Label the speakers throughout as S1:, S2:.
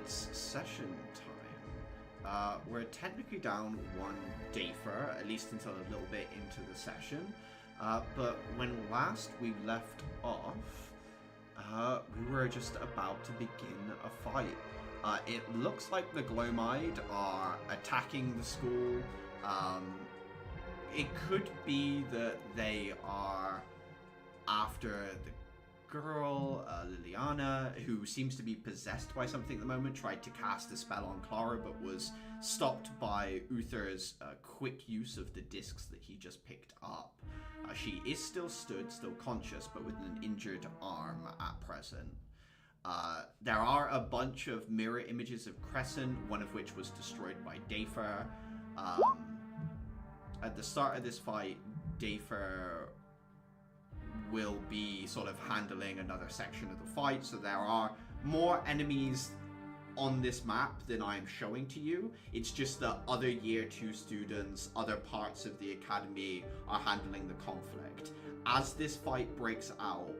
S1: it's session time. We're technically down one Dafer, at least until a little bit into the session. But when last we left off, we were just about to begin a fight. It looks like the Glomide are attacking the school. It could be that they are after the girl, Liliana, who seems to be possessed by something at the moment, tried to cast a spell on Clara, but was stopped by Uther's quick use of the discs that he just picked up. She is still stood, still conscious, but with an injured arm at present. There are a bunch of mirror images of Crescent, one of which was destroyed by Dafer. At the start of this fight, Dafer will be sort of handling another section of the fight, so there are more enemies on this map than I'm showing to you. It's just that other year 2 students, other parts of the academy are handling the conflict. As this fight breaks out,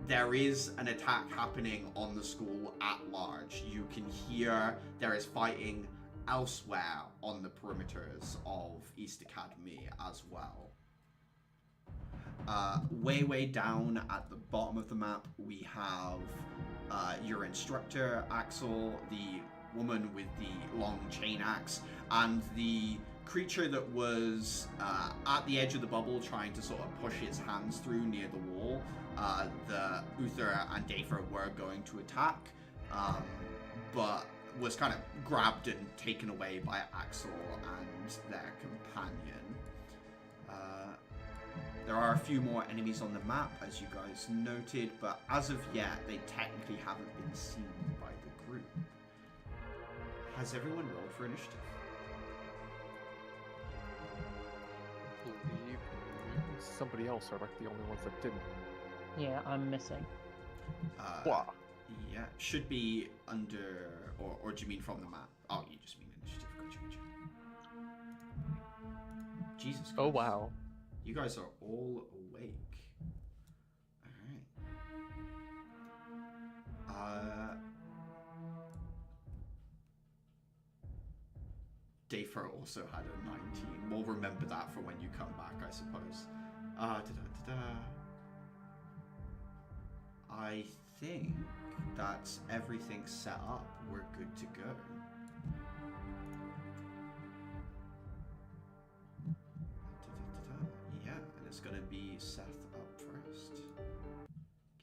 S1: there is an attack happening on the school at large. You can hear there is fighting elsewhere on the perimeters of East Academy as well. Way down at the bottom of the map, we have your instructor, Axel, the woman with the long chain axe, and the creature that was at the edge of the bubble trying to sort of push its hands through near the wall. The Uther and Dafer were going to attack, but was kind of grabbed and taken away by Axel and their companion. There are a few more enemies on the map, as you guys noted, but as of yet, they technically haven't been seen by the group. Has everyone rolled for initiative?
S2: I believe somebody else are like the only ones that didn't.
S3: Yeah, I'm missing.
S2: Wow.
S1: Yeah, should be under, or do you mean from the map? Oh, you just mean initiative. Gotcha. Jesus Christ.
S2: Oh, wow.
S1: You guys are all awake. Alright. Dafer also had a 19. We'll remember that for when you come back, I suppose. I think that's everything set up. We're good to go. Yeah, and it's gonna be Seth up first.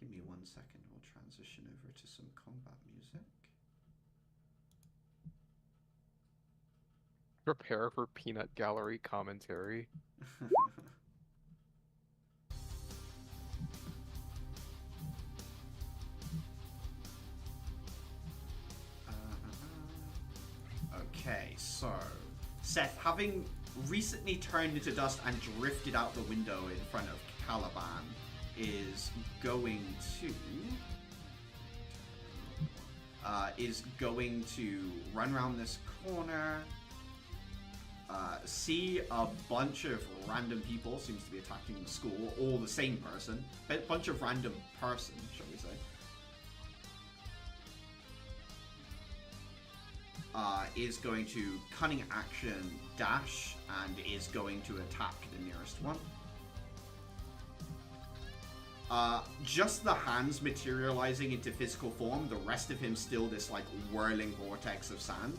S1: Give me 1 second, we'll transition over to some combat music.
S2: Prepare for peanut gallery commentary.
S1: Okay, so Seth, having recently turned into dust and drifted out the window in front of Caliban, is going to run around this corner, see a bunch of random people, seems to be attacking the school, all the same person, a bunch of random person, shall we say. Is going to cunning action dash and is going to attack the nearest one. Just the hands materializing into physical form, the rest of him still this like whirling vortex of sand.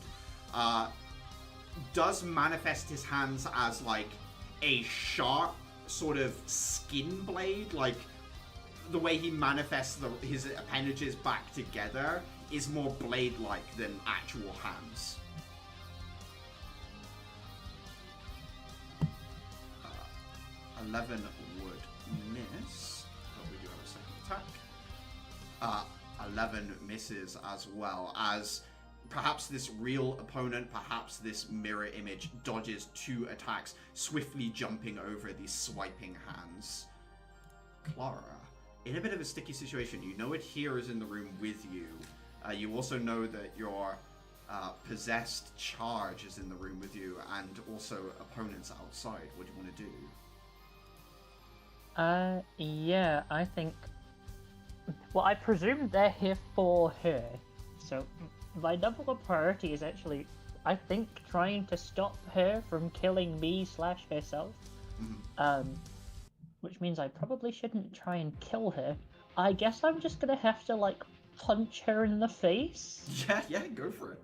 S1: Does manifest his hands as like a sharp sort of skin blade, like the way he manifests his appendages back together is more blade-like than actual hands. 11 would miss, but we do have a second attack. 11 misses as well, as perhaps this real opponent, perhaps this mirror image, dodges 2 attacks, swiftly jumping over these swiping hands. Clara, in a bit of a sticky situation, you know Adhere is in the room with you. You also know that your possessed charge is in the room with you, and also opponents outside. What do you want to do?
S3: Yeah, I think... Well, I presume they're here for her. So my number one priority is actually, I think, trying to stop her from killing me / herself. Which means I probably shouldn't try and kill her. I guess I'm just gonna have to, like, punch her in the face.
S1: Yeah, go for it.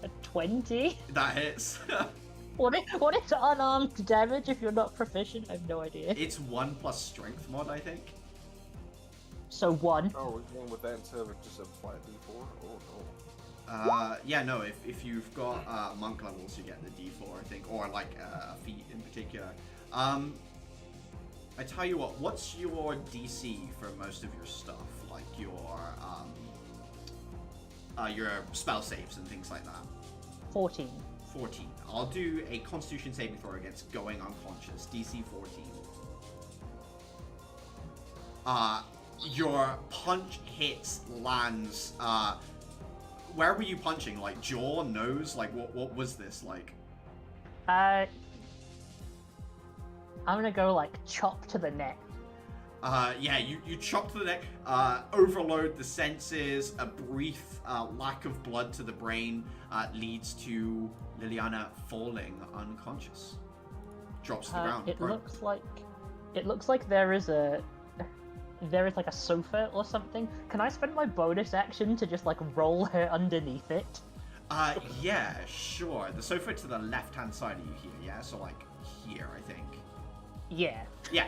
S3: A 20?
S1: That hits.
S3: What is unarmed damage if you're not proficient? I have no idea.
S1: It's 1 plus strength mod, I think.
S3: So 1.
S2: Oh, we're going with that instead of just a flat D4? Oh no.
S1: Yeah, no, if you've got monk levels, you get the D4, I think, or like a feat in particular. I tell you what, what's your DC for most of your stuff? Like your spell saves and things like that?
S3: 14.
S1: 14. I'll do a Constitution saving throw against going unconscious. DC 14. Your punch hits, lands. Where were you punching? Like jaw, nose? Like what was this like?
S3: I'm gonna go like chop to the neck.
S1: Yeah, you chop to the neck, overload the senses, a brief lack of blood to the brain leads to Liliana falling unconscious. Drops to the ground.
S3: It looks like there is like a sofa or something. Can I spend my bonus action to just like roll her underneath it?
S1: Yeah, sure. The sofa to the left-hand side of you here, yeah? So like here, I think.
S3: Yeah.
S1: Yeah.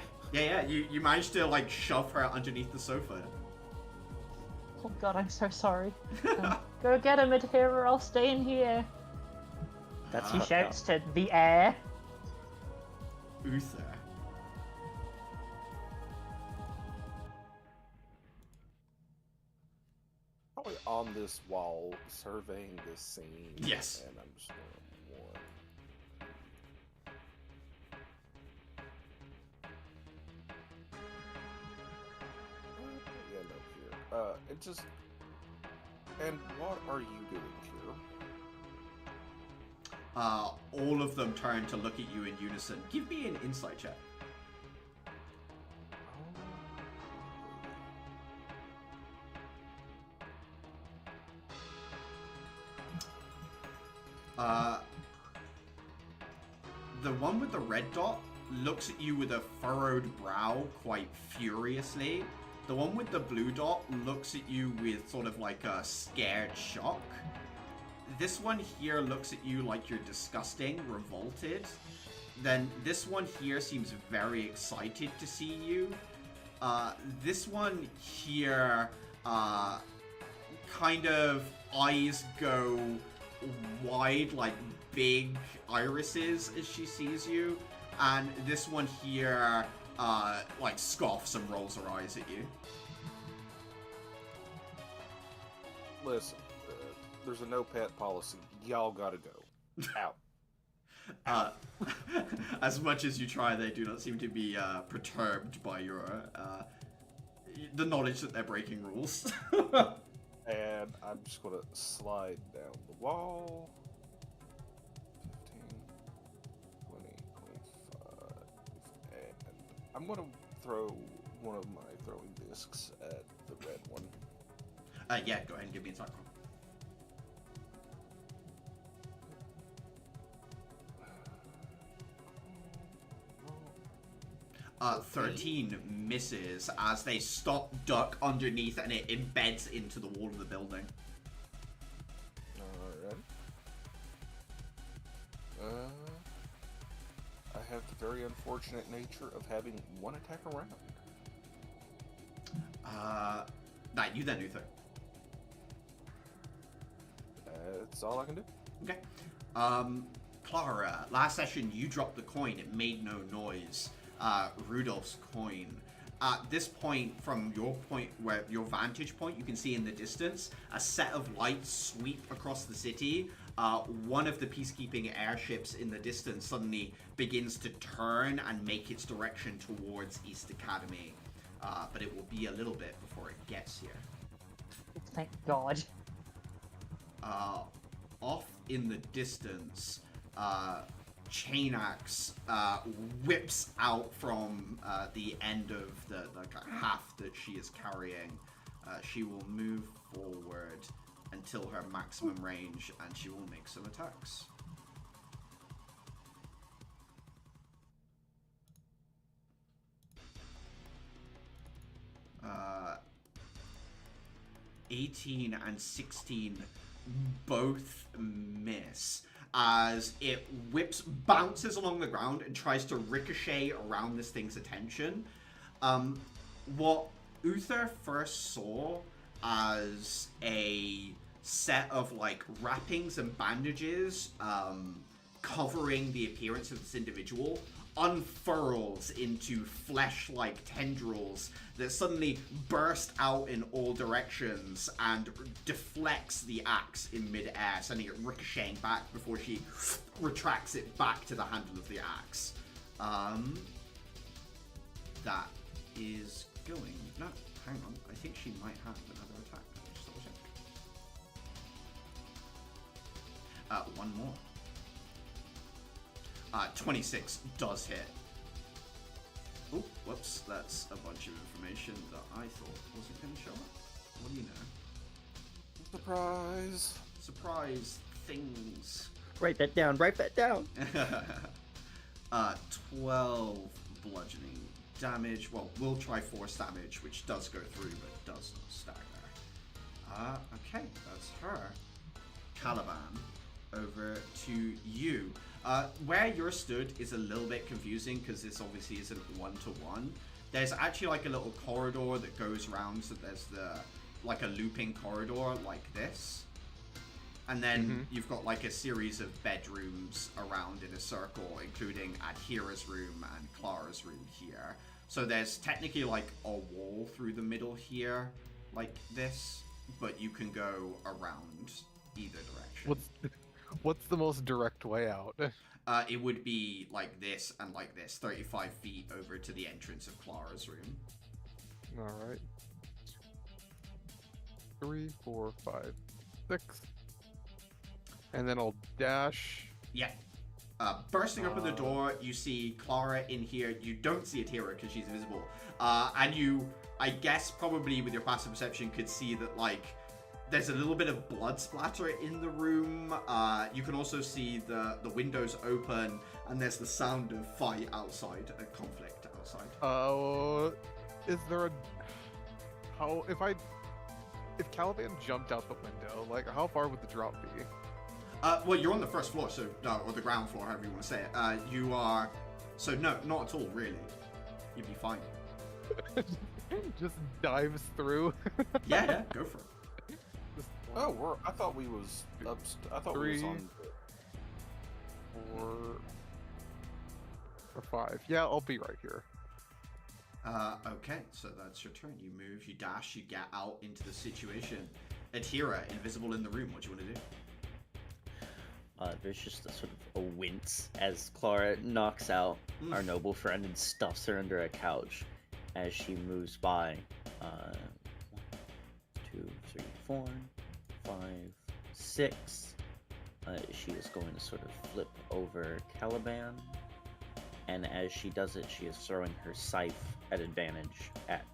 S1: You managed to like shove her underneath the sofa.
S3: Oh god, I'm so sorry. Go get him, Adhere, or I'll stay in here. He shouts to the air.
S1: Uther.
S2: Probably on this wall, surveying this scene.
S1: Yes.
S2: And I'm just gonna warn. Yeah, no, here. It just. And what are you doing here?
S1: All of them turn to look at you in unison. Give me an insight check. The one with the red dot looks at you with a furrowed brow quite furiously. The one with the blue dot looks at you with sort of like a scared shock. This one here looks at you like you're disgusting, revolted. Then this one here seems very excited to see you. This one here, kind of eyes go wide, like big irises as she sees you. And this one here, like scoffs and rolls her eyes at you.
S2: Listen, there's a no pet policy. Y'all gotta go. Out.
S1: As much as you try, they do not seem to be perturbed by your the knowledge that they're breaking rules.
S2: And I'm just gonna slide down the wall. 15, 20, 25. And I'm gonna throw one of my throwing discs at the red one.
S1: Yeah, go ahead and give me a insight roll. 13 misses as they stop, duck underneath, and it embeds into the wall of the building.
S2: Alright. I have the very unfortunate nature of having one attack around.
S1: That you then, Uther.
S2: That's all I can do.
S1: Okay. Clara, last session you dropped the coin. It made no noise. Rudolph's coin. At this point, from your point, where your vantage point, you can see in the distance a set of lights sweep across the city. One of the peacekeeping airships in the distance suddenly begins to turn and make its direction towards East Academy. But it will be a little bit before it gets here.
S3: Thank God.
S1: Off in the distance, Chain Axe whips out from the end of the half that she is carrying. She will move forward until her maximum range, and she will make some attacks. 18 and 16 both miss as it bounces along the ground and tries to ricochet around this thing's attention. What Uther first saw as a set of like wrappings and bandages covering the appearance of this individual unfurls into flesh-like tendrils that suddenly burst out in all directions and deflects the axe in mid-air, sending it ricocheting back before she retracts it back to the handle of the axe. That is going... No, hang on. I think she might have another attack. Let me just double check. One more. 26 does hit. Oh, whoops. That's a bunch of information that I thought wasn't going to show up. What do you know?
S2: Surprise.
S1: Surprise things.
S4: Write that down. Write that down.
S1: 12 bludgeoning damage. Well, we'll try force damage, which does go through, but does stagger. Okay, that's her. Caliban, over to you. Where you're stood is a little bit confusing because this obviously isn't one-to-one. There's actually like a little corridor that goes around, so there's like a looping corridor like this. And then you've got like a series of bedrooms around in a circle, including Adhira's room and Clara's room here. So there's technically like a wall through the middle here, like this, but you can go around either direction.
S5: What's the most direct way out?
S1: It would be like this and like this, 35 feet over to the entrance of Clara's room.
S5: Alright. 3, 4, 5, 6. And then I'll dash.
S1: Yeah. Bursting up in the door, you see Clara in here. You don't see Adhira because she's invisible. And you, I guess, probably with your passive perception, could see that, like, there's a little bit of blood splatter in the room. You can also see the windows open, and there's the sound of fight outside, a conflict outside.
S5: Is there a... How... If Caliban jumped out the window, like, how far would the drop be?
S1: Well, you're on the first floor, so... or the ground floor, however you want to say it. You are... So, no, not at all, really. You'd be fine.
S5: Just dives through.
S1: Yeah, go for it.
S2: Oh, I thought we was up. I thought we was
S5: 3,
S2: on.
S5: 4, or 5. Yeah, I'll be right here.
S1: Okay, so that's your turn. You move, you dash, you get out into the situation. Adhira, invisible in the room. What do you want to do?
S4: There's just a sort of a wince as Clara knocks out our noble friend and stuffs her under a couch as she moves by. 1, 2, 3, 4, 5, 6. She is going to sort of flip over Caliban, and as she does it, she is throwing her scythe at advantage at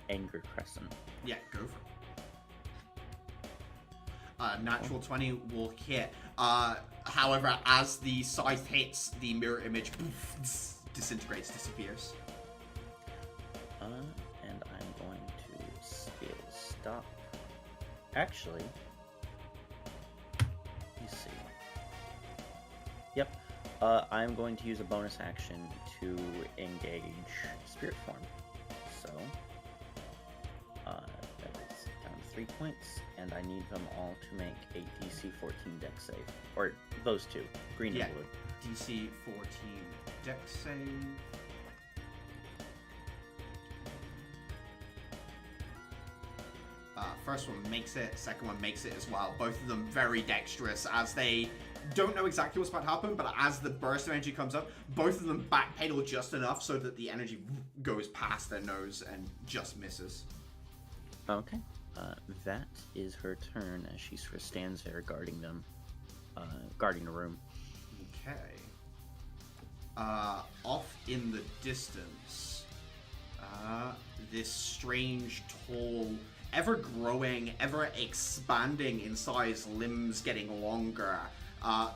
S4: Anger Crescent.
S1: Yeah, go for it. Natural 20 will hit. However, as the scythe hits, the mirror image disintegrates, disappears.
S4: And I'm going to skill stop. Actually, let me see. Yep. I'm going to use a bonus action to engage Spirit Form. So, that is down to 3 points, and I need them all to make a DC 14 Dex save. Or those two, green and blue.
S1: DC 14 Dex save. First one makes it, second one makes it as well. Both of them very dexterous as they don't know exactly what's about to happen, but as the burst of energy comes up, both of them backpedal just enough so that the energy goes past their nose and just misses.
S4: Okay. That is her turn as she sort of stands there guarding them, guarding the room.
S1: Okay. Off in the distance, This strange, tall, ever-growing, ever-expanding in size, limbs getting longer.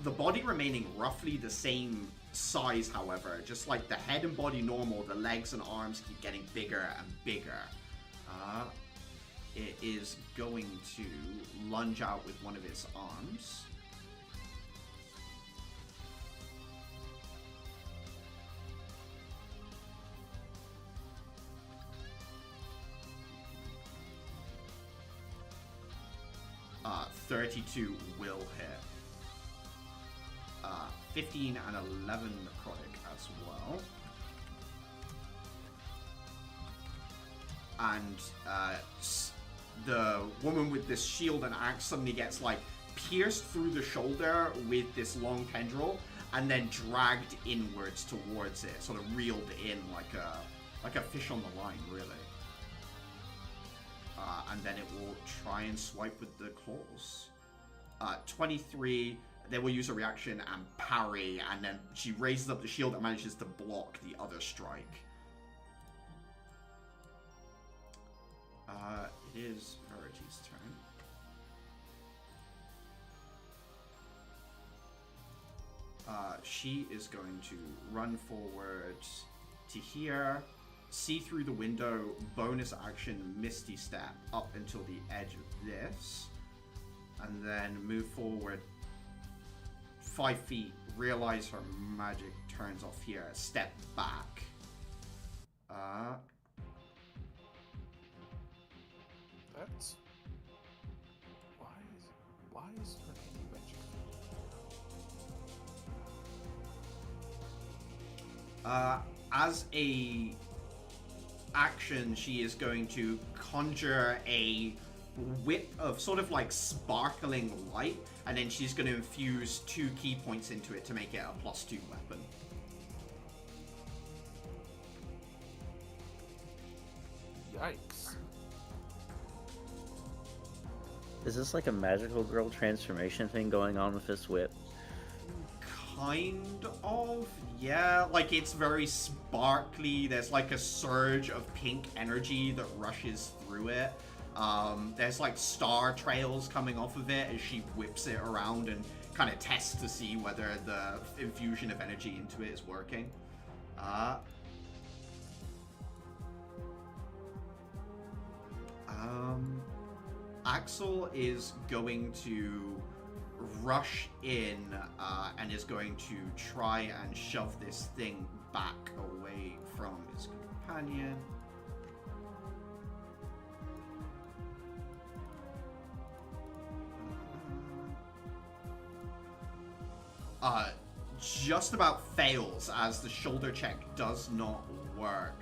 S1: The body remaining roughly the same size, however. Just like the head and body normal, the legs and arms keep getting bigger and bigger. It is going to lunge out with one of its arms. Uh, 32 will hit. 15 and 11 necrotic as well. And the woman with this shield and axe suddenly gets like pierced through the shoulder with this long tendril and then dragged inwards towards it, sort of reeled in like a fish on the line, really. And then it will try and swipe with the claws. 23, they will use a reaction and parry, and then she raises up the shield and manages to block the other strike. It is Verity's turn. She is going to run forward to here, see through the window, bonus action, Misty Step up until the edge of this, and then move forward 5 feet, realize her magic turns off here, step back.
S2: That's... Why is her name magic?
S1: As a action, she is going to conjure a whip of sort of like sparkling light, and then she's going to infuse 2 key points into it to make it a +2 weapon.
S2: Yikes.
S4: Is this like a magical girl transformation thing going on with this whip?
S1: Kind of, yeah. Like, it's very sparkly. There's like a surge of pink energy that rushes through it. There's like star trails coming off of it as she whips it around and kind of tests to see whether the infusion of energy into it is working. Axel is going to rush in and is going to try and shove this thing back away from his companion. Just about fails as the shoulder check does not work.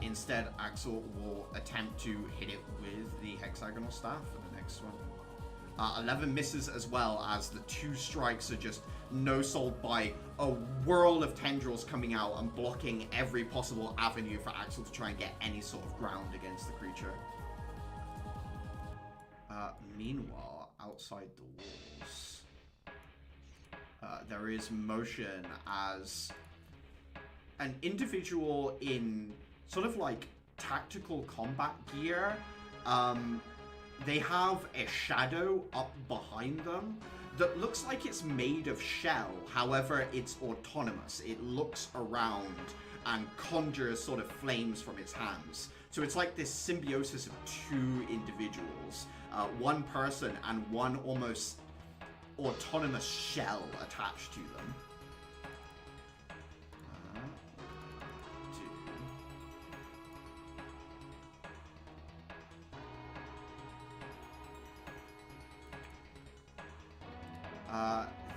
S1: Instead, Axel will attempt to hit it with the hexagonal staff for the next one. 11 misses as well, as the 2 strikes are just no-sold by a whirl of tendrils coming out and blocking every possible avenue for Axel to try and get any sort of ground against the creature. Meanwhile, outside the walls, there is motion as an individual in sort of like tactical combat gear, they have a shadow up behind them that looks like it's made of shell. However, it's autonomous. It looks around and conjures sort of flames from its hands. So it's like this symbiosis of 2 individuals, one person and one almost autonomous shell attached to them.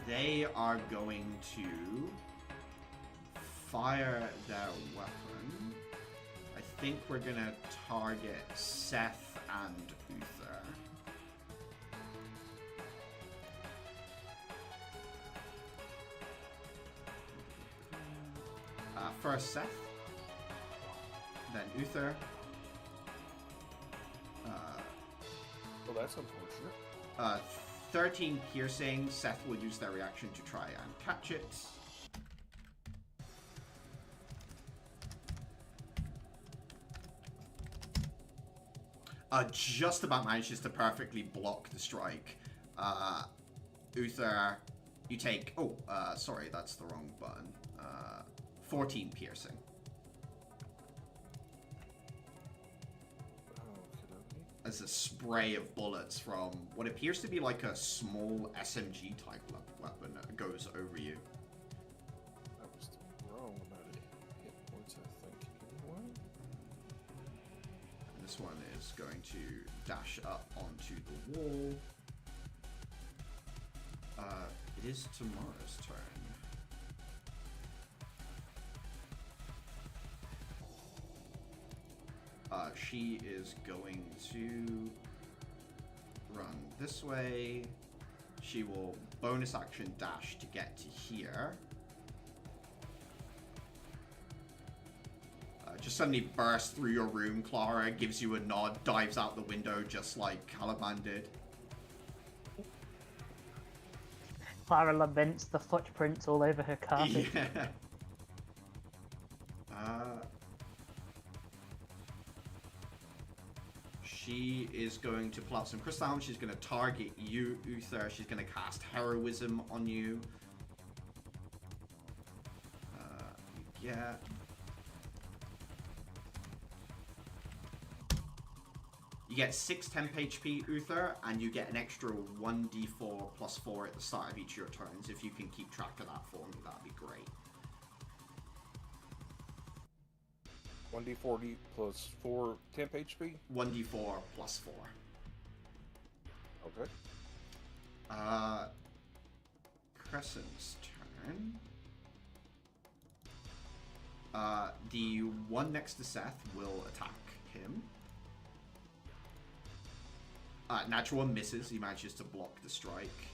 S1: They are going to fire their weapon. I think we're gonna target Seth and Uther. First Seth, then Uther.
S2: Well, that's unfortunate.
S1: 13 piercing. Seth will use their reaction to try and catch it. Just about manages to perfectly block the strike. Uther, you take... Oh, sorry, that's the wrong button. 14 piercing. As a spray of bullets from what appears to be like a small SMG type weapon that goes over you.
S2: That was the wrong amount of hit points, I think. Anyway.
S1: And this one is going to dash up onto the wall. It is Tamara's turn. She is going to run this way. She will bonus action dash to get to here. Just suddenly bursts through your room, Clara, gives you a nod, dives out the window just like Caliban did.
S3: Clara laments the footprints all over her carpet.
S1: Yeah. She is going to pull out some crystal. She's going to target you, Uther. She's going to cast Heroism on you. You get... You get 6 temp HP, Uther, and you get an extra 1d4 plus 4 at the start of each of your turns. If you can keep track of that for me, that'd be great.
S2: 1d40 plus 4 temp HP?
S1: 1d4 plus 4.
S2: Okay.
S1: Crescent's turn. The one next to Seth will attack him. Natural one misses. He manages to block the strike.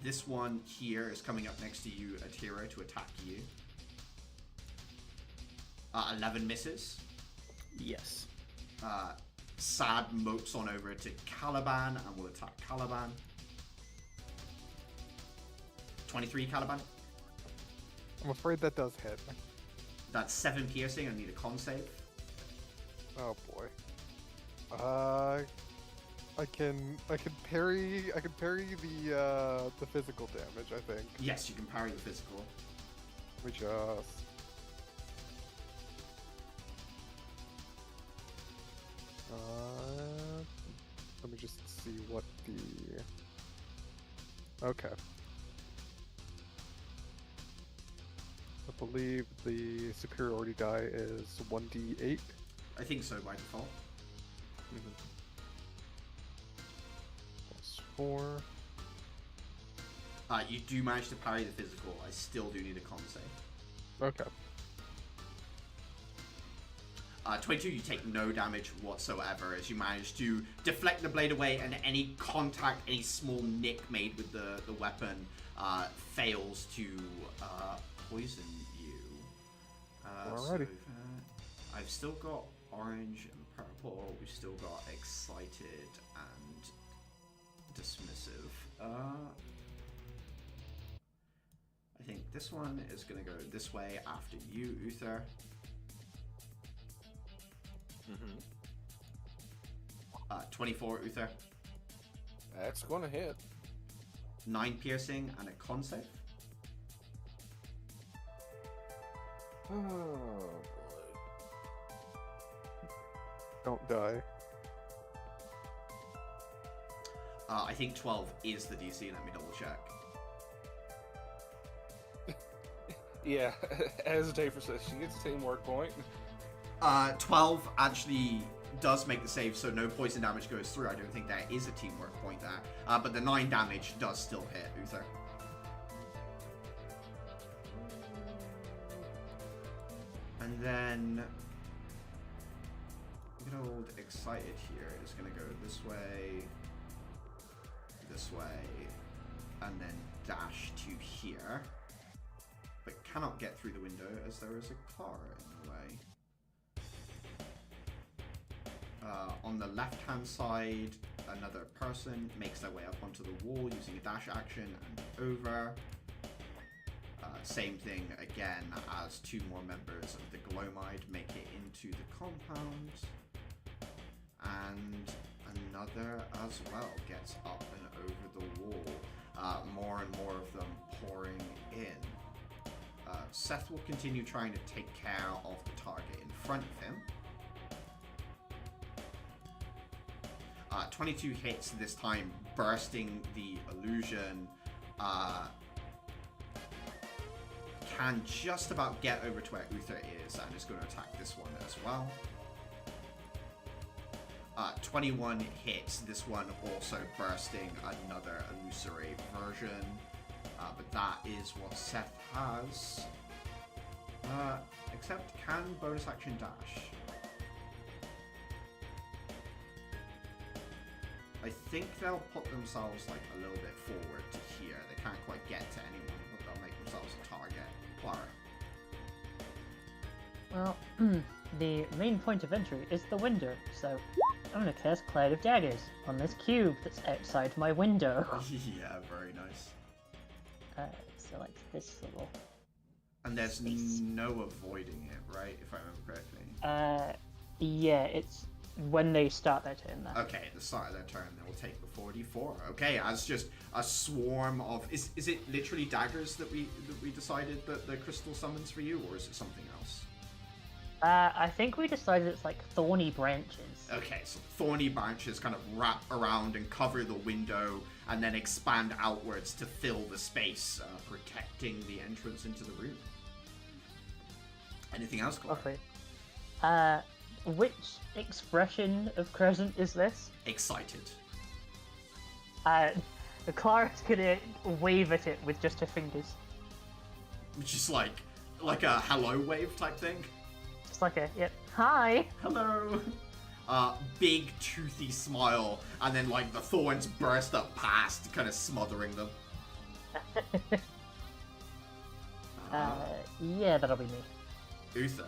S1: This one here is coming up next to you, Atira, to attack you. 11 misses.
S4: Yes.
S1: Sad mopes on over to Caliban and will attack Caliban. 23 Caliban.
S5: I'm afraid that does hit.
S1: That's 7 piercing. I need a con save.
S5: Oh boy. I can parry the physical damage, I think.
S1: Yes, you can parry the physical.
S5: Let me just... let me just see what the... Okay. I believe the superiority die is 1d8.
S1: I think so by default.
S5: Plus 4.
S1: You do manage to parry the physical. I still do need a con save.
S5: Okay.
S1: 22, you take no damage whatsoever as you manage to deflect the blade away, and any contact, any small nick made with the weapon fails to poison you.
S5: Alrighty.
S1: So, I've still got orange and purple. We've still got excited and dismissive. I think this one is going to go this way after you, Uther. 24, Uther.
S2: That's gonna hit.
S1: 9 piercing and a con save.
S2: Oh boy.
S5: Don't die.
S1: I think 12 is the DC. Let me double check.
S2: Yeah, as Dafer says, she gets a teamwork point.
S1: 12 actually does make the save, so no poison damage goes through. I don't think there is a teamwork point there. But the 9 damage does still hit, Uther. And then... good old excited here is going to go this way, and then dash to here. But cannot get through the window as there is a Clara in the way. On the left-hand side, another person makes their way up onto the wall using a dash action and over. Same thing again as 2 more members of the Glomide make it into the compound. And another as well gets up and over the wall. More and more of them pouring in. Seth will continue trying to take care of the target in front of him. 22 hits this time, bursting the illusion. Can just about get over to where Uther is and is going to attack this one as well. 21 hits, this one also bursting another illusory version. But that is what Seth has. Except can bonus action dash. I think they'll put themselves like a little bit forward to here. They can't quite get to anyone, but they'll make themselves a target. Clara.
S3: Well, the main point of entry is the window, so I'm gonna cast Cloud of Daggers on this cube that's outside my window.
S1: Yeah, very nice.
S3: So like this little.
S1: And there's
S3: space.
S1: no avoiding it, right? If I remember correctly.
S3: Yeah, it's when they start their turn. Then.
S1: Okay, at the start of their turn, they will take the 44. Okay, as just a swarm of is it literally daggers that we decided that the crystal summons for you, or is it something else?
S3: I think we decided it's like thorny branches.
S1: Okay, so thorny branches kind of wrap around and cover the window, and then expand outwards to fill the space, protecting the entrance into the room. Anything else, Clara?
S3: Okay. Which expression of Crescent is this?
S1: Excited.
S3: Clara's gonna wave at it with just her fingers.
S1: Which is like a hello wave type thing.
S3: Just like a, yep, hi!
S1: Hello! Big toothy smile, and then like the thorns burst up past, kind of smothering them.
S3: Yeah, that'll be me.
S1: Uther.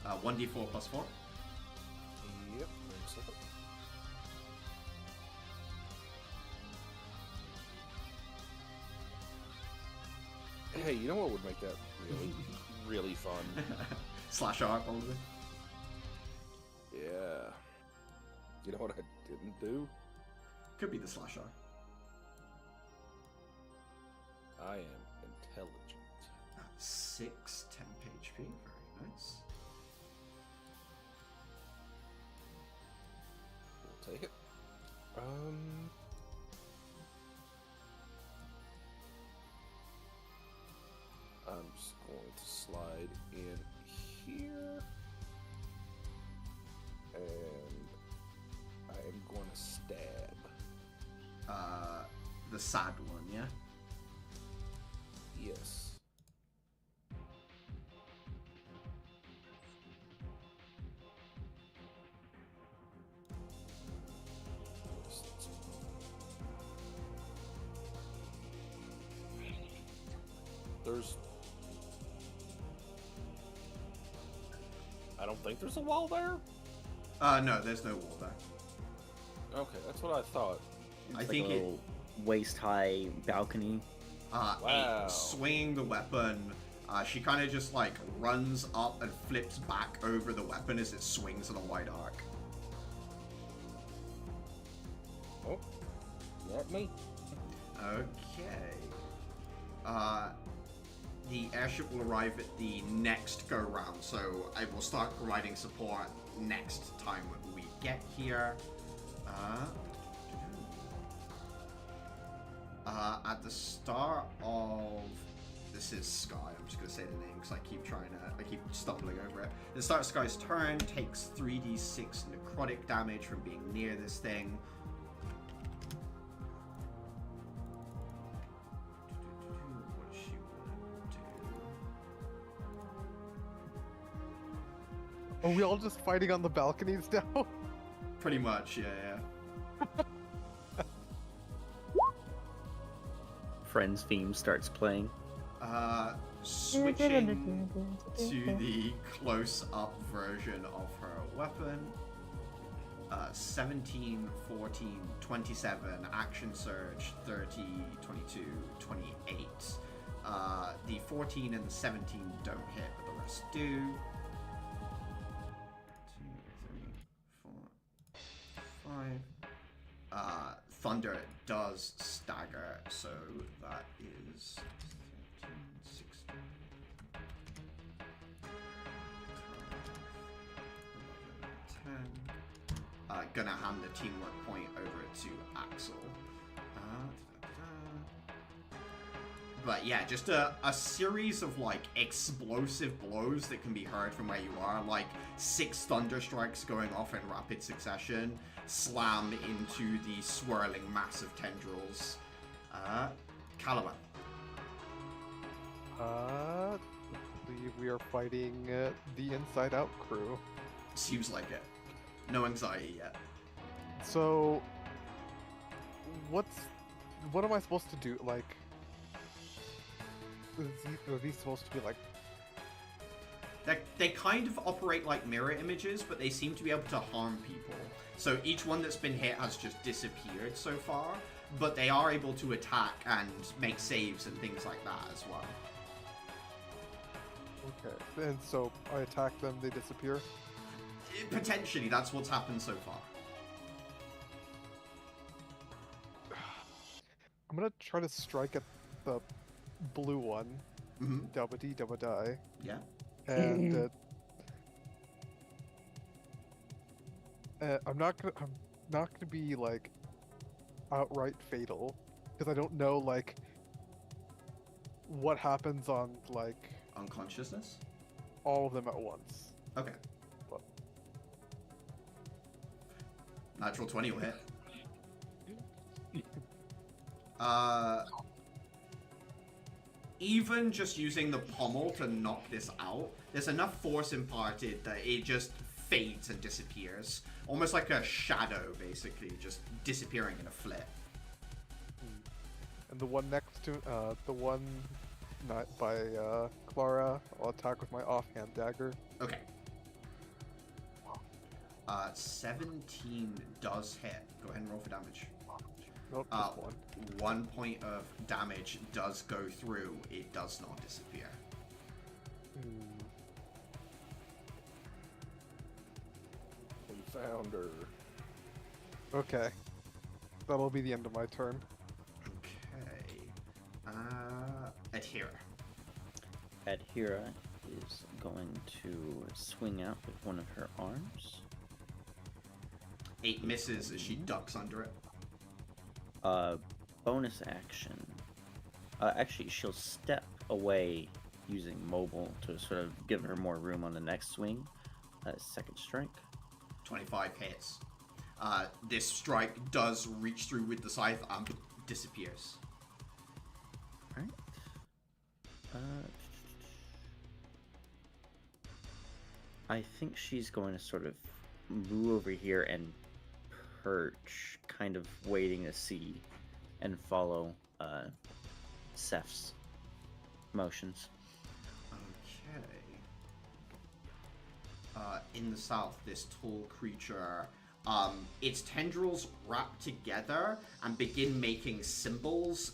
S1: 1d4 plus 4.
S2: Yep, 1 second. Hey, you know what would make that really, really fun?
S1: Slash R, probably.
S2: Yeah. You know what I didn't do?
S1: Could be the slash R.
S2: I am intelligent.
S1: 6 temp HP. Very nice.
S2: We'll take it. I'm just going to slide in here. And I am going to stab.
S1: The sad one, yeah?
S2: Yes. There's... I don't think there's a wall there?
S1: No, there's no wall there.
S2: Okay, that's what I thought.
S1: I
S4: It's
S1: think
S4: like a little waist-high balcony.
S2: Wow.
S1: Swinging the weapon, she kind of just like runs up and flips back over the weapon as it swings in a wide arc.
S2: Oh, not me.
S1: Okay. The airship will arrive at the next go round, so I will start providing support next time we get here. At the start of... This is Sky, I'm just going to say the name because I keep stumbling over it. The start of Sky's turn takes 3d6 necrotic damage from being near this thing. What does she want to do?
S5: Are we all just fighting on the balconies now?
S1: Pretty much, yeah.
S4: Friends theme starts playing.
S1: Switching to the close-up version of her weapon. 17, 14, 27, action surge, 30, 22, 28. The 14 and the 17 don't hit, but the rest do. 2, 3, 4, thunder does stagger, so that is 13, 16, 12, 11, 10. Gonna hand the teamwork point over to Axel. But yeah, just a series of like explosive blows that can be heard from where you are, like 6 thunder strikes going off in rapid succession, slam into the swirling mass of tendrils. Caliban.
S5: I believe we are fighting the Inside Out crew.
S1: Seems like it. No anxiety yet.
S5: So, what am I supposed to do? Like, are these supposed to be like?
S1: They kind of operate like mirror images, but they seem to be able to harm people. So each one that's been hit has just disappeared so far, but they are able to attack and make saves and things like that as well.
S5: Okay, and so I attack them, they disappear?
S1: Potentially, that's what's happened so far.
S5: I'm gonna try to strike at the blue one.
S1: Mm-hmm.
S5: Double D, double die.
S1: Yeah.
S5: And I'm not gonna be like outright fatal because I don't know like what happens on like
S1: Unconsciousness?
S5: all of them at once.
S1: Okay.
S5: But...
S1: Natural 20 will hit. Even just using the pommel to knock this out, there's enough force imparted that it just fades and disappears. Almost like a shadow, basically, just disappearing in a flip.
S5: And the one next to the one not by Clara, I'll attack with my offhand dagger.
S1: Okay. 17 does hit. Go ahead and roll for damage.
S5: Nope, just one.
S1: 1 point of damage does go through. It does not disappear.
S2: We found her.
S5: Okay. That'll be the end of my turn.
S1: Okay. Adhere.
S4: Adhira is going to swing out with one of her arms.
S1: 8 misses as she ducks under it.
S4: Bonus action. Actually, she'll step away using mobile to sort of give her more room on the next swing. Second strike.
S1: 25 hits. This strike does reach through with the scythe and disappears.
S4: Alright. I think she's going to sort of move over here and perch, kind of waiting to see and follow Seph's motions.
S1: Okay. In the south, this tall creature, its tendrils wrap together and begin making symbols.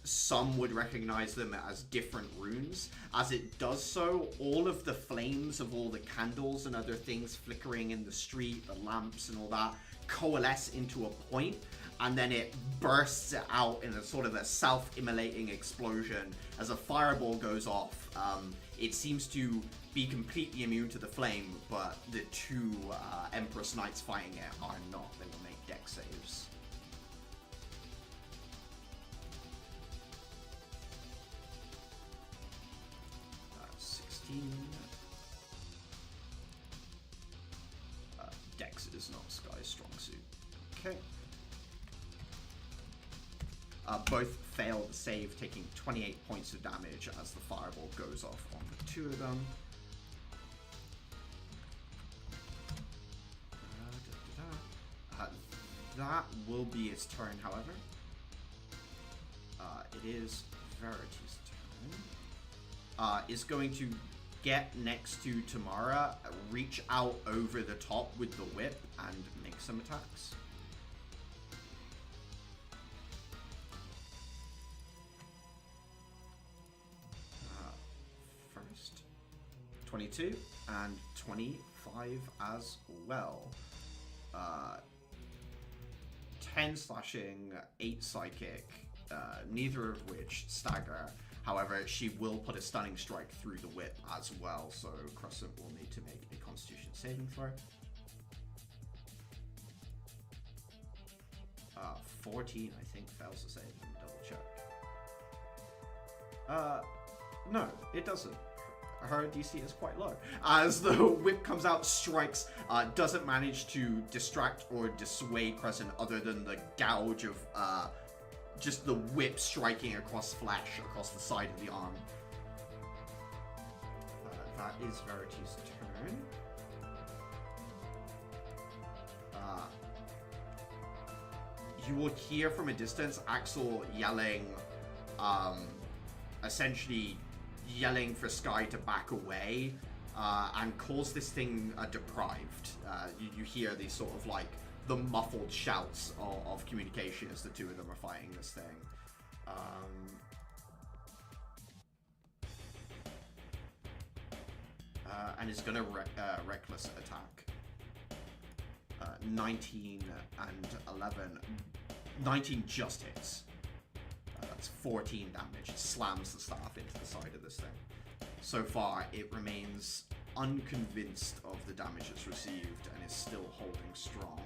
S1: Some would recognize them as different runes. As it does so, all of the flames of all the candles and other things flickering in the street, the lamps and all that, coalesce into a point, and then it bursts out in a sort of a self-immolating explosion as a fireball goes off. It seems to be completely immune to the flame, but the two Empress Knights fighting it are not. They will make dex saves. Dex is not Sky's strong suit. Okay. Both fail the save, taking 28 points of damage as the fireball goes off on the two of them. That will be its turn, however. It is Verity's turn. Is going to get next to Tamara, reach out over the top with the whip, and make some attacks. First, 22 and 25 as well. 10 slashing, 8 psychic, neither of which stagger. However, she will put a stunning strike through the whip as well, so Crescent will need to make a Constitution saving throw. 14, I think, fails to save. Let me double check. No, it doesn't. Her DC is quite low. As the whip comes out, strikes, doesn't manage to distract or dissuade Crescent other than the gouge of just the whip striking across flesh, across the side of the arm. That is Verity's turn. You will hear from a distance Axel yelling, essentially yelling for Sky to back away, and calls this thing deprived. You hear these sort of like the muffled shouts of communication as the two of them are fighting this thing. And is gonna reckless attack. 19 and 11. 19 just hits. That's 14 damage. It slams the staff into the side of this thing. So far, it remains unconvinced of the damage it's received and is still holding strong.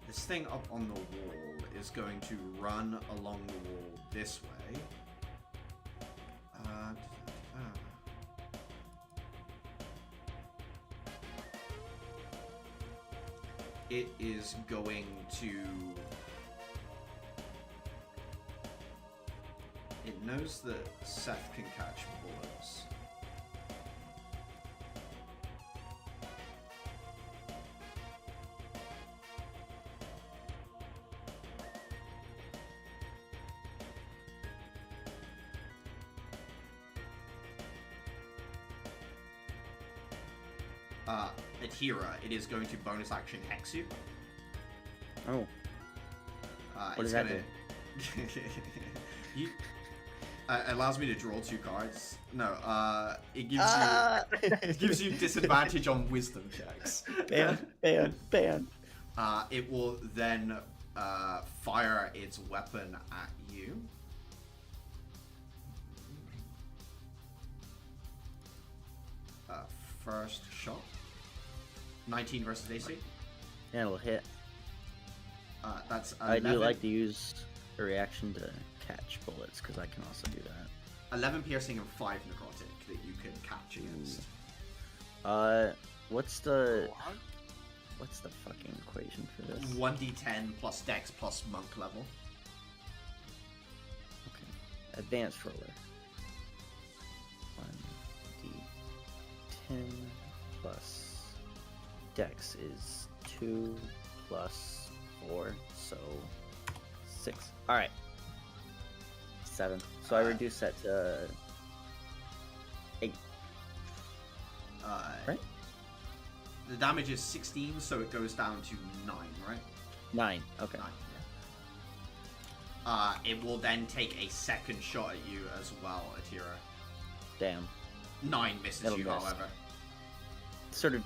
S1: This thing up on the wall is going to run along the wall this way. It is going to... It knows that Seth can catch bullets. Adhera, it is going to bonus action hex you.
S4: Oh. What does that do?
S1: Allows me to draw 2 cards. No, it gives you it gives you disadvantage on wisdom checks.
S4: Ban.
S1: It will then fire its weapon at you. First shot. 19 versus AC.
S4: Yeah, it'll hit.
S1: That's
S4: 11. I do like to use a reaction to catch bullets, because I can also do that.
S1: 11 piercing and 5 necrotic that you can catch against.
S4: What's the fucking equation for this?
S1: 1d10 plus dex plus monk level.
S4: Okay. Advanced roller. 1d10 plus dex is 2 plus 4, so 6. Alright. 7. So I reduce that to 8. Right?
S1: The damage is 16, so it goes down to 9, right?
S4: 9, okay.
S1: 9, yeah. It will then take a second shot at you as well, Atira.
S4: Damn.
S1: 9 misses
S4: It'll
S1: you,
S4: miss.
S1: however.
S4: Sort of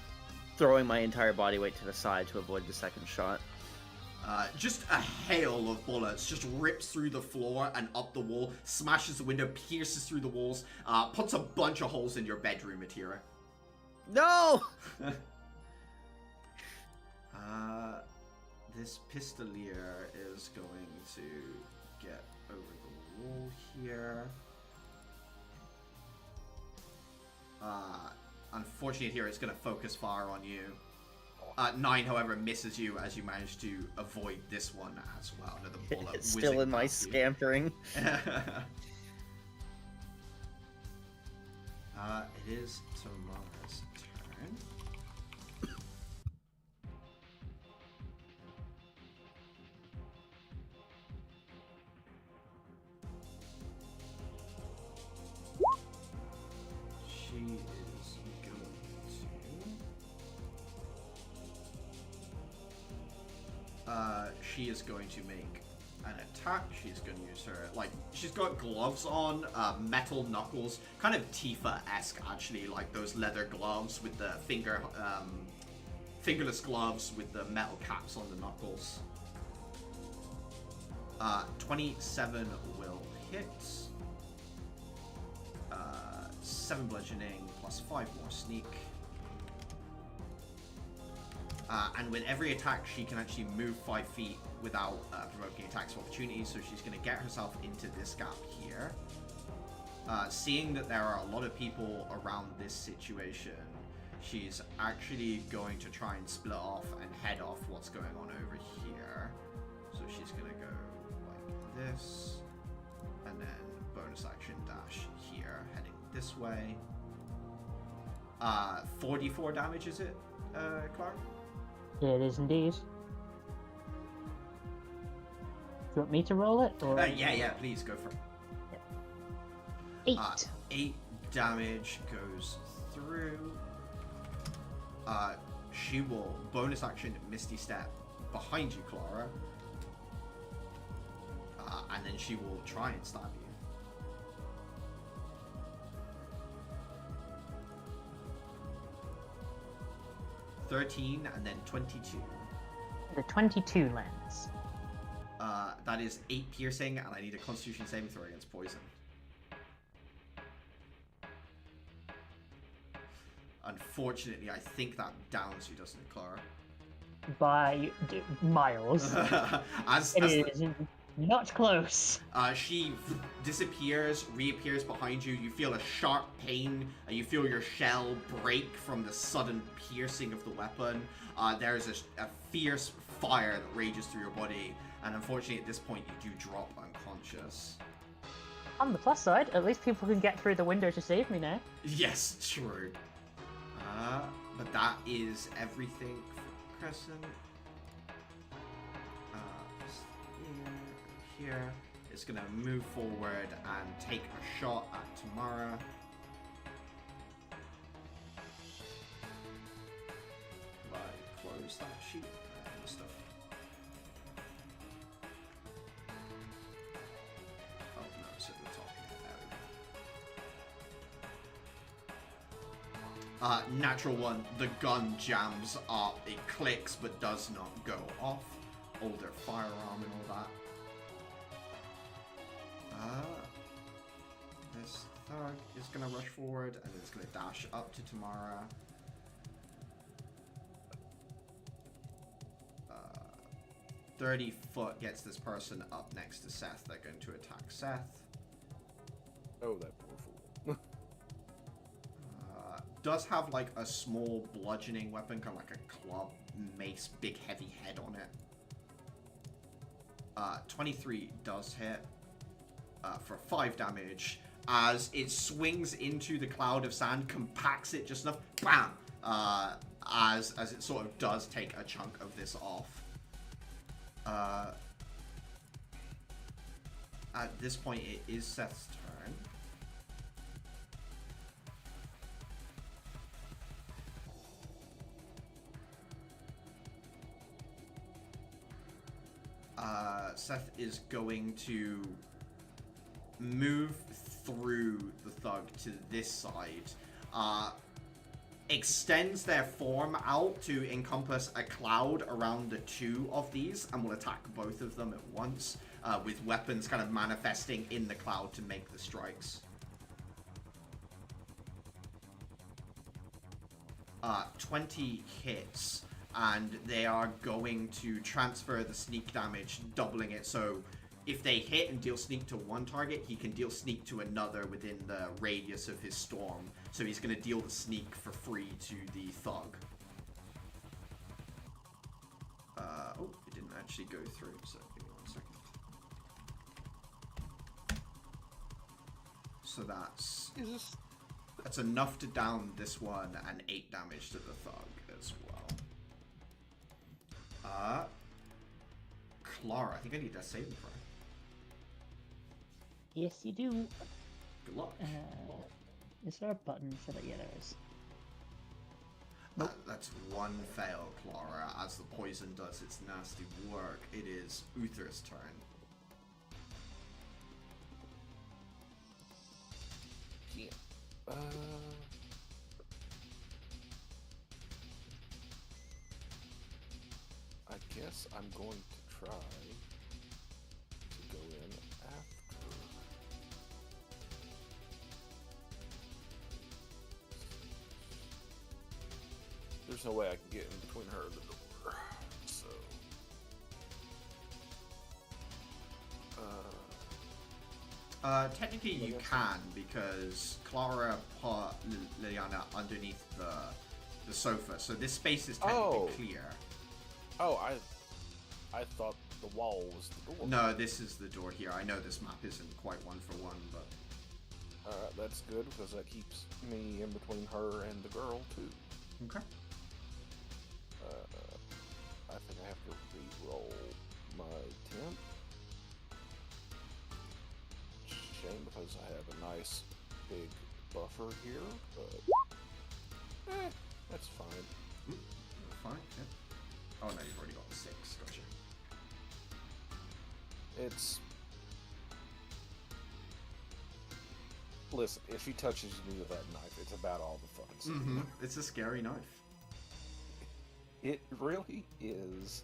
S4: throwing my entire body weight to the side to avoid the second shot.
S1: Just a hail of bullets just rips through the floor and up the wall, smashes the window, pierces through the walls, puts a bunch of holes in your bedroom, Atira.
S4: No!
S1: This pistolier is going to get over the wall here. Unfortunately here it's going to focus fire on you. 9, however, misses you as you manage to avoid this one as well. Another bullet
S4: It's still in my scampering.
S1: It is Tamara's turn. She is going to make an attack. She's going to use her, like, she's got gloves on, metal knuckles, kind of Tifa-esque, actually, like those leather gloves with the fingerless gloves with the metal caps on the knuckles. 27 will hit. 7 bludgeoning plus 5 more sneak. And with every attack, she can actually move 5 feet without provoking attacks of opportunity, so she's going to get herself into this gap here. Seeing that there are a lot of people around this situation, she's actually going to try and split off and head off what's going on over here. So she's going to go like this, and then bonus action dash here, heading this way. 44 damage, is it, Clark?
S3: It is indeed. Do you want me to roll it? Or...
S1: yeah, please go for it.
S3: 8.
S1: 8 damage goes through. She will bonus action Misty Step behind you, Clara. And then she will try and stab you. 13 and then 22.
S3: The 22 lands.
S1: That is 8 piercing, and I need a Constitution saving throw against poison. Unfortunately, I think that downs you, doesn't it, Clara?
S3: By miles. It is not close.
S1: She disappears, reappears behind you. You feel a sharp pain. You feel your shell break from the sudden piercing of the weapon. There's a fierce fire that rages through your body. And unfortunately, at this point, you do drop unconscious.
S3: On the plus side, at least people can get through the window to save me now.
S1: Yes, true. But that is everything for Crescent. Here. It's gonna move forward and take a shot at Tamara. Close that sheet and stuff. Oh no, it's at the top here. There we go. Natural one. The gun jams up. It clicks but does not go off. Older firearm and all that. This thug is going to rush forward and it's going to dash up to Tamara. 30 foot gets this person up next to Seth. They're going to attack Seth.
S2: Oh, that poor fool.
S1: Does have like a small bludgeoning weapon, kind of like a club, mace, big heavy head on it. 23 does hit. For 5 damage, as it swings into the cloud of sand, compacts it just enough, bam! As it sort of does take a chunk of this off. At this point, it is Seth's turn. Seth is going to move through the thug to this side, extends their form out to encompass a cloud around the 2 of these, and will attack both of them at once, with weapons kind of manifesting in the cloud to make the strikes. 20 hits, and they are going to transfer the sneak damage, doubling it, so if they hit and deal sneak to one target, he can deal sneak to another within the radius of his storm. So he's going to deal the sneak for free to the thug. Oh, it didn't actually go through, so give me 1 second. So that's enough to down this one and 8 damage to the thug as well. Clara, I think I need that saving throw.
S3: Yes, you do.
S1: Good luck.
S3: Is there a button for that? Yeah, there is.
S1: That's 1 fail, Clara, as the poison does its nasty work. It is Uther's turn.
S2: I guess I'm going to try to go in after. There's no way I can get in between her and the door, so.
S1: Technically you can, because Clara put Liliana underneath the sofa, so this space is technically clear.
S2: Oh, I thought the wall was the door.
S1: No, this is the door here. I know this map isn't quite one for one, but...
S2: That's good, because that keeps me in between her and the girl, too.
S1: Okay.
S2: I think I have to re-roll my temp. Shame, because I have a nice big buffer here, but... that's fine.
S1: Fine, yeah. Oh no, you've already got the 6, gotcha.
S2: It's... Listen, if she touches me with that knife, it's about all the fun.
S1: Mm-hmm. It's a scary knife.
S2: It really is.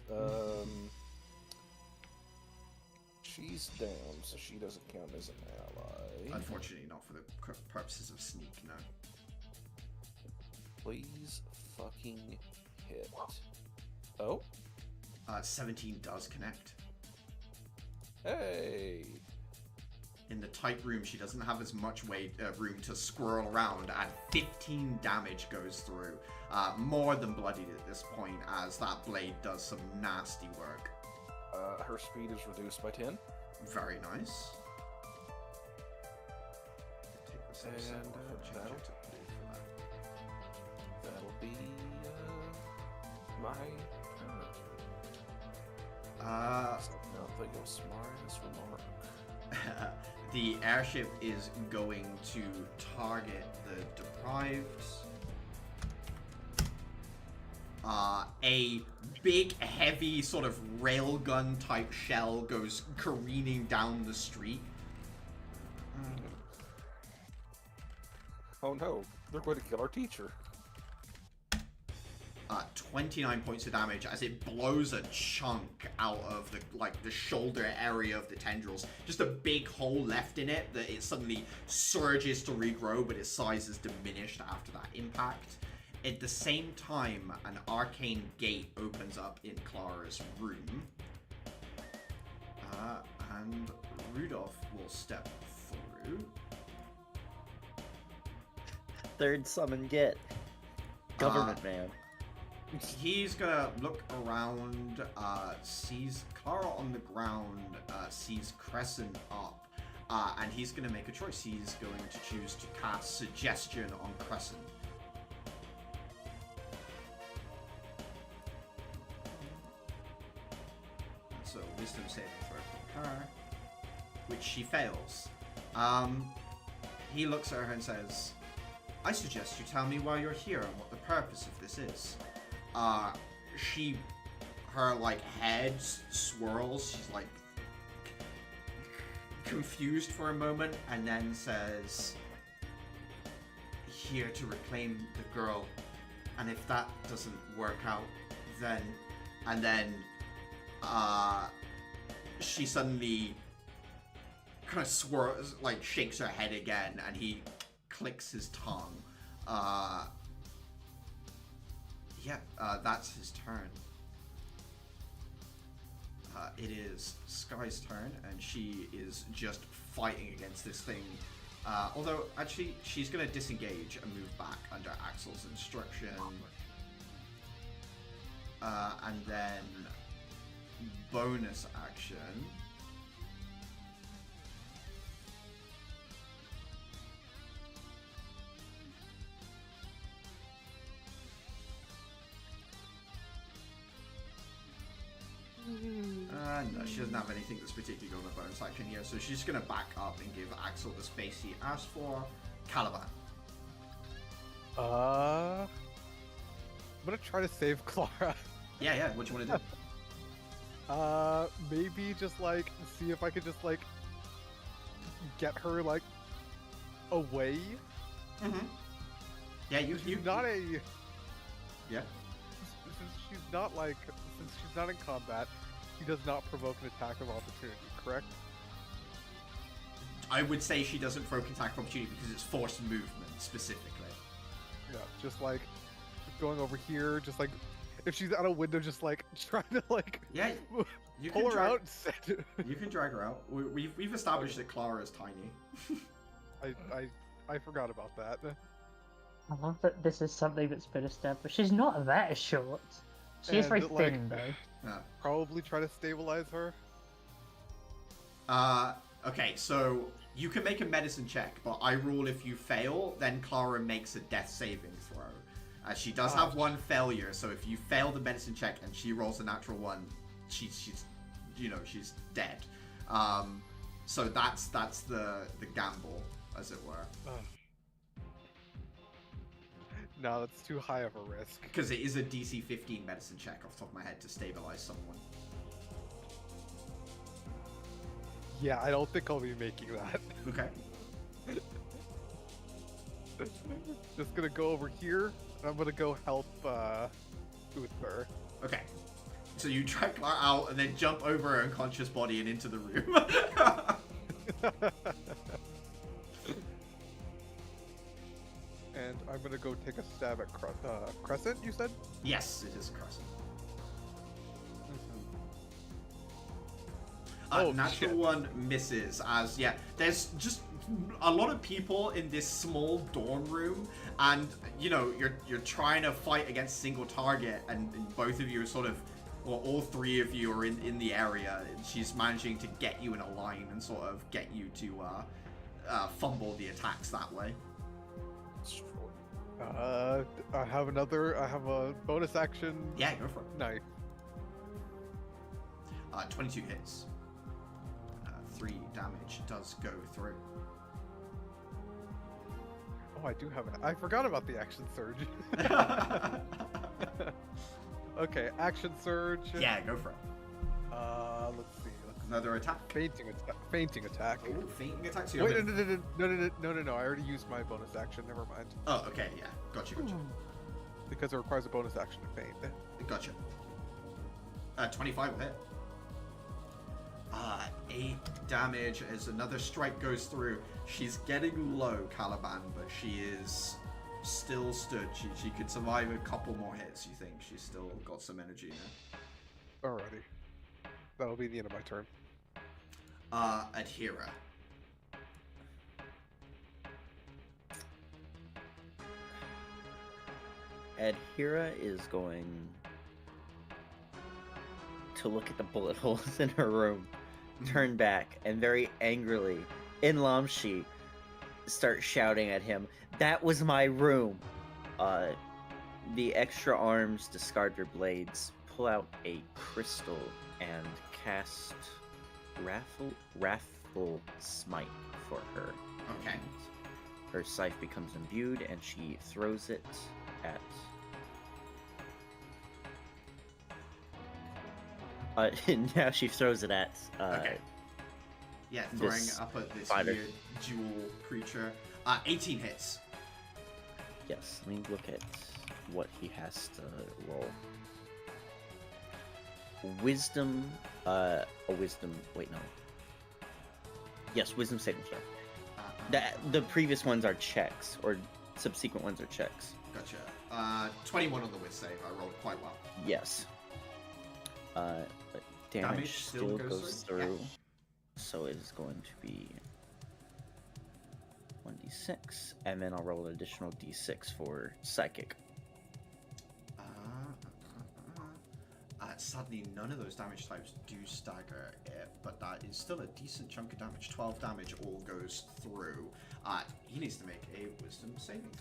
S2: She's down, so she doesn't count as an ally.
S1: Unfortunately, not for the purposes of sneak, no.
S2: Please fucking hit. Oh?
S1: 17 does connect.
S2: Hey!
S1: In the tight room, she doesn't have as much room to squirrel around, and 15 damage goes through. More than bloodied at this point, as that blade does some nasty work.
S2: Her speed is reduced by 10.
S1: Very nice. Take this
S2: And that'll be my turn. Nothing of smartest remark.
S1: The airship is going to target the deprived. A big, heavy, sort of railgun type shell goes careening down the street.
S2: Oh no, they're going to kill our teacher.
S1: 29 points of damage as it blows a chunk out of the shoulder area of the tendrils. Just a big hole left in it that it suddenly surges to regrow, but its size is diminished after that impact. At the same time, an arcane gate opens up in Clara's room. And Rudolph will step through.
S4: Third summon get. Government man.
S1: He's gonna look around, sees Clara on the ground, sees Crescent up, and he's gonna make a choice. He's going to choose to cast Suggestion on Crescent. So, Wisdom saving throw from her, which she fails. He looks at her and says, I suggest you tell me why you're here and what the purpose of this is. Her head swirls, she's confused for a moment, and then says, here to reclaim the girl, and if that doesn't work out, then, and then, she suddenly kind of swirls, shakes her head again, and he clicks his tongue. That's his turn. It is Sky's turn, and she is just fighting against this thing. Although, actually, she's going to disengage and move back under Axel's instruction. And then, bonus action. No, she doesn't have anything that's particularly on the bonus action here, so she's just going to back up and give Axel the space he asked for. Caliban.
S5: I'm gonna try to save Clara.
S1: Yeah, what do you want to do?
S5: Maybe just see if I could just get her away
S1: Mm-hmm. Yeah, you.
S5: She's not a.
S1: Yeah.
S5: Since she's not in combat, she does not provoke an attack of opportunity. Correct?
S1: I would say she doesn't provoke attack of opportunity because it's forced movement specifically.
S5: Yeah, just like going over here, just like if she's out a window, just like trying to like
S1: Yeah, you
S5: pull
S1: can
S5: her
S1: drag,
S5: out. And send
S1: You can drag her out. We've established that Clara is tiny.
S5: I forgot about that.
S3: I love that this is something that's been established. She's not that short. She is very
S5: And, like,
S3: thin, though.
S1: Yeah.
S5: Probably try to stabilize her.
S1: Okay, so you can make a medicine check, but I rule if you fail, then Clara makes a death saving throw. She does have one failure, so if you fail the medicine check and she rolls a natural one, she's dead. So that's the gamble, as it were.
S5: No, that's too high of a risk.
S1: Because it is a DC 15 medicine check off the top of my head to stabilize someone.
S5: Yeah, I don't think I'll be making that.
S1: Okay.
S5: Just gonna go over here, and I'm gonna go help Uther.
S1: Okay. So you drag Clara out and then jump over her unconscious body and into the room.
S5: And I'm gonna go take a stab at Crescent, you said?
S1: Yes, it is a crescent.
S5: Oh,
S1: natural
S5: shit.
S1: one misses as, yeah, there's just a lot of people in this small dorm room, and you're trying to fight against a single target, and both of you are sort of, well, all three of you are in the area, and she's managing to get you in a line and sort of get you to fumble the attacks that way.
S5: I have a bonus action.
S1: Yeah, go for it.
S5: Knife.
S1: 22 hits. 3 damage does go through.
S5: Oh, I do have I forgot about the action surge. Okay, action surge.
S1: Yeah, go for it.
S5: Let's see.
S1: Another attack.
S5: Fainting attack.
S1: Oh, fainting attack. So you're
S5: Wait,
S1: gonna-
S5: no. I already used my bonus action. Never mind.
S1: Oh, okay, yeah. Gotcha.
S5: Because it requires a bonus action to faint.
S1: Gotcha. 25 will hit. 8 damage as another strike goes through. She's getting low, Caliban, but she is still stood. She could survive a couple more hits, you think? She's still got some energy now.
S5: Alrighty. That'll be the end of my turn.
S1: Adhera.
S4: Adhera is going to look at the bullet holes in her room, turn back, and very angrily, in Lamshi, start shouting at him, "That was my room!" The extra arms discard their blades, pull out a crystal, and cast Wrathful Smite for her.
S1: Okay.
S4: And her scythe becomes imbued, and she throws it at... now she throws it at...
S1: Okay. Yeah, throwing
S4: this
S1: up at this
S4: fighter.
S1: weird jewel creature. 18 hits.
S4: Yes, let me look at what he has to roll. Wisdom, wait, no. Yes, wisdom saving throw. The previous ones are checks, or subsequent ones are checks.
S1: Gotcha. 21 on the whiz save. I rolled quite well.
S4: Yes. But damage still goes through.
S1: Yeah.
S4: So it is going to be 1d6, and then I'll roll an additional d6 for psychic.
S1: Sadly, none of those damage types do stagger it, but that is still a decent chunk of damage. 12 damage all goes through. He needs to make a wisdom saving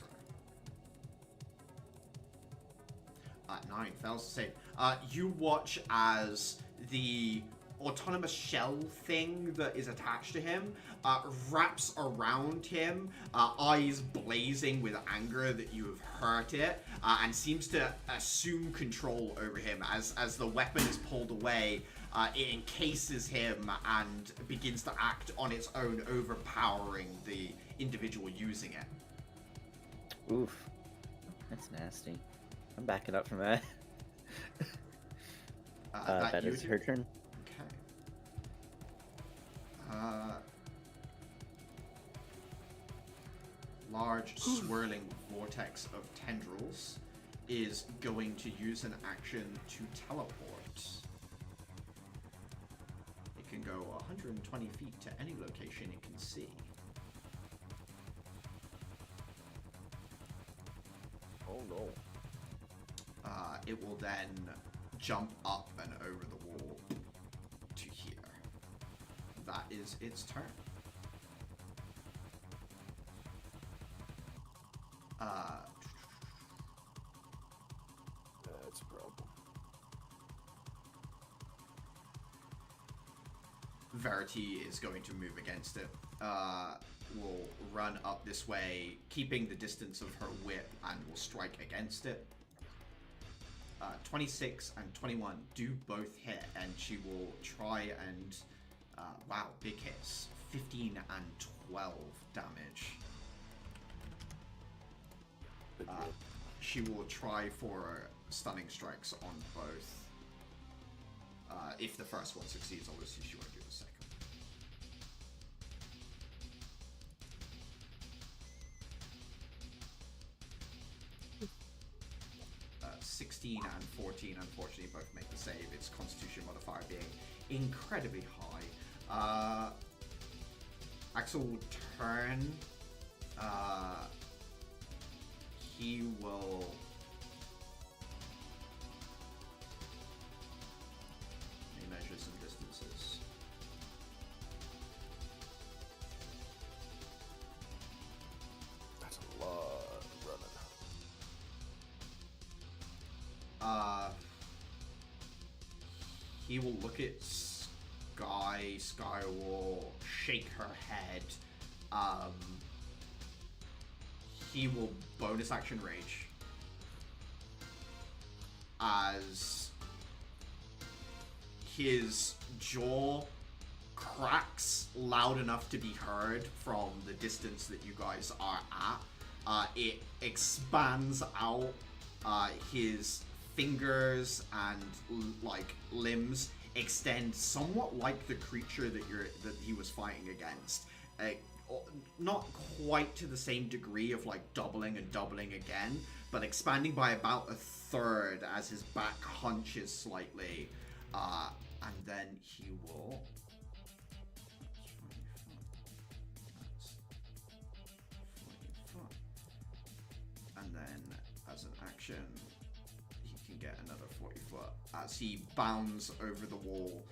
S1: throw. 9 fails to save. You watch as the autonomous shell thing that is attached to him wraps around him, eyes blazing with anger that you have hurt it, and seems to assume control over him. As the weapon is pulled away, it encases him and begins to act on its own, overpowering the individual using it.
S4: Oof. That's nasty. I'm backing up from that. That is her turn.
S1: Okay. Large swirling vortex of tendrils is going to use an action to teleport. It can go 120 feet to any location it can see.
S2: Oh no.
S1: It will then jump up and over the wall to here. That is its turn.
S2: That's a problem.
S1: Verity is going to move against it. Will run up this way, keeping the distance of her whip, and will strike against it. 26 and 21 do both hit, and she will try and... wow, big hits. 15 and 12 damage.
S2: Big hit.
S1: She will try for stunning strikes on both. If the first one succeeds, obviously she won't do the second. 16 and 14, unfortunately, both make the save. Its Constitution modifier being incredibly high. Axel will turn. He will... Let me measure some distances.
S2: That's a lot running.
S1: He will look at Sky will shake her head. He will bonus action rage as his jaw cracks loud enough to be heard from the distance that you guys are at. It expands out. His fingers and like limbs extend somewhat like the creature that he was fighting against. Not quite to the same degree of like doubling and doubling again, but expanding by about a third as his back hunches slightly. And then he will... And then as an action, he can get another 40 foot as he bounds over the wall,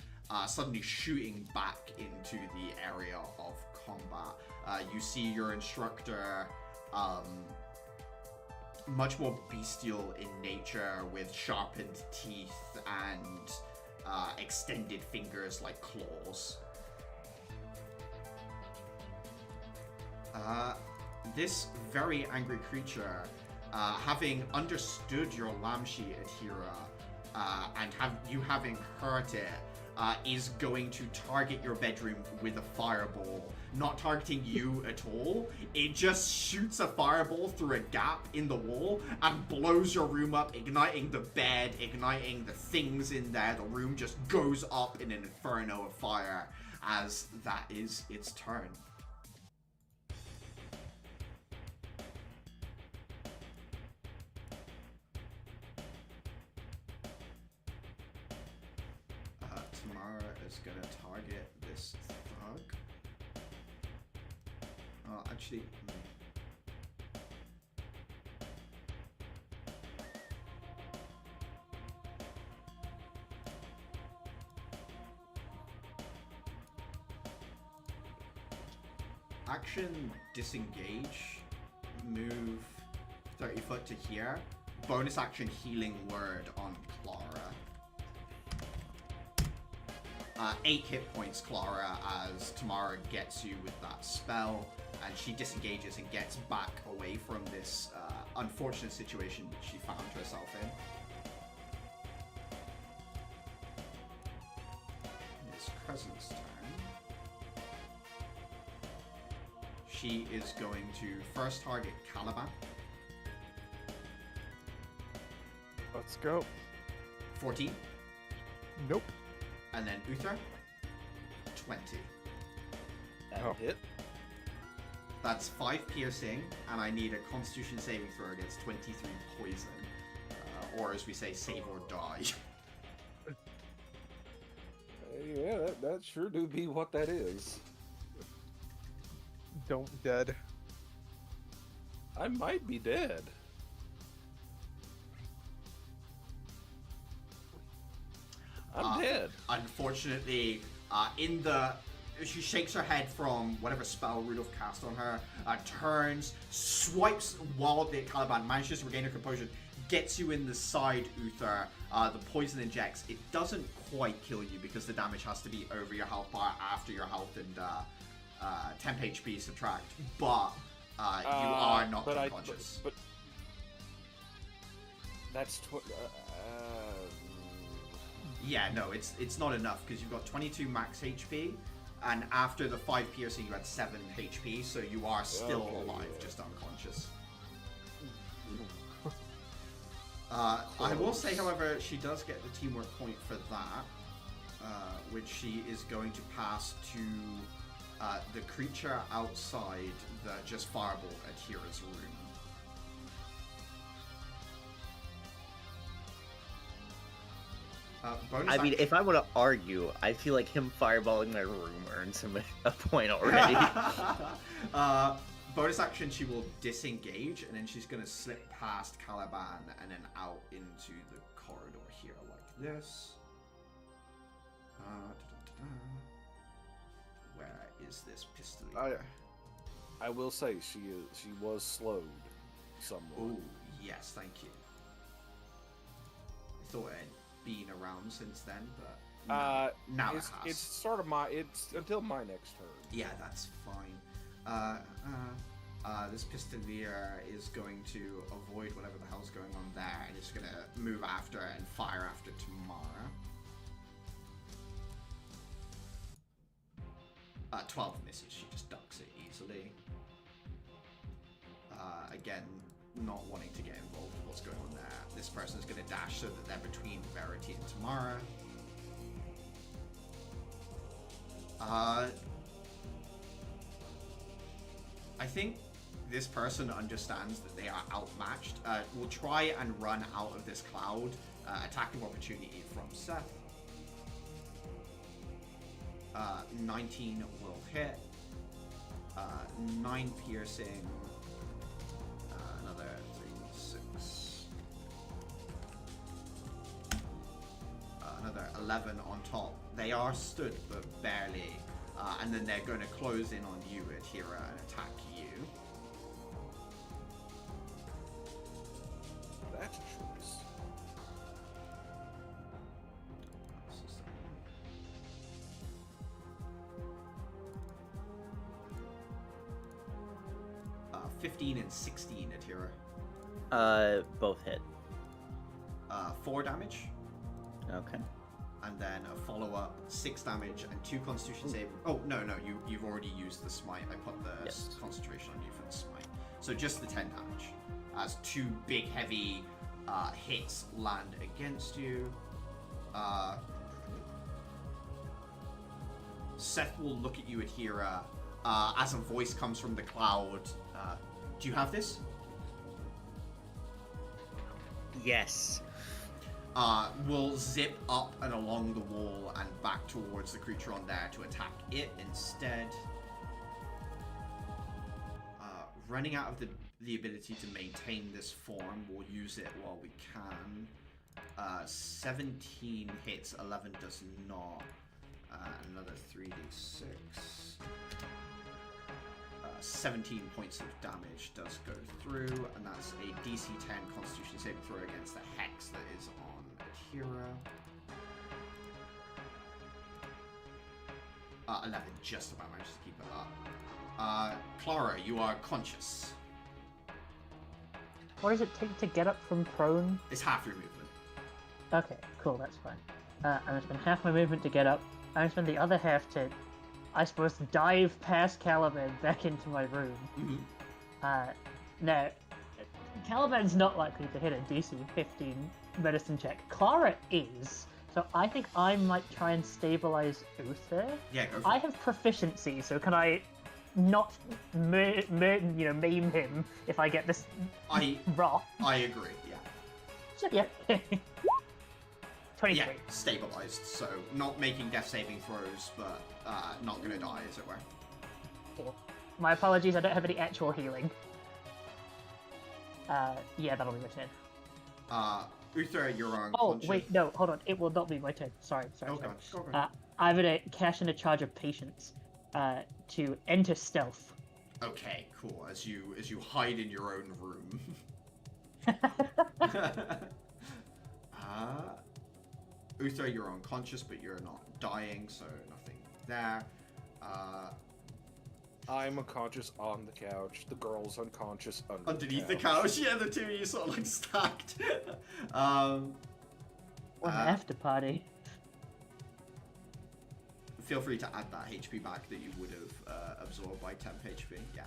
S1: suddenly shooting back into the area of combat. You see your instructor, much more bestial in nature, with sharpened teeth and extended fingers like claws. This very angry creature, having understood your Lamshi, Adhira, and having hurt it, is going to target your bedroom with a fireball. Not targeting you at all. It just shoots a fireball through a gap in the wall and blows your room up, igniting the bed, igniting the things in there. The room just goes up in an inferno of fire as that is its turn. Tamara is gonna target this thug. Actually, action disengage, move 30 foot to here. Bonus action healing word on Clara. 8 hit points, Clara, as Tamara gets you with that spell, and she disengages and gets back away from this unfortunate situation that she found herself in. It's Crescent's turn. She is going to first target Caliban.
S5: Let's go.
S1: 14.
S5: Nope.
S1: And then Uther. 20.
S2: That
S5: Oh.
S2: hit.
S1: That's 5 piercing, and I need a Constitution saving throw against 23 poison. Or as we say, save or die.
S2: Yeah, that sure do be what that is.
S5: Don't dead.
S2: I might be dead. I'm dead.
S1: Unfortunately, she shakes her head from whatever spell Rudolph cast on her, turns, swipes while the Caliban manages to regain her composure, gets you in the side, Uther. The poison injects. It doesn't quite kill you because the damage has to be over your health bar after your health and temp HP subtract. But you are not unconscious.
S2: But that's
S1: yeah, no, it's not enough because you've got 22 max HP, and after the 5 piercing, you had 7 HP, so you are still alive, just unconscious. I will say, however, she does get the teamwork point for that, which she is going to pass to the creature outside that just fireballed at Hira's room.
S4: I mean, if I want to argue, I feel like him fireballing my room earns him a point already.
S1: Bonus action, she will disengage, and then she's going to slip past Caliban and then out into the corridor here like this. Where is this pistol?
S2: I will say she was slowed somewhat.
S1: Oh, yes, thank you. I thought it had been around since then, but now it has.
S2: It's sort of it's until my next turn.
S1: Yeah, that's fine. This Pistolier is going to avoid whatever the hell's going on there, and it's going to move after and fire after Tamara. 12 misses. She just ducks it easily. Again, not wanting to get involved with what's going on there. This person's going to dash so that they're between Verity and Tamara. I think this person understands that they are outmatched. Will try and run out of this cloud. Attacking opportunity from Seth. 19 will hit. 9 piercing. Another 3, 6. Another 11 on top. They are stood, but barely. And then they're going to close in on you, Atira, and attack you.
S2: That's a choice.
S1: 15 and 16, Atira.
S4: Both hit.
S1: 4 damage.
S4: Okay.
S1: And then a follow-up, 6 damage and 2 Constitution save. Oh, no, you've already used the smite. I put the concentration on you for the smite. So just the 10 damage. As 2 big, heavy hits land against you. Seth will look at you, Atira, as a voice comes from the cloud. Do you have this?
S4: Yes.
S1: Will zip up and along the wall and back towards the creature on there to attack it instead. Running out of the ability to maintain this form, we'll use it while we can. 17 hits, 11 does not. Another 3d6. 17 points of damage does go through, and that's a DC 10 Constitution saving throw against the hex that is on Atira. 11 just about managed to keep it up. Clara, you are conscious.
S3: What does it take to get up from prone?
S1: It's half your movement.
S3: Okay, cool, that's fine. I'm gonna spend half my movement to get up. I'm gonna spend the other half to, I suppose, dive past Caliban back into my room.
S1: Mm-hmm.
S3: Now, Caliban's not likely to hit a DC 15 medicine check. Clara is, so I think I might try and stabilize Uther.
S1: Yeah, go for
S3: I
S1: it.
S3: have proficiency, so can I not maim him if I get this
S1: I
S3: raw?
S1: I agree. Yeah.
S3: So, yeah. 23.
S1: Yeah, stabilized. So not making death saving throws, but not gonna die, as it were.
S3: Cool. My apologies, I don't have any actual healing. Yeah, that'll be my turn.
S1: Uther, you're on.
S3: Oh, wait, no, hold on. It will not be my turn. Sorry.
S1: Oh god. Go for it.
S3: I'm gonna cash in a charge of patience to enter stealth.
S1: Okay, cool. As you hide in your own room. Uther, you're unconscious, but you're not dying, so nothing there.
S2: I'm unconscious on the couch. The girl's unconscious
S1: Underneath the couch. Yeah, the two of you sort of like stacked.
S3: What an after party.
S1: Feel free to add that HP back that you would have absorbed by temp HP. Yeah.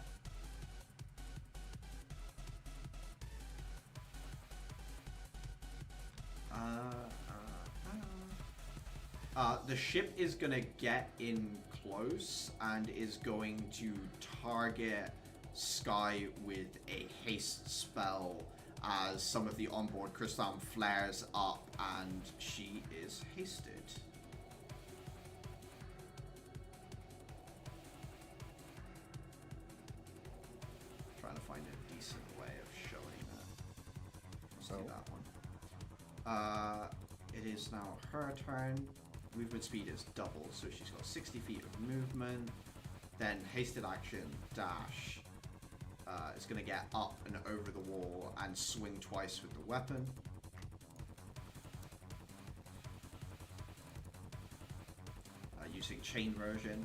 S1: The ship is gonna get in close and is going to target Sky with a haste spell as some of the onboard crystalline flares up and she is hasted. Trying to find a decent way of showing that. Let's do that one. It is now her turn. Movement speed is double, so she's got 60 feet of movement. Then hasted action, dash. Is going to get up and over the wall and swing twice with the weapon. Using chain version.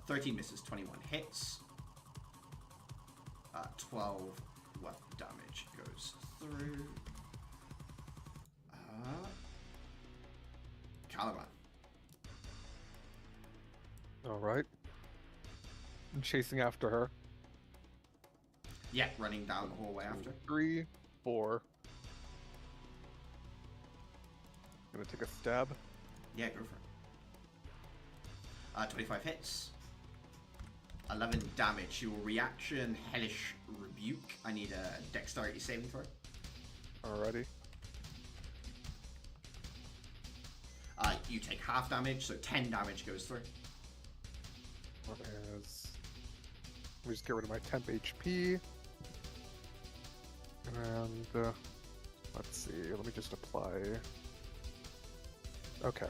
S1: 13 misses, 21 hits. 12 weapon damage goes through. Caliban.
S5: Alright. I'm chasing after her.
S1: Yeah, running down the hallway after.
S5: 3, 4. Gonna take a stab.
S1: Yeah, go for it. 25 hits. 11 damage. Your reaction, Hellish Rebuke. I need a dexterity saving throw.
S5: Alrighty.
S1: You take half damage, so 10 damage goes through.
S5: What is... Let me just get rid of my temp HP. And, let's see, let me just apply... Okay.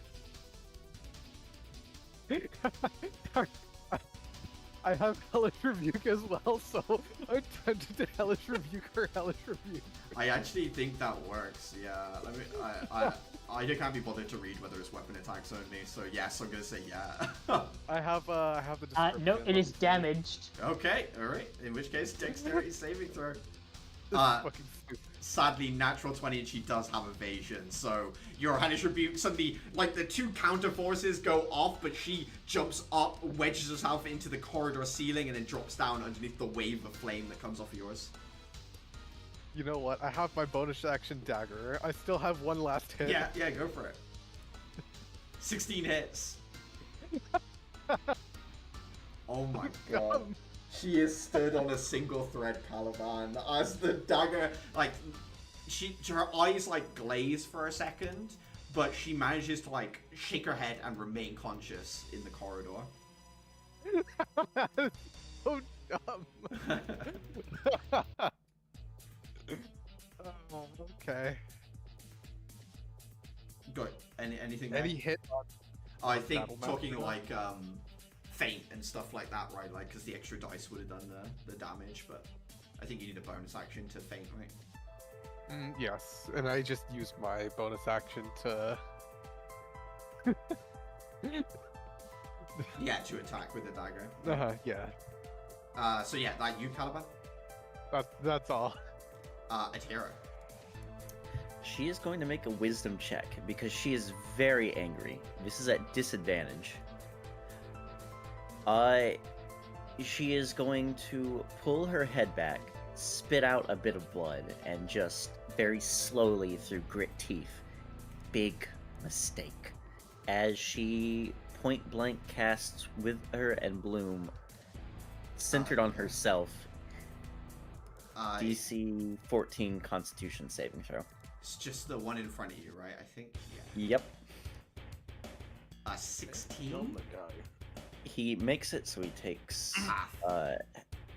S5: I have Hellish Rebuke as well, so I'm tempted to Hellish Rebuke or Hellish Rebuke.
S1: I actually think that works, yeah. I can't be bothered to read whether it's weapon attacks only, so yes, I'm gonna say yeah.
S5: I have the description.
S3: No, it is damaged.
S1: Okay, alright. In which case, dexterity saving throw.
S5: This is fucking stupid.
S1: Sadly, natural 20 and she does have evasion, so your Hellish Rebuke suddenly, like, the two counter forces go off, but she jumps up, wedges herself into the corridor ceiling, and then drops down underneath the wave of flame that comes off of yours.
S5: You know what? I have my bonus action dagger. I still have one last hit.
S1: Yeah, go for it. 16 hits. Oh my god. She is stood on a single thread, Caliban, as the dagger, like, her eyes, like, glaze for a second, but she manages to, like, shake her head and remain conscious in the corridor.
S5: So dumb. Oh, okay.
S1: Good. Anything
S5: Any
S1: there?
S5: hit on...
S1: I think
S5: Battle
S1: talking
S5: map,
S1: like feint and stuff like that, right? Like, because the extra dice would have done the damage, but I think you need a bonus action to feint, right?
S5: Yes, and I just used my bonus action to...
S1: Yeah, to attack with the dagger.
S5: Yeah.
S1: So yeah, that you, Caliban?
S5: That's all.
S1: Atira.
S4: She is going to make a wisdom check because she is very angry. This is at disadvantage. She is going to pull her head back spit out a bit of blood and just very slowly through grit teeth, big mistake, as she point blank casts Wither and Bloom centered on herself. DC 14 Constitution saving throw.
S1: It's just the one in front of you, right? I think. Yeah.
S4: Yep.
S1: 16.
S2: Kill the guy.
S4: He makes it, so he takes.
S1: Half.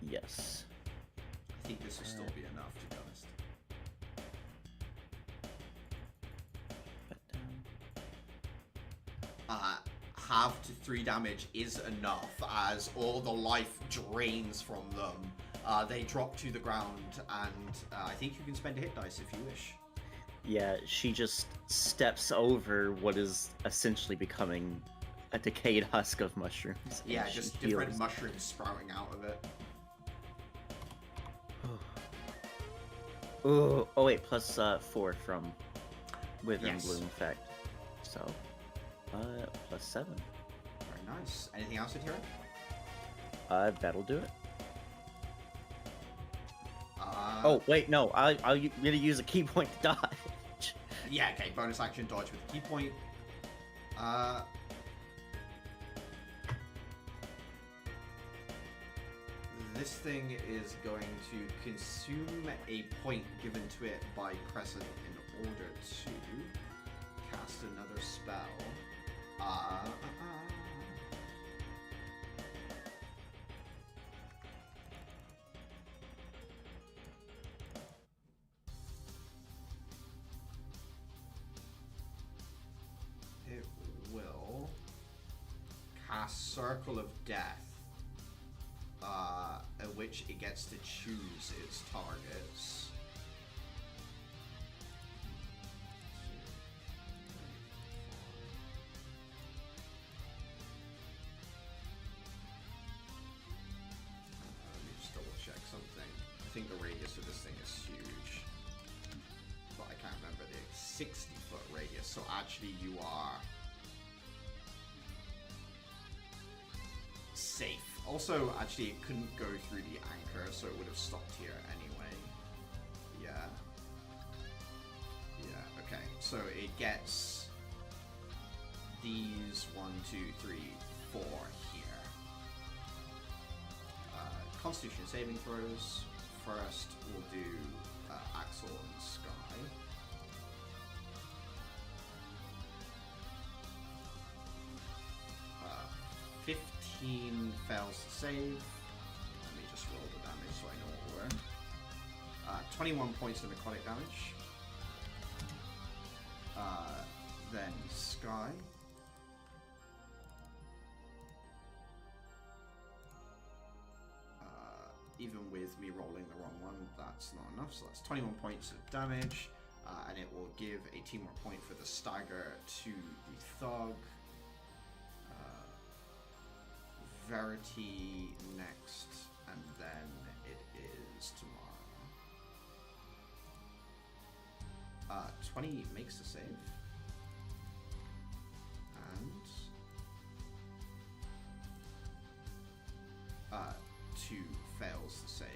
S4: Yes.
S1: I think this will still be enough, to be honest. Half to 3 damage is enough, as all the life drains from them. They drop to the ground, and I think you can spend a hit dice if you wish.
S4: Yeah, she just steps over what is essentially becoming a decayed husk of mushrooms.
S1: Yeah,
S4: and
S1: just
S4: she
S1: different
S4: heals.
S1: mushrooms sprouting out of it.
S4: Oh, wait, plus 4 from Wither and
S1: Yes.
S4: Bloom effect. So, plus 7.
S1: Very nice. Anything else, Atira?
S4: That'll do it.
S1: Oh,
S4: Wait, no, I'll gonna use a key point to dodge.
S1: yeah, okay. Bonus action dodge with key point. This thing is going to consume a point given to it by Crescent in order to cast another spell. It will cast Circle of Death, at which it gets to choose its targets. Let me just double check something. I think the radius of this thing is huge, but I can't remember the 60-foot radius. So actually, you are safe. Also, actually, it couldn't go through the anchor, so it would have stopped here anyway. Yeah. Yeah, okay. So it gets these 1, 2, 3, 4 here. Constitution saving throws. First, we'll do Axel and Sky. Uh, 15 fails to save. Let me just roll the damage so I know what we're. 21 points of necrotic damage. Then Sky. Even with me rolling the wrong one, that's not enough. So that's 21 points of damage. And it will give a teamwork point for the stagger to the thug. Verity next, and then it is tomorrow. 20 makes the save. And 2 fails the save.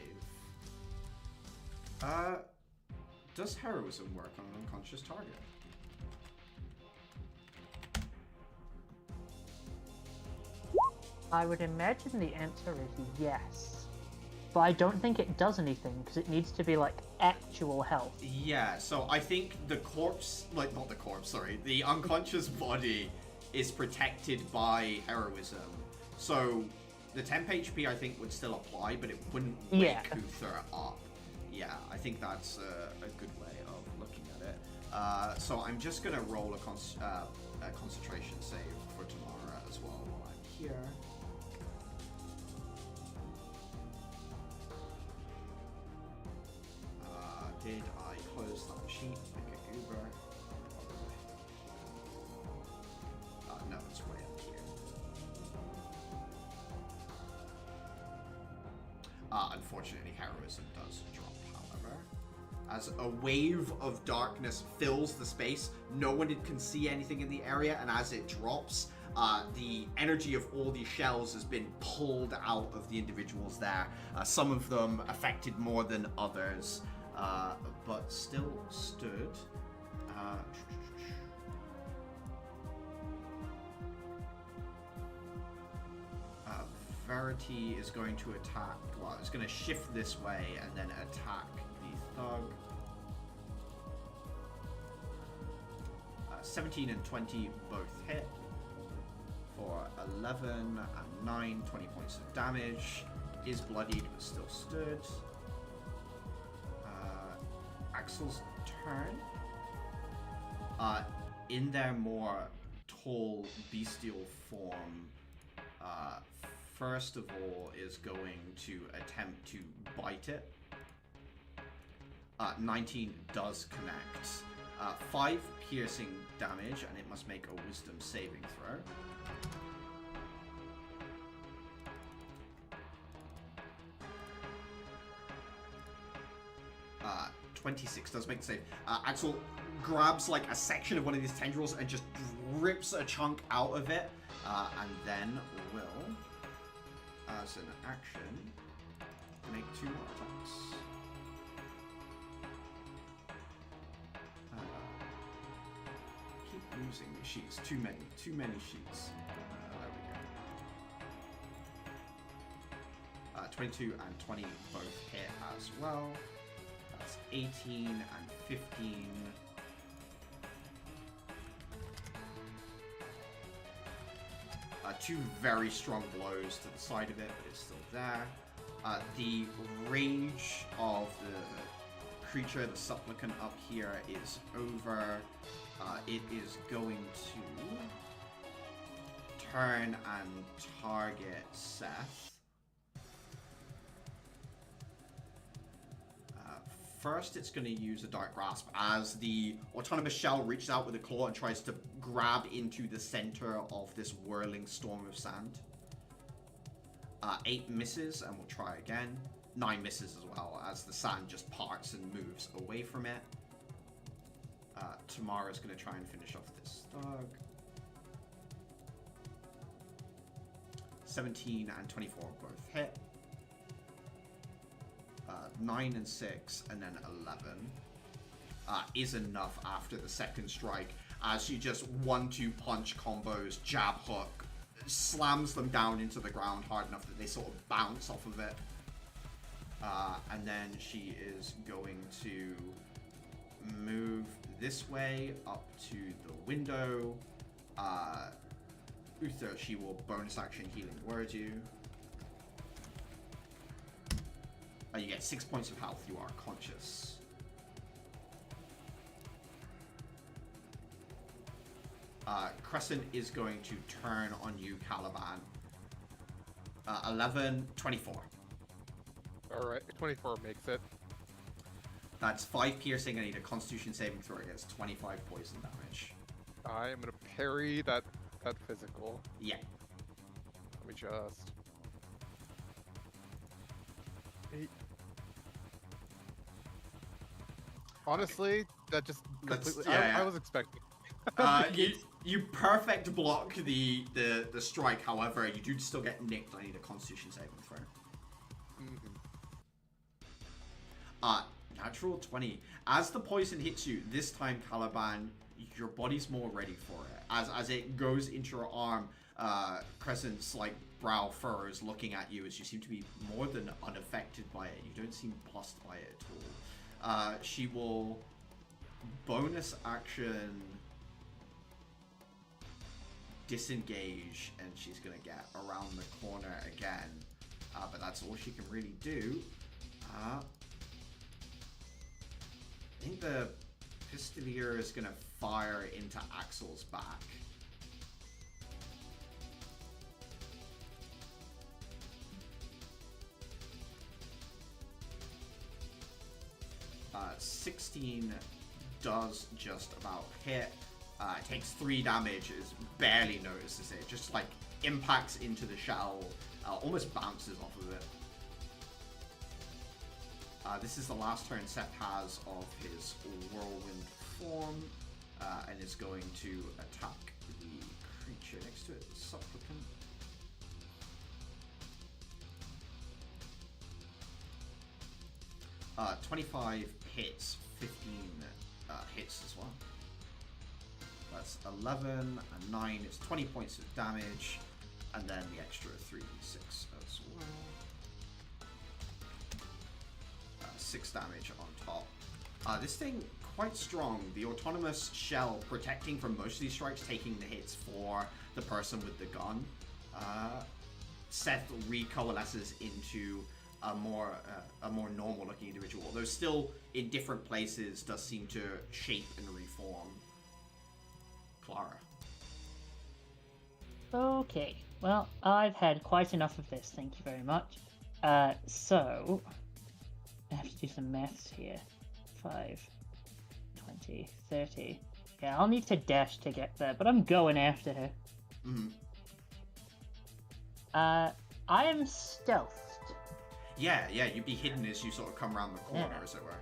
S1: Does heroism work on an unconscious target?
S3: I would imagine the answer is yes. But I don't think it does anything, because it needs to be, like, actual health.
S1: Yeah, so I think the corpse, like, not the corpse, sorry, the unconscious body is protected by heroism. So the temp HP I think would still apply, but it wouldn't wake
S3: Yeah.
S1: Uther up. Yeah, I think that's a good way of looking at it. So I'm just going to roll a concentration save for tomorrow as well while I'm here. Did I close that sheet like a goober? No, it's way up here. Unfortunately, heroism does drop, however. As a wave of darkness fills the space, no one can see anything in the area, and as it drops, The energy of all these shells has been pulled out of the individuals there. Some of them affected more than others, but still stood. Verity is going to attack. Well, it's going to shift this way and then attack the thug. 17 and 20 both hit for 11 and 9, 20 points of damage. Is bloodied but still stood. Axel's turn. In their more tall bestial form, first of all is going to attempt to bite it. 19 does connect. 5 piercing damage, and it must make a wisdom saving throw. 26 does make the save. Axel grabs like a section of one of these tendrils and just rips a chunk out of it, and then will, as an action, make 2 more attacks. Keep losing the sheets. Too many sheets. There we go. 22 and 20 both hit as well. That's 18 and 15. Two very strong blows to the side of it, but it's still there. The rage of the creature, the supplicant up here, is over. It is going to turn and target Seth. First, it's going to use a Dark Grasp as the autonomous shell reaches out with a claw and tries to grab into the center of this whirling storm of sand. 8 misses, and we'll try again. 9 misses as well, as the sand just parts and moves away from it. Tamara's going to try and finish off this thug. 17 and 24 both hit. 9 and 6, and then 11 is enough after the second strike, as she just 1-2 punch combos, jab hook, slams them down into the ground hard enough that they sort of bounce off of it. And then she is going to move this way up to the window. Uther, she will bonus action healing word you. You get 6 points of health. You are conscious. Crescent is going to turn on you, Caliban. 11, 24.
S5: Alright, 24 makes it.
S1: That's 5 piercing. I need a Constitution saving throw against 25 poison damage.
S5: I am gonna parry that physical.
S1: Yeah.
S5: Let me just... 8. Honestly, that just completely...
S1: yeah.
S5: I was expecting.
S1: You perfect block the strike. However, you do still get nicked. I need a Constitution saving throw. Natural 20. As the poison hits you, this time, Caliban, your body's more ready for it. As it goes into your arm, Crescent's like brow furrows, looking at you as you seem to be more than unaffected by it. You don't seem plussed by it at all. She will bonus action disengage, and she's gonna get around the corner again. But that's all she can really do. I think the Pistolier is gonna fire into Axel's back. Uh, 16 does just about hit. It takes 3 damage, is barely notices it. Just like impacts into the shell, almost bounces off of it. This is the last turn Seth has of his whirlwind form, and is going to attack the creature next to it. 25 hits, 15 hits as well. That's 11 and 9. It's 20 points of damage, and then the extra 3d6 as well. 6 damage on top. This thing quite strong. The autonomous shell protecting from most of these strikes, taking the hits for the person with the gun. Seth recoalesces into a more normal looking individual, though still in different places does seem to shape and reform. Clara.
S3: Okay, well, I've had quite enough of this, thank you very much. So, I have to do some maths here. 5, 20, 30. Yeah, I'll need to dash to get there, but I'm going after her.
S1: Mm-hmm.
S3: I am stealthed.
S1: Yeah, you'd be hidden as you sort of come around the corner,
S3: Yeah.
S1: as it were.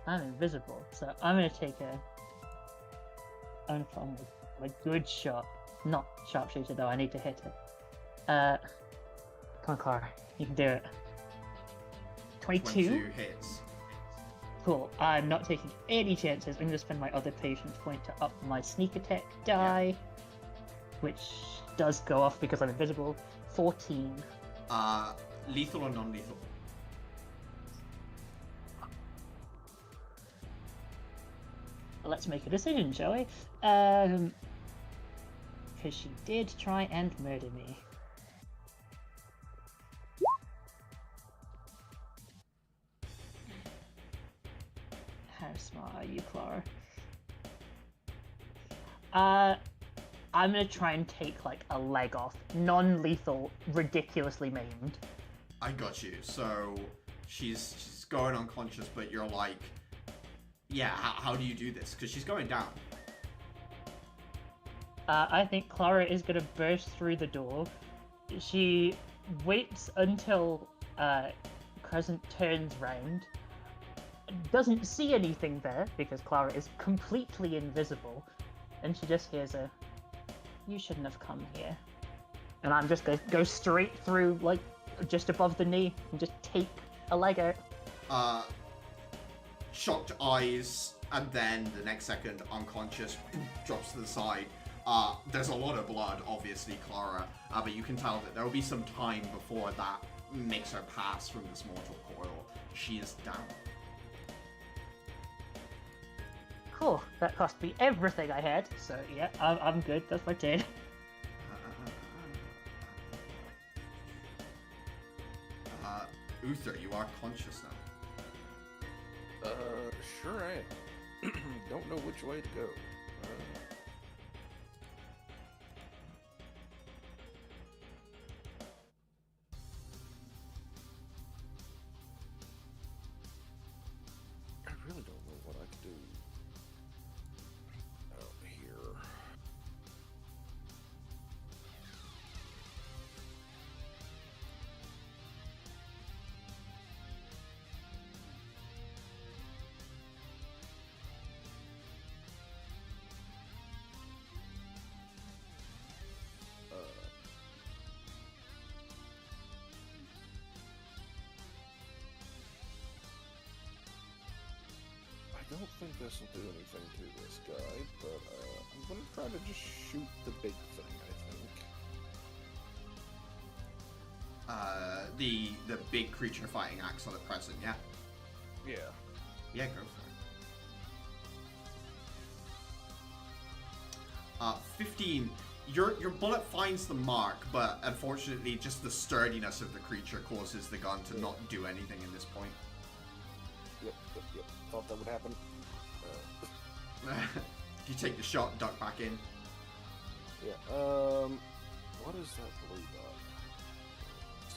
S3: I'm invisible, so I'm gonna take I'm gonna put on my good shot. Not sharpshooter though, I need to hit it. Come on, Clara, you can do it. 22?
S1: 22 hits.
S3: Cool, I'm not taking any chances. I'm gonna spend my other patience point to up my sneak attack die, which does go off because I'm invisible. 14.
S1: Lethal or non-lethal?
S3: Let's make a decision, shall we? Because she did try and murder me. How smart are you, Clara? I'm gonna try and take like a leg off. Non-lethal, ridiculously maimed.
S1: I got you. So she's going unconscious, but you're like, yeah, how do you do this? Because she's going down.
S3: I think Clara is gonna burst through the door. She waits until Crescent turns round. Doesn't see anything there because Clara is completely invisible, and she just hears a, "You shouldn't have come here." And I'm just gonna go straight through, like, just above the knee, and just take a leg out.
S1: Shocked eyes, and then the next second, unconscious, drops to the side. There's a lot of blood, obviously, Clara, but you can tell that there will be some time before that makes her pass from this mortal coil. She is down.
S3: Cool, that cost me everything I had, so yeah, I'm good, that's my turn.
S1: Uther, you are conscious now.
S2: Sure am. Don't know which way to go. I really don't know what I could do out here. I don't think this will do anything to this guy, but I'm gonna try to just shoot the big thing, I think.
S1: The big creature fighting axe on the present, yeah?
S2: Yeah.
S1: Yeah, go for it. 15. Your bullet finds the mark, but unfortunately just the sturdiness of the creature causes the gun to not do anything in this point.
S2: Yep. Thought that would happen.
S1: You take the shot, duck back in.
S2: Yeah. What is that blue dot? It's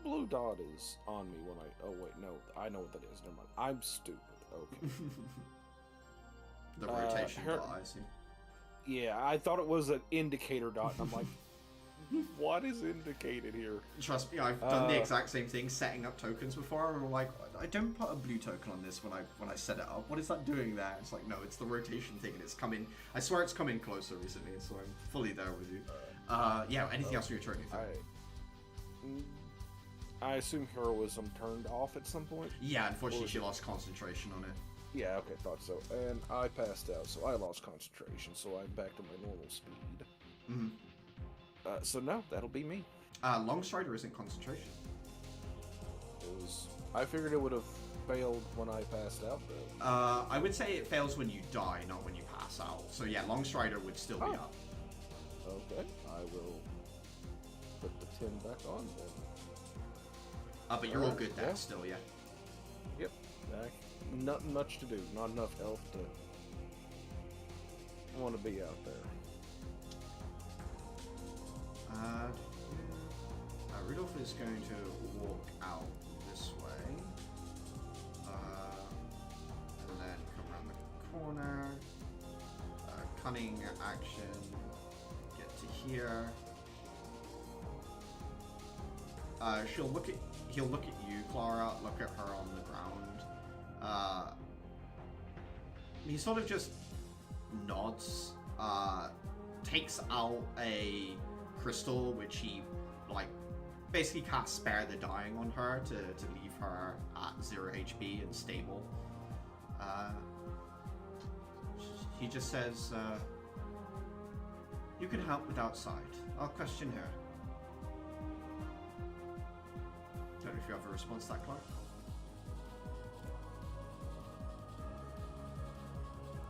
S2: a blue dot is on me when I. Oh wait, no, I know what that is. Never mind. I'm stupid. Okay.
S1: The rotation
S2: her-
S1: dot, I see.
S2: Yeah, I thought it was an indicator dot, and I'm like, what is indicated here?
S1: Trust me, I've done the exact same thing, setting up tokens before, and I'm like, I don't put a blue token on this when I set it up. What is that doing there? It's like, no, it's the rotation thing, and it's coming. I swear it's coming closer recently, so I'm fully there with you. Yeah, anything else on your turn? You think?
S2: I assume heroism turned off at some point?
S1: Yeah, unfortunately she lost concentration on it.
S2: Yeah, okay, thought so. And I passed out, so I lost concentration, so I'm back to my normal speed.
S1: Mm-hmm.
S2: So no, that'll be me.
S1: Longstrider isn't concentration.
S2: I figured it would have failed when I passed out, though.
S1: I would say it fails when you die, not when you pass out. So yeah, Longstrider would still be up.
S2: Okay, I will put the 10 back on then.
S1: But you're all good
S2: yeah.
S1: there still, yeah?
S2: Yep, nothing much to do. Not enough health to want to be out there.
S1: Rudolph is going to walk out this way. And then come around the corner. Cunning action. Get to here. He'll look at you, Clara, look at her on the ground. He sort of just nods, takes out a crystal, which he, like, basically can't spare the dying on her to leave her at 0 HP and stable. He just says, you can help with outside. I'll question her. Don't know if you have a response to that, Clark.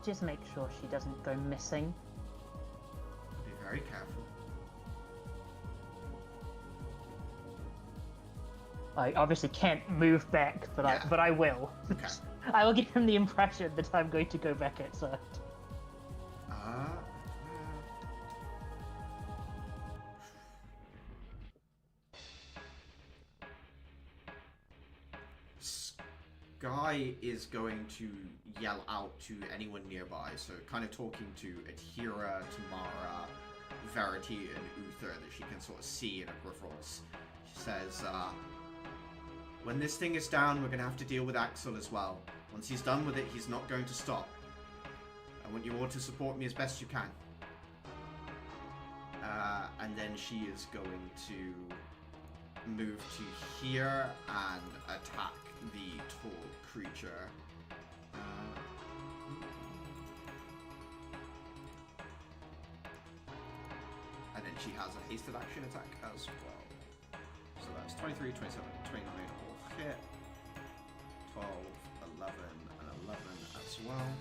S3: Just make sure she doesn't go missing.
S1: Be very careful.
S3: I obviously can't move back, but
S1: Yeah.
S3: I will.
S1: Okay.
S3: I will give him the impression that I'm going to go back outside.
S1: Guy is going to yell out to anyone nearby, so kind of talking to Adhira, Tamara, Verity, and Uther that she can sort of see in her peripherals. She says, when this thing is down, we're going to have to deal with Axel as well. Once he's done with it, he's not going to stop. I want you all to support me as best you can. And then she is going to move to here and attack the tall creature. And then she has a hasted action attack as well. So that's 23, 27, 29 all hit. 12, 11, and 11 as well.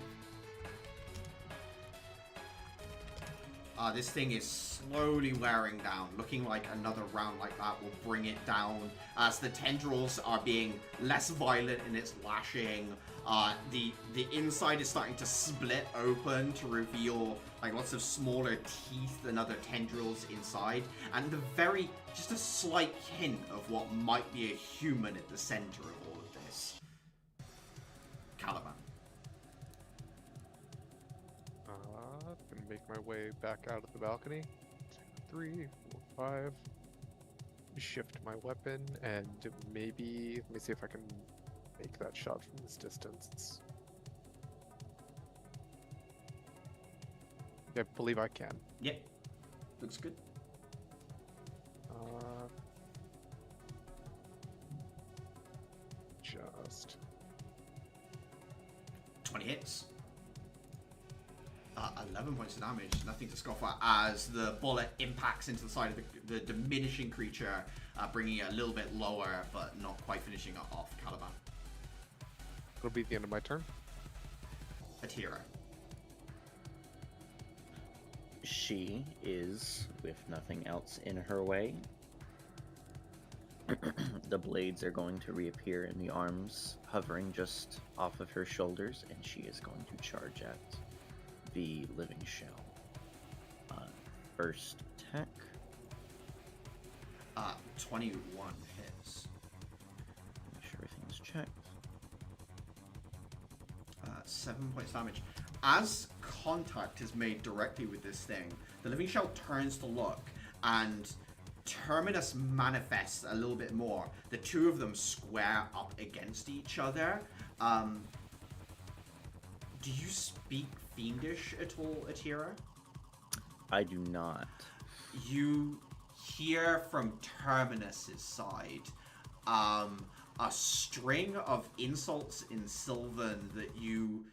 S1: This thing is slowly wearing down, looking like another round like that will bring it down as the tendrils are being less violent in its lashing. The inside is starting to split open to reveal like lots of smaller teeth and other tendrils inside, and just a slight hint of what might be a human at the center of all of this. Caliban.
S5: Gonna make my way back out of the balcony. 3, 4, 5. Shift my weapon and maybe let me see if I can make that shot from this distance. I believe I can.
S1: Yep. Looks good.
S5: Just
S1: 20 hits. 11 points of damage, nothing to scoff at, as the bullet impacts into the side of the diminishing creature, bringing it a little bit lower, but not quite finishing it off. Caliban.
S5: It'll be the end of my turn.
S1: Atira.
S4: She is, with nothing else in her way, the blades are going to reappear in the arms, hovering just off of her shoulders, and she is going to charge at the living shell. First attack.
S1: 21 hits.
S4: Make sure everything's checked.
S1: 7 points damage. As contact is made directly with this thing, the living shell turns to look, and Terminus manifests a little bit more. The two of them square up against each other. Do you speak Fiendish at all, Atira?
S4: I do not.
S1: you hear from Terminus's side a string of insults in Sylvan that you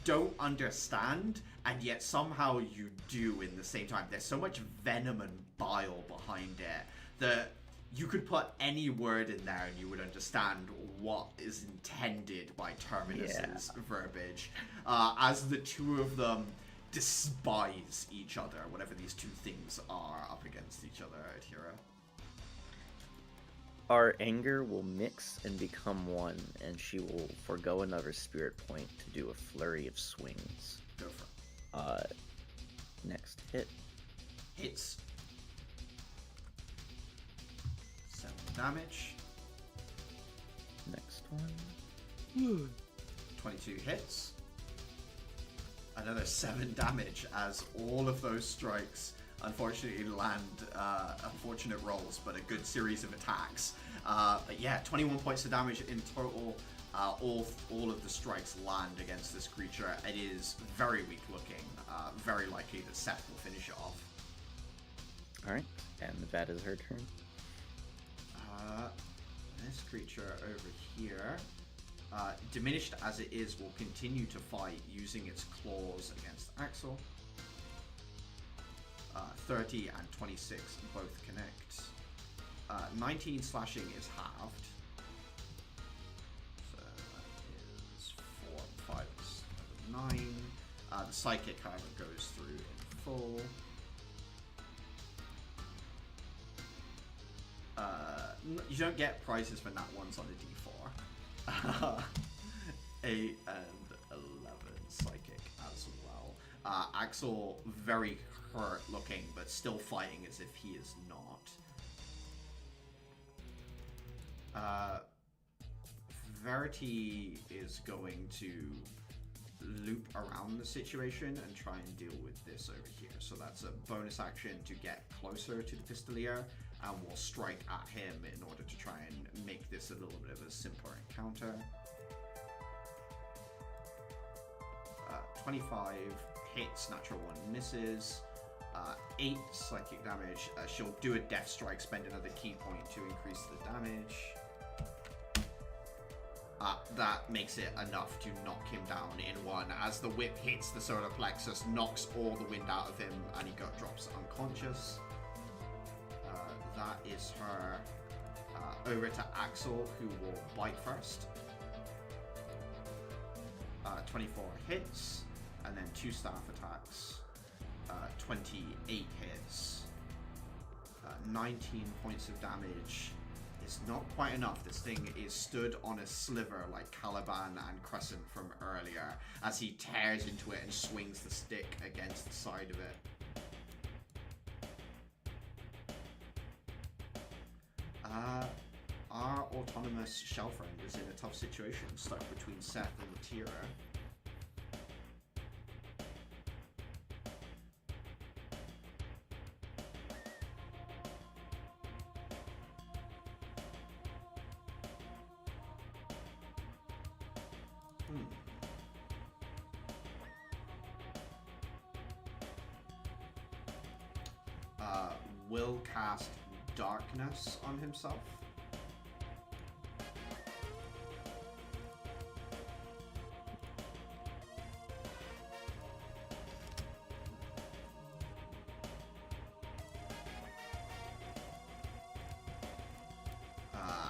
S1: don't understand, and yet somehow you do in the same time. There's so much venom and bile behind it that you could put any word in there and you would understand what is intended by Terminus's verbiage, as the two of them despise each other, whatever these two things are up against each other out here.
S4: Our anger will mix and become one, and she will forgo another spirit point to do a flurry of swings.
S1: Go for it.
S4: Next hit.
S1: Hits. 7 damage.
S4: Next one.
S1: 22 hits. Another 7 damage as all of those strikes unfortunately land unfortunate rolls, but a good series of attacks. But yeah, 21 points of damage in total. All of the strikes land against this creature. It is very weak looking. Very likely that Seth will finish it off.
S4: Alright, and that is her turn.
S1: This creature over here, diminished as it is, will continue to fight using its claws against Axel. 30 and 26 both connect. 19 slashing is halved. So that is 4, 5, 7, 9. The psychic, however, goes through in full. You don't get prizes for nat ones on a d4. 8 and 11 psychic as well. Axel, very hurt looking, but still fighting as if he is not. Verity is going to loop around the situation and try and deal with this over here. So that's a bonus action to get closer to the Pistolier, and we'll strike at him in order to try and make this a little bit of a simpler encounter. 25 hits, natural 1 misses. 8 psychic damage. She'll do a death strike, spend another key point to increase the damage. That makes it enough to knock him down in one. As the whip hits the solar plexus, knocks all the wind out of him, and he drops unconscious. That is her. Over to Axel, who will bite first. 24 hits, and then 2 staff attacks. 28 hits. 19 points of damage. Is not quite enough. This thing is stood on a sliver like Caliban and Crescent from earlier as he tears into it and swings the stick against the side of it. Our autonomous shell friend is in a tough situation, stuck between Seth and Latira. Will cast darkness on himself.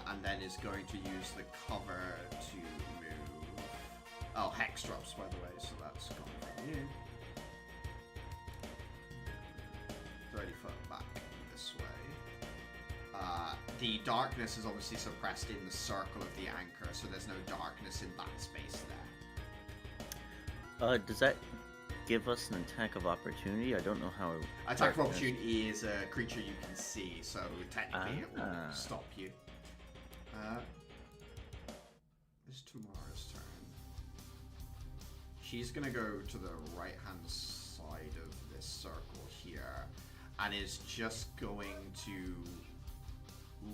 S1: And then is going to use the cover to move. Oh, Hex drops, by the way, so that's coming from you. 30 foot back this way. The darkness is obviously suppressed in the circle of the anchor, so there's no darkness in that space there.
S4: Does that give us an attack of opportunity? I don't know how.
S1: Attack of opportunity is a creature you can see, so technically it will stop you. It's Tamara's turn. She's gonna go to the right hand side of this circle here, and is just going to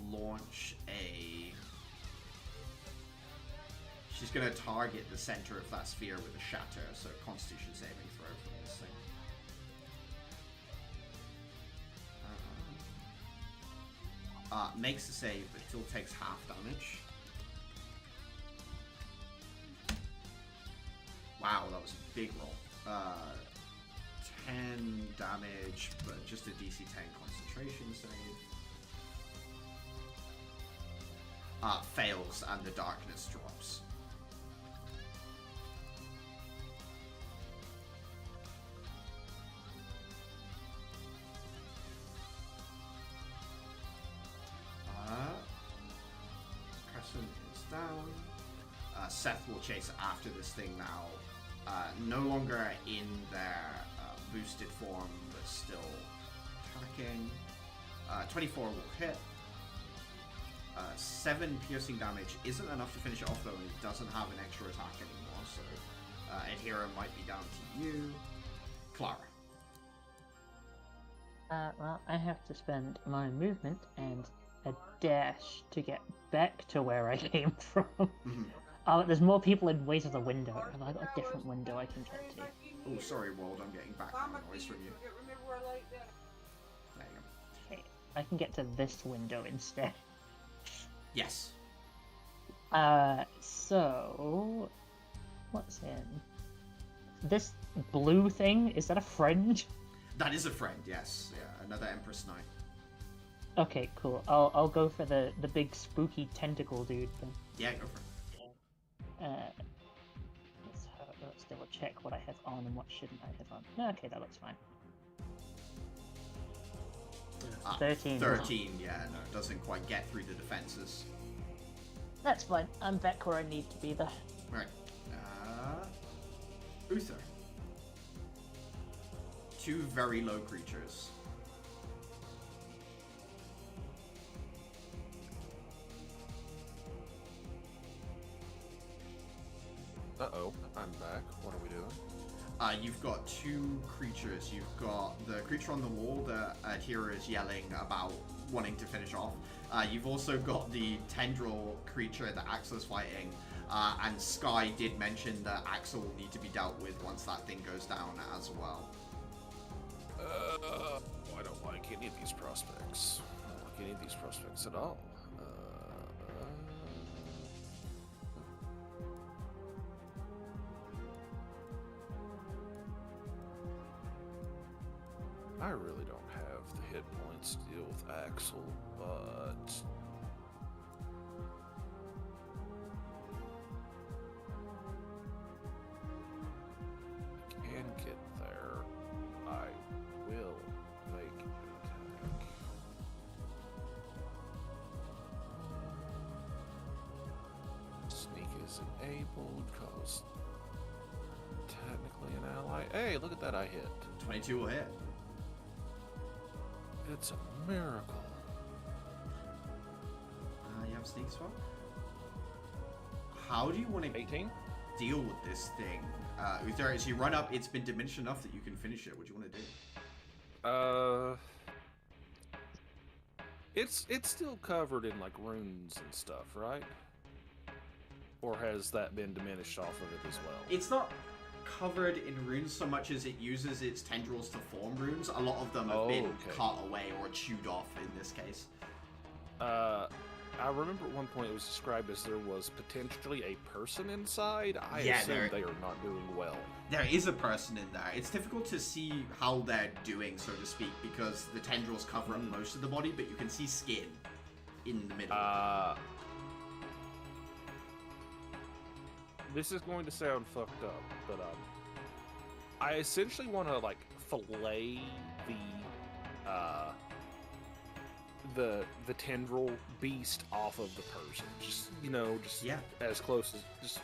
S1: launch a... She's going to target the center of that sphere with a shatter, so Constitution saving throw from this thing. Makes a save, but still takes half damage. Wow, that was a big roll. 10 damage, but just a DC 10 concentration save. Fails, and the darkness drops. Crescent is down. Seth will chase after this thing now. No longer in their boosted form, but still attacking. 24 will hit. 7 piercing damage isn't enough to finish it off, though, and it doesn't have an extra attack anymore, so Adhira might be down to you. Clara.
S3: Well, I have to spend my movement and a dash to get back to where I came from.
S1: Mm-hmm.
S3: Oh, there's more people in ways of the window. Have I got a different window I can get to?
S1: Oh, sorry, World, I'm getting background noise from you. There you go.
S3: Okay, I can get to this window instead.
S1: Yes.
S3: So... What's in? This blue thing, is that a friend?
S1: That is a friend, yes. Yeah, another Empress Knight.
S3: Okay, cool. I'll go for the big spooky tentacle dude then.
S1: Yeah, go for it.
S3: Let's double check what I have on and what shouldn't I have on. Okay, that looks fine. 13.
S1: 13, yeah, no, it doesn't quite get through the defenses.
S3: That's fine. I'm back where I need to be there.
S1: Right. Uther. 2 very low creatures.
S2: Uh-oh, I'm back. What are we doing?
S1: You've got 2 creatures. You've got the creature on the wall that Adhira is yelling about wanting to finish off. You've also got the tendril creature that Axel's fighting. And Sky did mention that Axel will need to be dealt with once that thing goes down as well.
S2: I don't like any of these prospects. I don't like any of these prospects at all. I really don't have the hit points to deal with Axel, but... I can get there. I will make an attack. Sneak is enabled, cause technically an ally. Hey, look at that, I hit.
S1: 22 will hit.
S2: It's a miracle.
S1: You have sneak as well? How do you want to
S2: 18?
S1: deal with this thing? Uther, as you run up, it's been diminished enough that you can finish it. What do you want to do?
S2: It's still covered in like runes and stuff, right? Or has that been diminished off of it as well?
S1: It's not covered in runes so much as it uses its tendrils to form runes. A lot of them have been cut away or chewed off in this case.
S2: I remember at one point it was described as there was potentially a person inside. I assume they are not doing well.
S1: There is a person in there. It's difficult to see how they're doing, so to speak, because the tendrils cover up most of the body, but you can see skin in the middle.
S2: This is going to sound fucked up, but I essentially want to like fillet the tendril beast off of the person. Just as close as just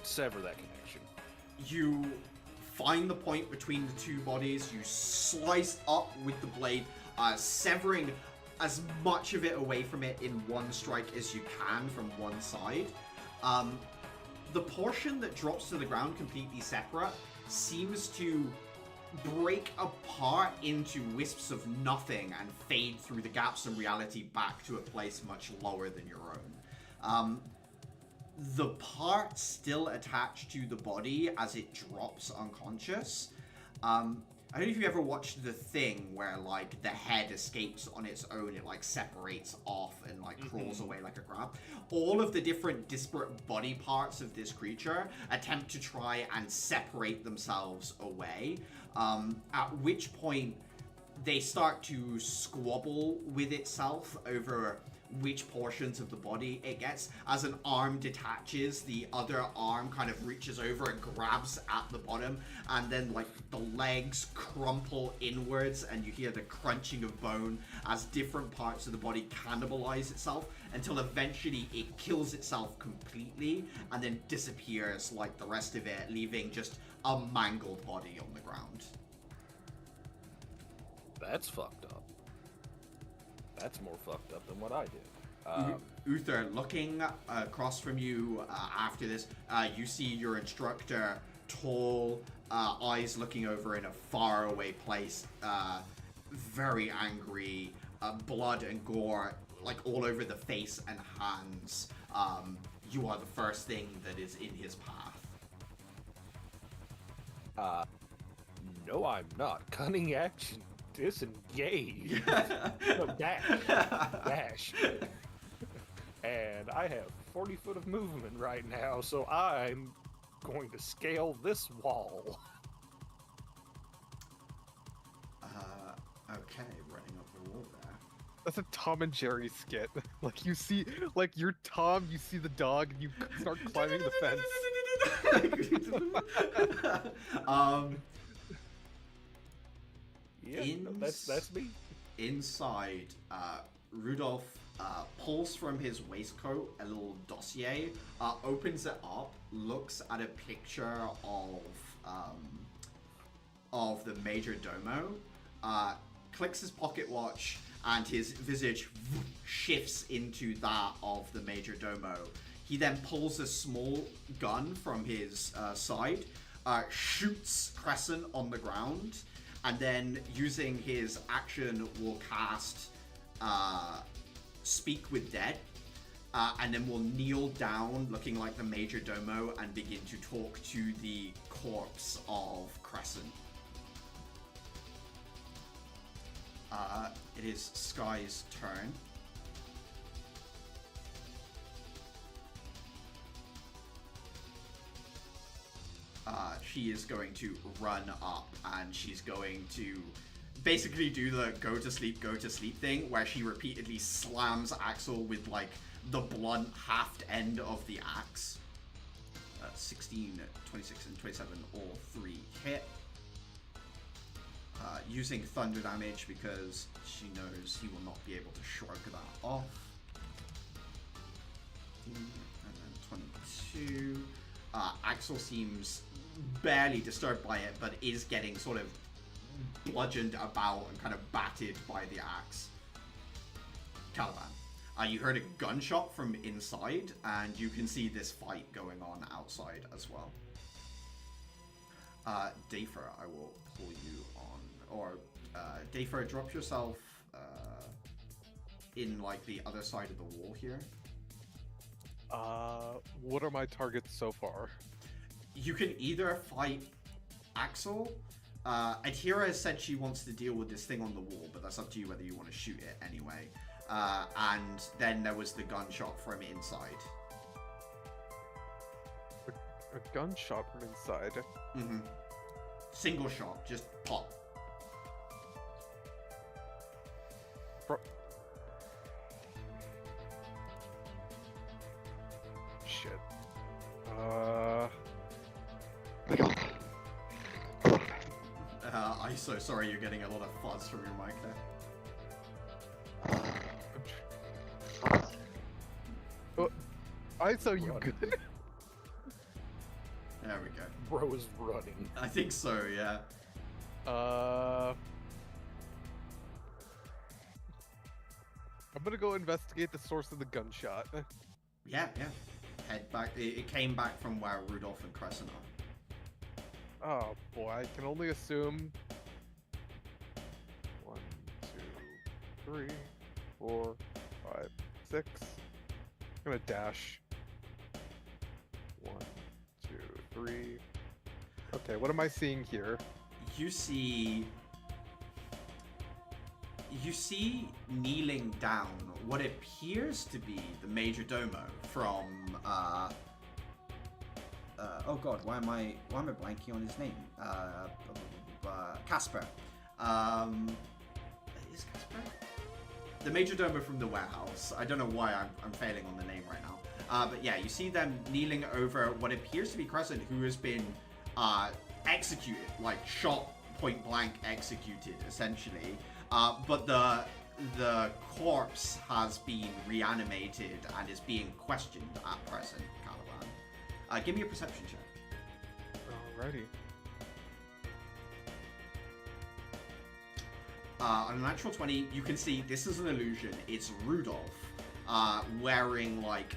S2: sever that connection.
S1: You find the point between the 2 bodies. You slice up with the blade, severing as much of it away from it in one strike as you can from one side. The portion that drops to the ground completely separate seems to break apart into wisps of nothing and fade through the gaps in reality back to a place much lower than your own. The part still attached to the body as it drops unconscious I don't know if you ever watched The Thing, where like the head escapes on its own, it like separates off and like crawls away like a crab. All of the different disparate body parts of this creature attempt to try and separate themselves away, at which point they start to squabble with itself over which portions of the body it gets. As an arm detaches, the other arm kind of reaches over and grabs at the bottom, and then like the legs crumple inwards and you hear the crunching of bone as different parts of the body cannibalize itself until eventually it kills itself completely and then disappears like the rest of it, leaving just a mangled body on the ground.
S2: That's fucked up. That's more fucked up than what I did.
S1: Uther, looking across from you after this, you see your instructor, tall, eyes looking over in a faraway place, very angry, blood and gore like all over the face and hands. You are the first thing that is in his path.
S2: No, I'm not. Cunning action. Disengage. No, dash. Dash. And I have 40 foot of movement right now, so I'm going to scale this wall.
S1: Okay, running up the wall there.
S5: That's a Tom and Jerry skit. Like you see, like you're Tom, you see the dog, and you start climbing the fence.
S2: Yeah, that's me.
S1: Inside, Rudolph pulls from his waistcoat a little dossier, opens it up, looks at a picture of the Major Domo, clicks his pocket watch, and his visage shifts into that of the Major Domo. He then pulls a small gun from his side, shoots Crescent on the ground, and then using his action will cast Speak with Dead, and then will kneel down looking like the Major Domo and begin to talk to the corpse of Crescent. It is Sky's turn. She is going to run up and she's going to basically do the go to sleep thing where she repeatedly slams Axel with like the blunt haft end of the axe. 16, 26, and 27 all 3 hit. Using thunder damage because she knows he will not be able to shrug that off. And then 22. Axel seems barely disturbed by it, but is getting sort of bludgeoned about and kind of battered by the axe. Caliban, you heard a gunshot from inside, and you can see this fight going on outside as well. Dafer, I will pull you on, or Dafer, drop yourself in like the other side of the wall here.
S5: What are my targets so far?
S1: You can either fight Axel. Adhira has said she wants to deal with this thing on the wall, but that's up to you whether you want to shoot it anyway. And then there was the gunshot from inside.
S5: A gunshot from inside?
S1: Mm-hmm. Single shot, just pop.
S5: Shit.
S1: I'm so sorry you're getting a lot of fuzz from your mic there.
S5: Oh, I saw you good.
S1: There we go.
S2: Bro is running.
S1: I think so, yeah.
S5: I'm gonna go investigate the source of the gunshot.
S1: Yeah. Head back. It came back from where Rudolph and Crescent are.
S5: Oh boy, I can only assume 1, 2, 3, 4, 5, 6. I'm gonna dash. 1, 2, 3. Okay, what am I seeing here?
S1: you see kneeling down what appears to be the major domo from oh god, why am I blanking on his name? Casper. Is Casper? The major domo from the warehouse. I don't know why I'm failing on the name right now. But yeah, you see them kneeling over what appears to be Crescent, who has been executed, like shot point blank executed, essentially. But the corpse has been reanimated and is being questioned at present, Caliban. Give me a perception check.
S5: Alrighty.
S1: On a natural 20, you can see this is an illusion. It's Rudolph wearing like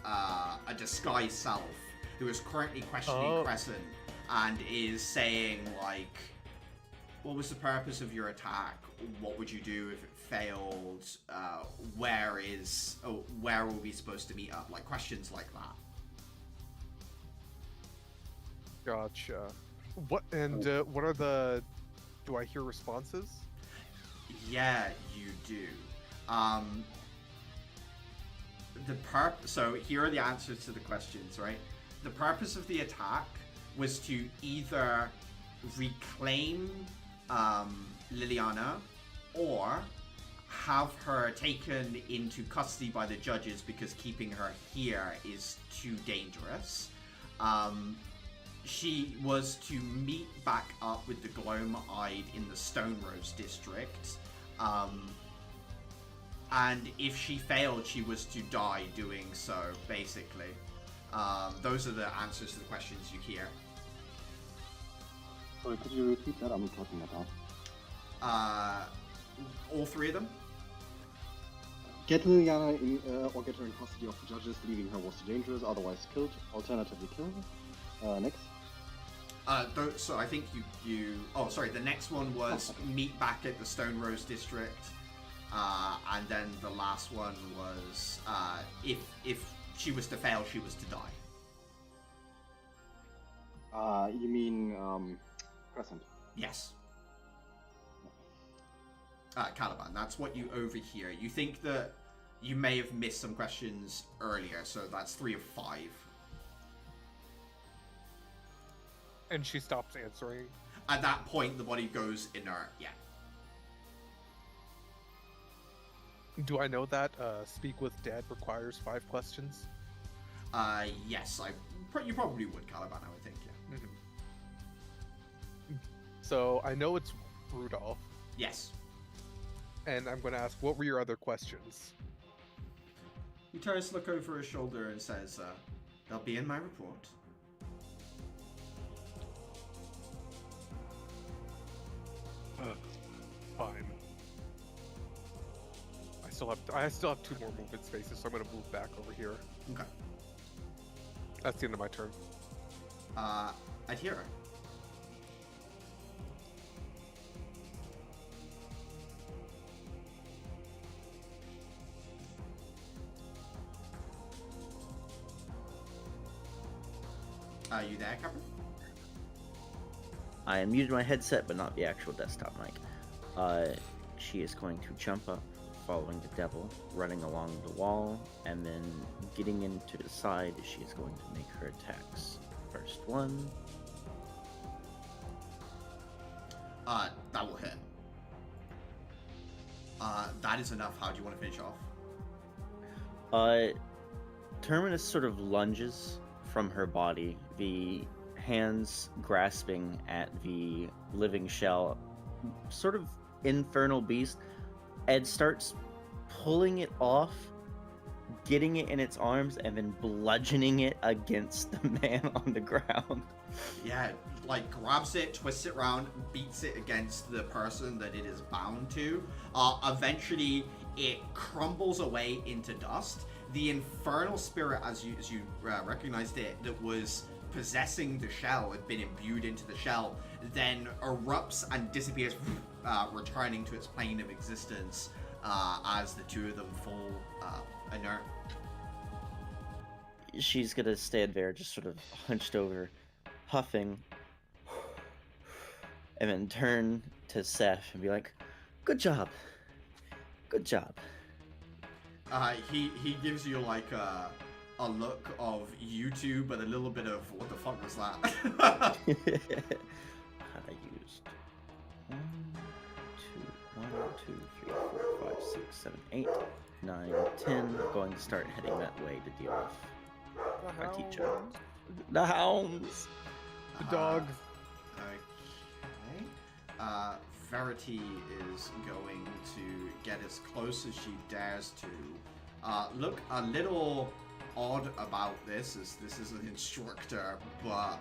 S1: a disguised self who is currently questioning Crescent and is saying like, what was the purpose of your attack? What would you do if it failed? Where were we supposed to meet up? Like questions like that.
S5: Gotcha. What what are the? Do I hear responses?
S1: Yeah, you do. So here are the answers to the questions, right? The purpose of the attack was to either reclaim Liliana or have her taken into custody by the judges because keeping her here is too dangerous. She was to meet back up with the Gloam-Eyed in the Stone Rose district. And if she failed, she was to die doing so, basically. Those are the answers to the questions you hear.
S6: Sorry, could you repeat that? I'm talking about.
S1: All three of them?
S6: Get Liliana in, or get her in custody of the judges, leaving her was too dangerous, otherwise killed, alternatively kill her. Next.
S1: So I think oh, sorry, the next one was meet back at the Stone Rose district. And then the last one was, if she was to fail, she was to die.
S6: You mean, Crescent?
S1: Yes. Caliban, that's what you overhear. You think that you may have missed some questions earlier, so that's 3 of 5.
S5: And she stops answering.
S1: At that point, the body goes inert, yeah.
S5: Do I know that Speak with Dead requires 5 questions?
S1: Yes, you probably would, Caliban, I would think, yeah.
S5: Mm-hmm. So, I know it's Rudolph.
S1: Yes.
S5: And I'm going to ask, what were your other questions?
S1: He turns to look over his shoulder and says, they'll be in my report.
S5: Fine. I still have 2 more movement spaces, so I'm gonna move back over here.
S1: Okay.
S5: That's the end of my turn.
S1: Adhera. Are you there, Captain?
S4: I muted my headset, but not the actual desktop mic. She is going to jump up, following the devil, running along the wall, and then getting into the side. She is going to make her attacks. First one.
S1: That will hit. That is enough. How do you want to finish off?
S4: Terminus sort of lunges from her body, the hands grasping at the living shell, sort of infernal beast. Ed starts pulling it off, getting it in its arms, and then bludgeoning it against the man on the ground.
S1: Yeah, like grabs it, twists it around, beats it against the person that it is bound to. Eventually, it crumbles away into dust. The infernal spirit, as you recognized it, that was possessing the shell, had been imbued into the shell, then erupts and disappears, returning to its plane of existence as the two of them fall inert.
S4: She's gonna stand there, just sort of hunched over, huffing, and then turn to Seth and be like, "Good job, good job."
S1: He gives you like a look of you two, but a little bit of what the fuck was that?
S4: I used 1, 2, 3, 4, 5, 6, 7, 8, 9, 10. Going to start heading that way to deal with our teacher. The hounds.
S5: The dog.
S1: Okay. Verity is going to get as close as she dares to. Look a little odd about this, as this is an instructor, but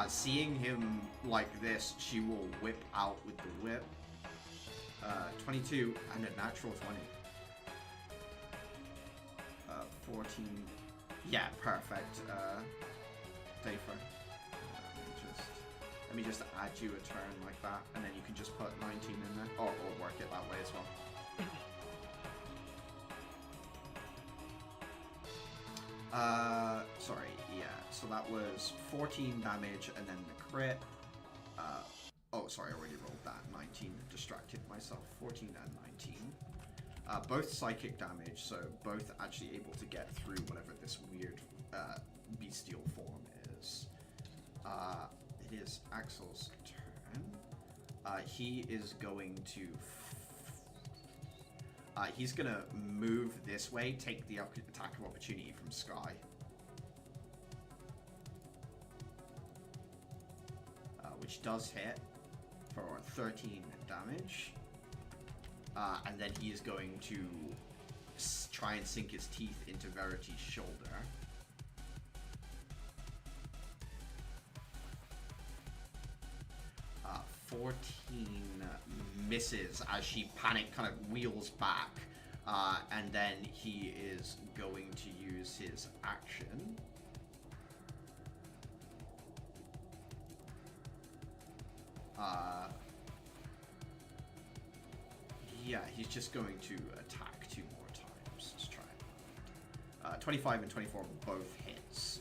S1: seeing him like this, she will whip out with the whip. 22 and a natural 20. 14. Yeah, perfect. Dafer. Let me just add you a turn like that, and then you can just put 19 in there, or work it that way as well. Sorry, yeah, so that was 14 damage, and then the crit. Oh, sorry, I already rolled that. 19, distracted myself. 14 and 19. Both psychic damage, so both actually able to get through whatever this weird bestial form is. It is Axel's turn. He is going to... he's going to move this way, take the attack of opportunity from Sky. Which does hit for 13 damage. And then he is going to try and sink his teeth into Verity's shoulder. 14 misses as she panic kind of wheels back, and then he is going to use his action. Yeah, he's just going to attack 2 more times. Let's try it. 25 and 24 both hits.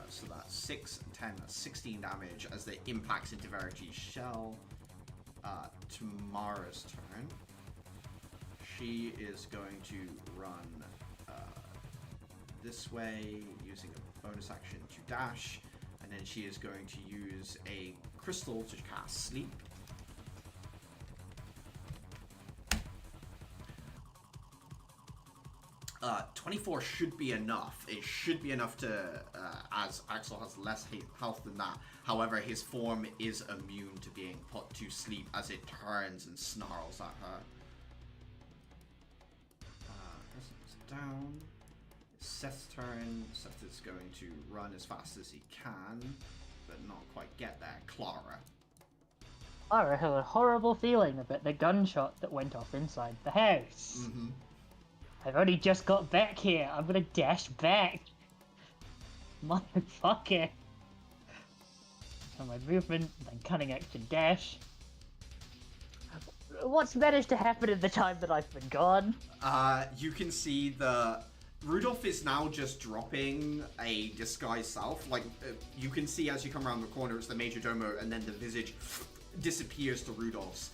S1: So that's 6 and 10, that's 16 damage as they impacts into Verity's shell. Tamara's turn. She is going to run this way using a bonus action to dash, and then she is going to use a crystal to cast sleep. 24 should be enough. It should be enough to, as Axel has less health than that. However, his form is immune to being put to sleep as it turns and snarls at her. Person's down. Seth's turn. Seth is going to run as fast as he can, but not quite get there. Clara.
S3: Clara has a horrible feeling about the gunshot that went off inside the house.
S1: Mm-hmm.
S3: I've only just got back here. I'm gonna dash back. Motherfucker. So my movement, then cunning action dash. What's managed to happen in the time that I've been gone?
S1: You can see the... Rudolph is now just dropping a disguise self. Like, you can see as you come around the corner, it's the Major Domo, and then the visage disappears to Rudolph's.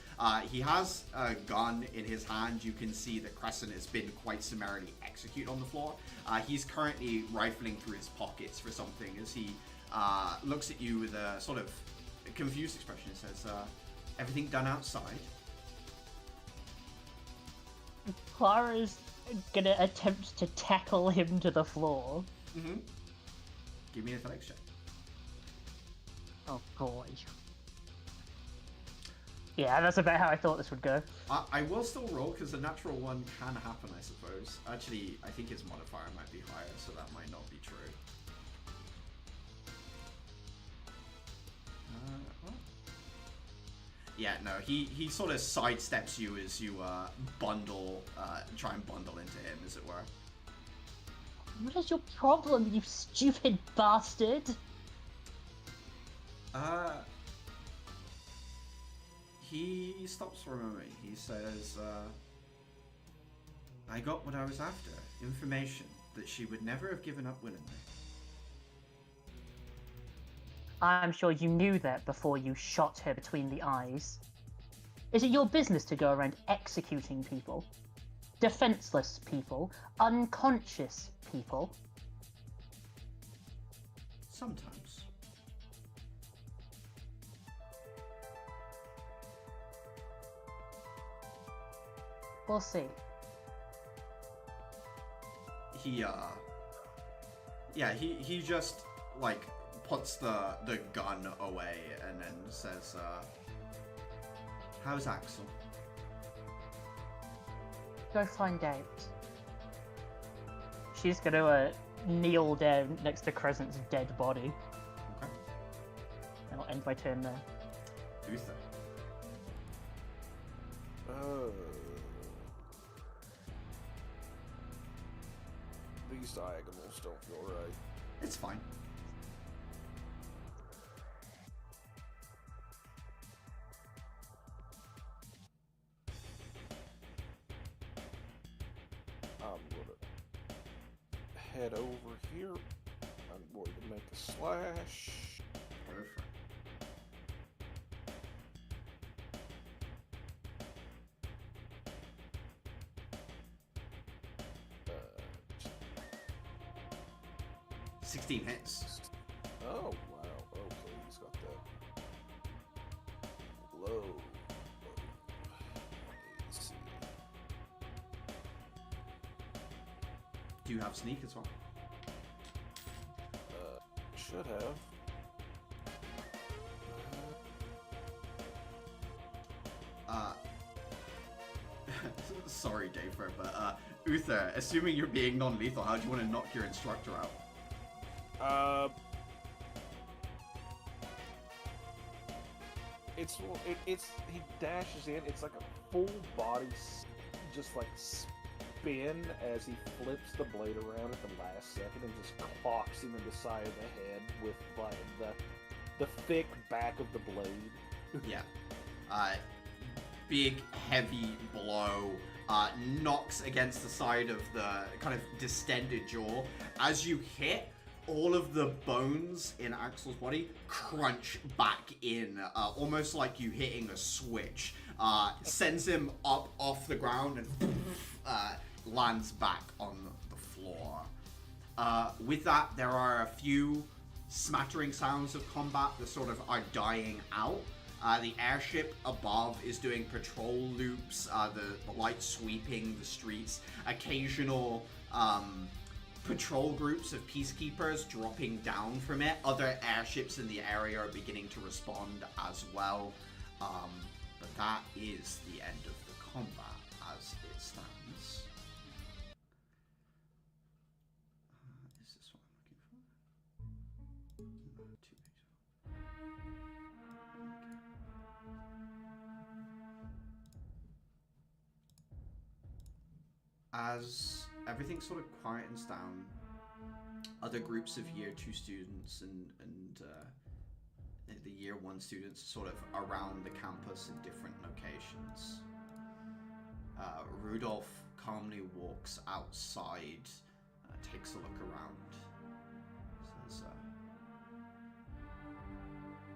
S1: He has a gun in his hand. You can see the Crescent has been quite summarily executed on the floor. He's currently rifling through his pockets for something as he looks at you with a sort of confused expression and says, everything done outside?
S3: Clara's gonna attempt to tackle him to the floor.
S1: Mm-hmm. Give me an athletics check.
S3: Oh boy. Yeah, that's about how I thought this would go.
S1: I will still roll because the natural one can happen, I suppose. Actually, I think his modifier might be higher, so that might not be true. Well. Yeah, no, he sort of sidesteps you as you bundle, try and bundle into him, as it were.
S3: What is your problem, you stupid bastard?
S1: He stops for a moment. He says, I got what I was after. Information that she would never have given up willingly.
S3: I'm sure you knew that before you shot her between the eyes. Is it your business to go around executing people? Defenseless people? Unconscious people?
S1: Sometimes.
S3: We'll see.
S1: He just, like, puts the gun away and then says, how's Axel?
S3: Go find out. She's gonna kneel down next to Crescent's dead body.
S1: Okay.
S3: And I'll end my turn there.
S1: Uther.
S2: These diagonals don't feel right.
S1: It's fine.
S2: I'm gonna head over here. I'm going to make a slash.
S1: Perfect.
S2: Uh,
S1: 16 hits.
S2: Oh, wow. Okay, he's got that low. AC.
S1: Do you have sneak as well?
S2: Should have.
S1: Sorry, Dafer, but Uther, assuming you're being non-lethal, how do you want to knock your instructor out?
S2: He dashes in. It's like a full body, just like spin as he flips the blade around at the last second and just clocks him in the side of the head with like the thick back of the blade.
S1: Yeah. Big, heavy blow. Knocks against the side of the kind of distended jaw. As you hit, all of the bones in Axel's body crunch back in, almost like you hitting a switch. Sends him up off the ground and lands back on the floor. With that, there are a few smattering sounds of combat that sort of are dying out. The airship above is doing patrol loops, the lights sweeping the streets, occasional patrol groups of peacekeepers dropping down from it. Other airships in the area are beginning to respond as well. But that is the end of the combat as it stands. Is this what I'm looking for? No, too big. As everything sort of quietens down, other groups of year 2 students and the year 1 students sort of around the campus in different locations. Rudolph calmly walks outside, takes a look around, says,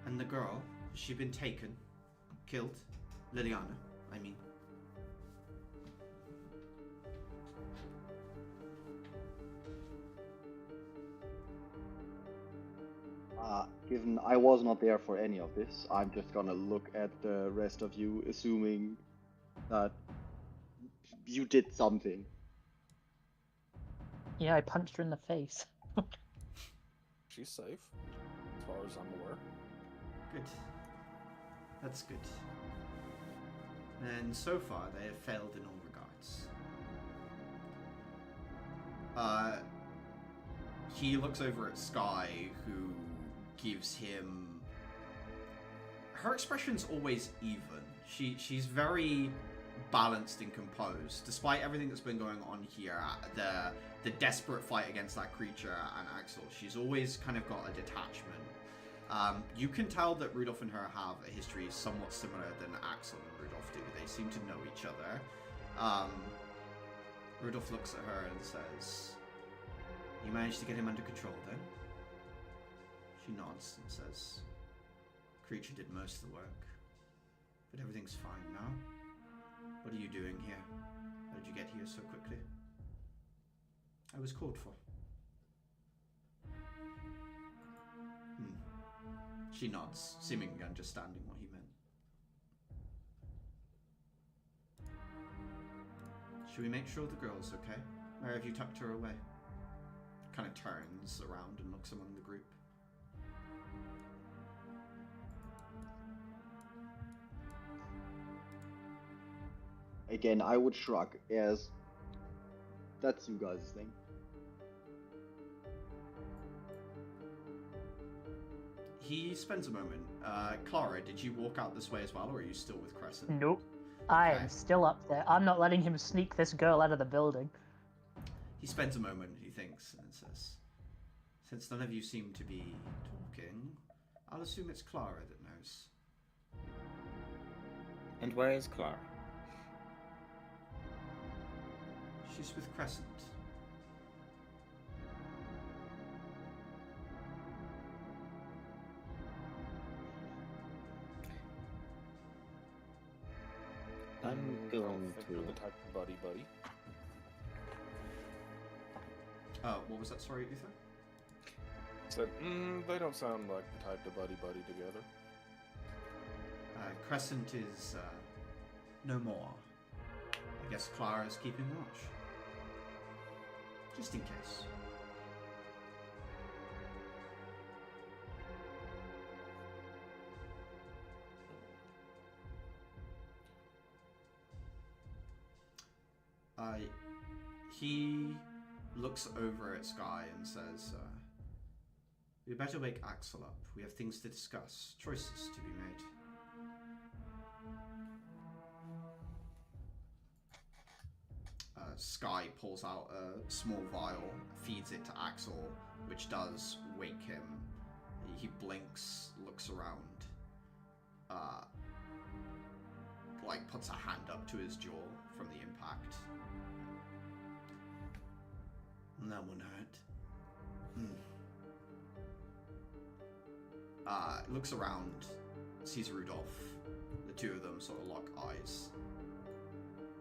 S1: and the girl, has she been taken? Killed? Liliana, I mean.
S6: Given I was not there for any of this, I'm just gonna look at the rest of you, assuming that you did something.
S3: Yeah, I punched her in the face.
S2: She's safe, as far as I'm aware.
S1: Good. That's good. And so far, they have failed in all regards. He looks over at Sky, who gives him... Her expression's always even. She's very balanced and composed. Despite everything that's been going on here, the desperate fight against that creature and Axel, she's always kind of got a detachment. You can tell that Rudolph and her have a history somewhat similar than Axel and Rudolph do. They seem to know each other. Rudolph looks at her and says, "You managed to get him under control then?" She nods and says, "Creature did most of the work, but everything's fine now. What are you doing here? How did you get here so quickly?" "I was called for." She nods, seemingly understanding what he meant. "Should we make sure the girl's okay? Where have you tucked her away?" Kind of turns around and looks among the group.
S6: Again, I would shrug as that's you guys' thing.
S1: He spends a moment. Clara, did you walk out this way as well, or are you still with Crescent?
S3: Nope. I
S1: Okay.
S3: am still up there. I'm not letting him sneak this girl out of the building.
S1: He spends a moment, he thinks, and says, "Since none of you seem to be talking, I'll assume it's Clara that knows."
S4: And where is Clara?
S1: "She's with Crescent."
S4: I'm
S2: I
S4: going
S2: don't think they're
S4: to.
S2: the type of buddy.
S1: What was that? Sorry, Uther?
S2: Said, they don't sound like the type to buddy together.
S1: Crescent is, no more. I guess Clara's keeping watch. Just in case. He looks over at Sky and says, "We better wake Axel up. We have things to discuss, choices to be made." Sky pulls out a small vial, feeds it to Axel, which does wake him. He blinks, looks around, like puts a hand up to his jaw from the impact. "That one hurt." Looks around, sees Rudolph. The two of them sort of lock eyes.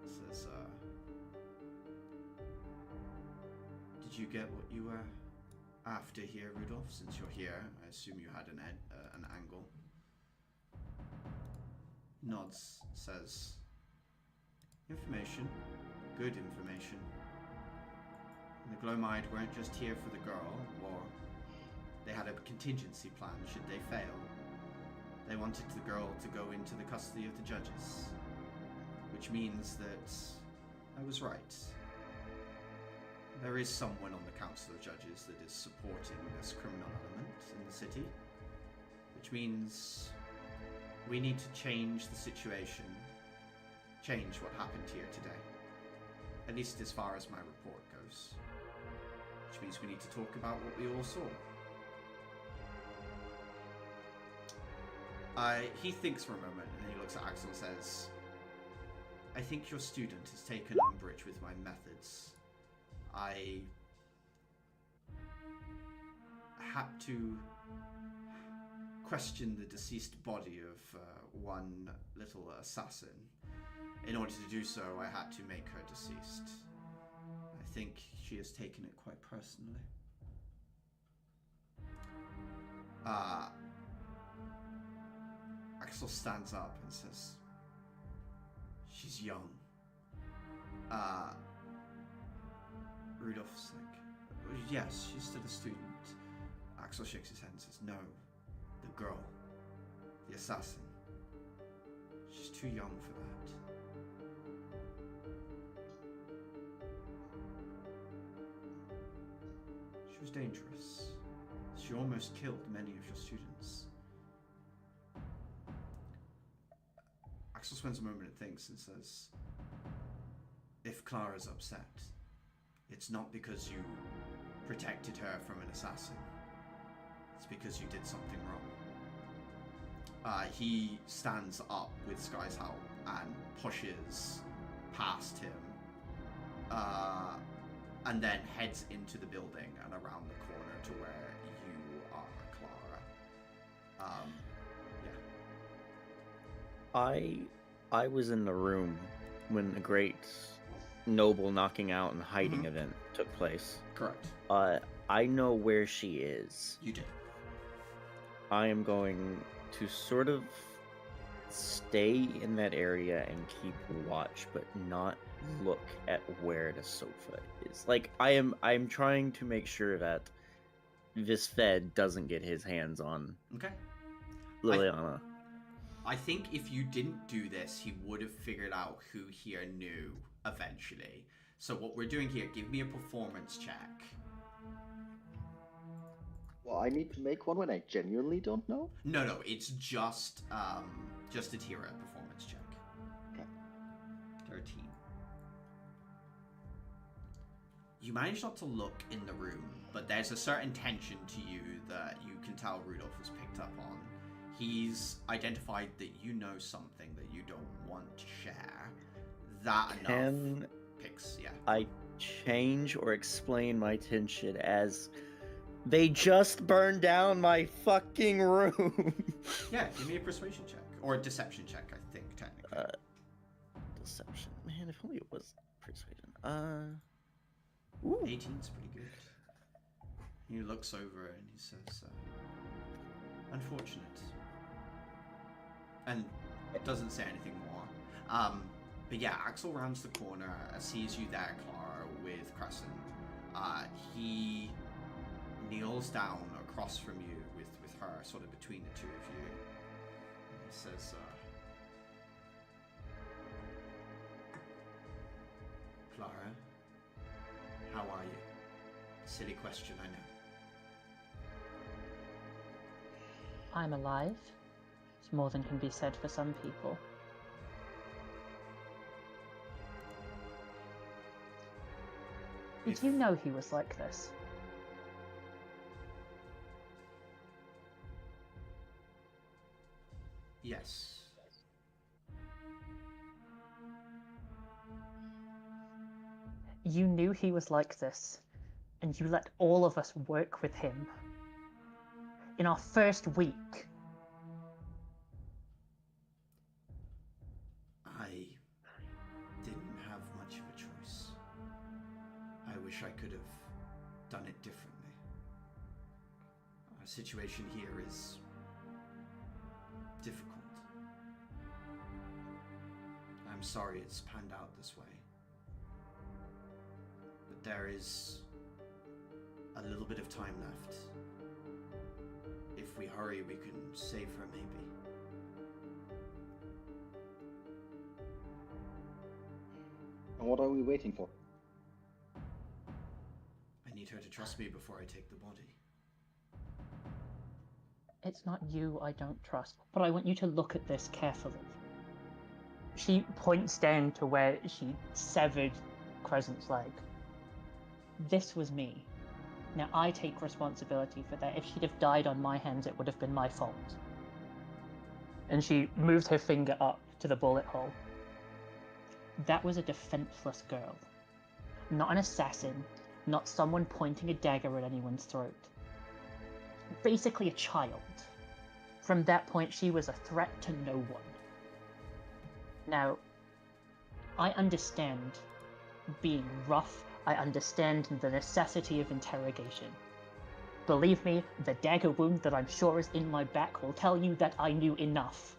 S1: Says, "Did you get what you were after here, Rudolph? Since you're here, I assume you had an angle." Nods, says, "Information. Good information. The Glomide weren't just here for the girl, or they had a contingency plan should they fail. They wanted the girl to go into the custody of the judges. Which means that I was right. There is someone on the Council of Judges that is supporting this criminal element in the city. Which means we need to change the situation, change what happened here today. At least as far as my report goes. Which means we need to talk about what we all saw." He thinks for a moment, and then he looks at Axel and says, "I think your student has taken umbrage with my methods. I had to question the deceased body of one little assassin. In order to do so, I had to make her deceased. I think she has taken it quite personally." Axel stands up and says, "She's young." Rudolph's like, "Yes, she's still a student." Axel shakes his head and says, "No, the girl, the assassin. She's too young for that." "She was dangerous. She almost killed many of your students." Axel spends a moment and thinks and says, "If Clara's upset, it's not because you protected her from an assassin. It's because you did something wrong." He stands up with Sky's help and pushes past him, and then heads into the building and around the corner to where you are, Clara.
S4: I was in the room when the great noble knocking out and hiding event took place.
S1: Correct.
S4: I know where she is.
S1: You did.
S4: I am going to sort of stay in that area and keep watch, but not look at where the sofa is. Like I'm trying to make sure that this Fed doesn't get his hands on
S1: Okay.
S4: Liliana.
S1: I think if you didn't do this, he would have figured out who here knew eventually. So what we're doing here, give me a performance check.
S6: Well, I need to make one when I genuinely don't know?
S1: No, it's just a Tira performance check.
S6: Okay.
S1: 13. You manage not to look in the room, but there's a certain tension to you that you can tell Rudolph has picked up on. He's identified that you know something that you don't want to share. That enough picks, yeah.
S4: I change or explain my tension as they just burned down my fucking room.
S1: Yeah, give me a persuasion check. Or a deception check, I think, technically.
S4: Deception. Man, if only it was persuasion.
S1: Ooh. 18's pretty good. He looks over and he says, unfortunate. And it doesn't say anything more. But yeah, Axel rounds the corner, sees you there, Clara, with Crescent. He kneels down across from you with her, sort of between the two of you. And he says, Clara, how are you? Silly question, I know.
S3: I'm alive. It's more than can be said for some people. Did you know he was like this?
S1: Yes.
S3: You knew he was like this, and you let all of us work with him. In our first week.
S1: I didn't have much of a choice. I wish I could have done it differently. Our situation here is difficult. I'm sorry it's panned out this way. But there is a little bit of time left. If we hurry, we can save her, maybe.
S6: And what are we waiting for?
S1: I need her to trust me before I take the body.
S3: It's not you I don't trust, but I want you to look at this carefully. She points down to where she severed Crescent's leg. This was me. Now I take responsibility for that. If she'd have died on my hands, it would have been my fault. And she moved her finger up to the bullet hole. That was a defenseless girl. Not an assassin, not someone pointing a dagger at anyone's throat. Basically a child. From that point, she was a threat to no one. Now, I understand being rough. I understand the necessity of interrogation. Believe me, the dagger wound that I'm sure is in my back will tell you that I knew enough.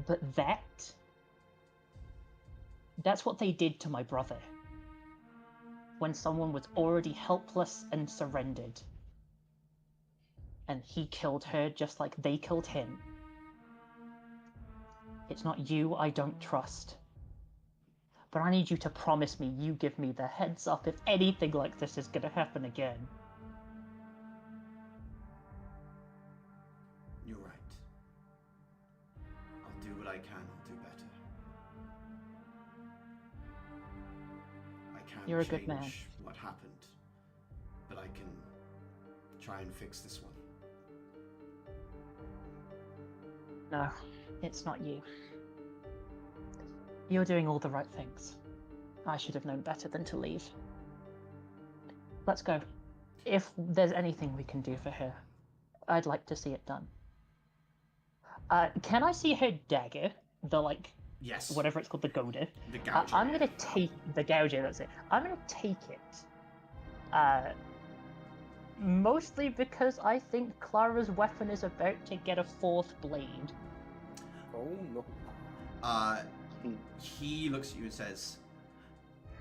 S3: But that's what they did to my brother. When someone was already helpless and surrendered. And he killed her just like they killed him. It's not you I don't trust. But I need you to promise me you give me the heads up if anything like this is gonna happen again.
S1: You're right. I'll do what I can. I'll do better. I can't
S3: You're a good man.
S1: change what happened, but I can try and fix this one.
S3: No, it's not you. You're doing all the right things. I should have known better than to leave. Let's go. If there's anything we can do for her, I'd like to see it done. Can I see her dagger? The
S1: Yes.
S3: whatever it's called, the gouger.
S1: The gouger.
S3: I'm gonna take the gouger. That's it. I'm gonna take it. Mostly because I think Clara's weapon is about to get a fourth blade.
S2: Oh no.
S1: He looks at you and says,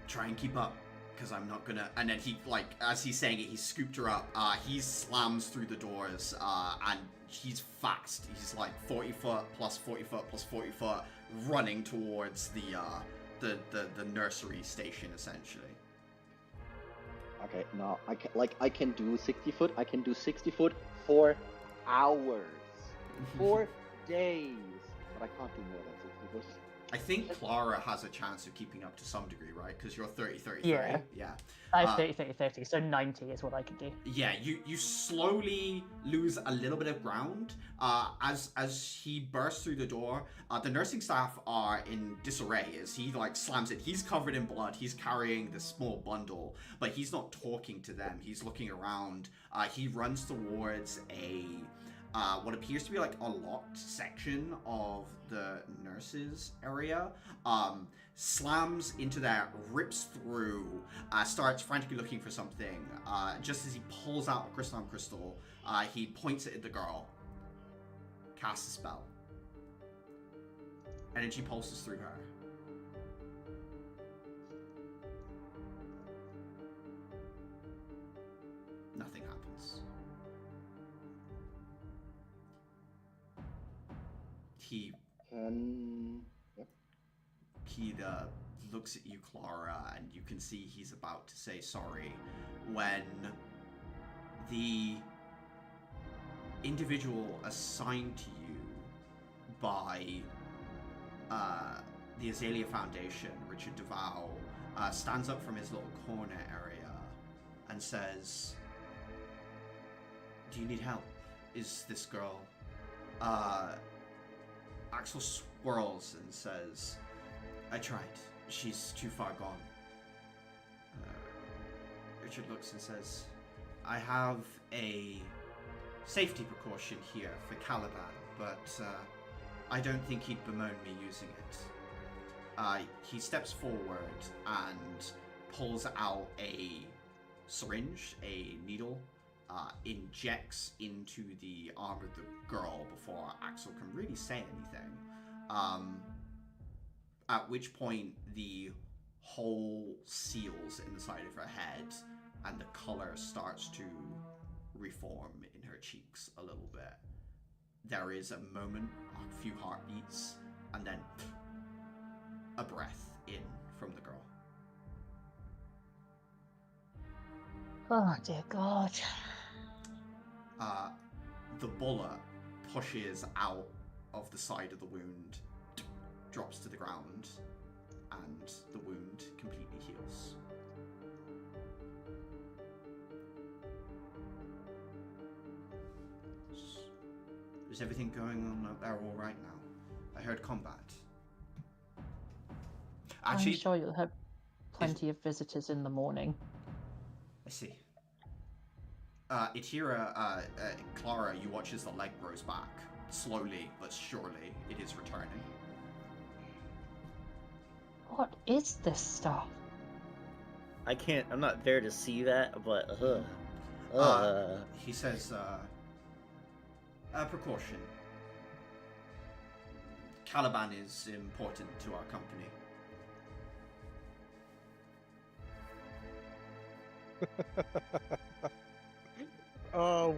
S1: "Try and keep up, because I'm not gonna." And then he, as he's saying it, he scooped her up. He slams through the doors, and he's fast. He's 40 foot plus 40 foot plus 40 foot, running towards the nursery station, essentially.
S6: Okay, no, I can do 60 foot. I can do 60 foot for hours, 4 days, but I can't do more than 60 foot.
S1: I think Clara has a chance of keeping up to some degree, right? Because you're 30-33.
S3: Yeah.
S1: Yeah.
S3: I have 30, so 90 is what I can do.
S1: Yeah, you slowly lose a little bit of ground as he bursts through the door. The nursing staff are in disarray as he slams it. He's covered in blood. He's carrying this small bundle, but he's not talking to them. He's looking around. He runs towards a what appears to be a locked section of the nurses area. Slams into that, rips through, starts frantically looking for something. Just as he pulls out a crystalline crystal, he points it at the girl. Casts a spell. Energy pulses through her. Nothing happens. He looks at you, Clara, and you can see he's about to say sorry when the individual assigned to you by the Azalea Foundation, Richard DeVow, stands up from his little corner area and says, "Do you need help? Is this girl?" Axel swirls and says, "I tried. She's too far gone." Richard looks and says, "I have a safety precaution here for Caliban, but I don't think he'd bemoan me using it." He steps forward and pulls out a syringe, a needle, injects into the arm of the girl before Axel can really say anything. At which point the hole seals in the side of her head and the color starts to reform in her cheeks a little bit. There is a moment, a few heartbeats, and then a breath in from the girl.
S3: Oh dear God.
S1: The bullet pushes out of the side of the wound, drops to the ground, and the wound completely heals. Is everything going on out there all right now? I heard combat. Actually,
S3: I'm sure you'll have plenty of visitors in the morning.
S1: I see. Itira, Clara, you watch as the leg grows back. Slowly but surely, it is returning.
S3: What is this stuff?
S4: I'm not there to see that, but
S1: He says, precaution. Caliban is important to our company.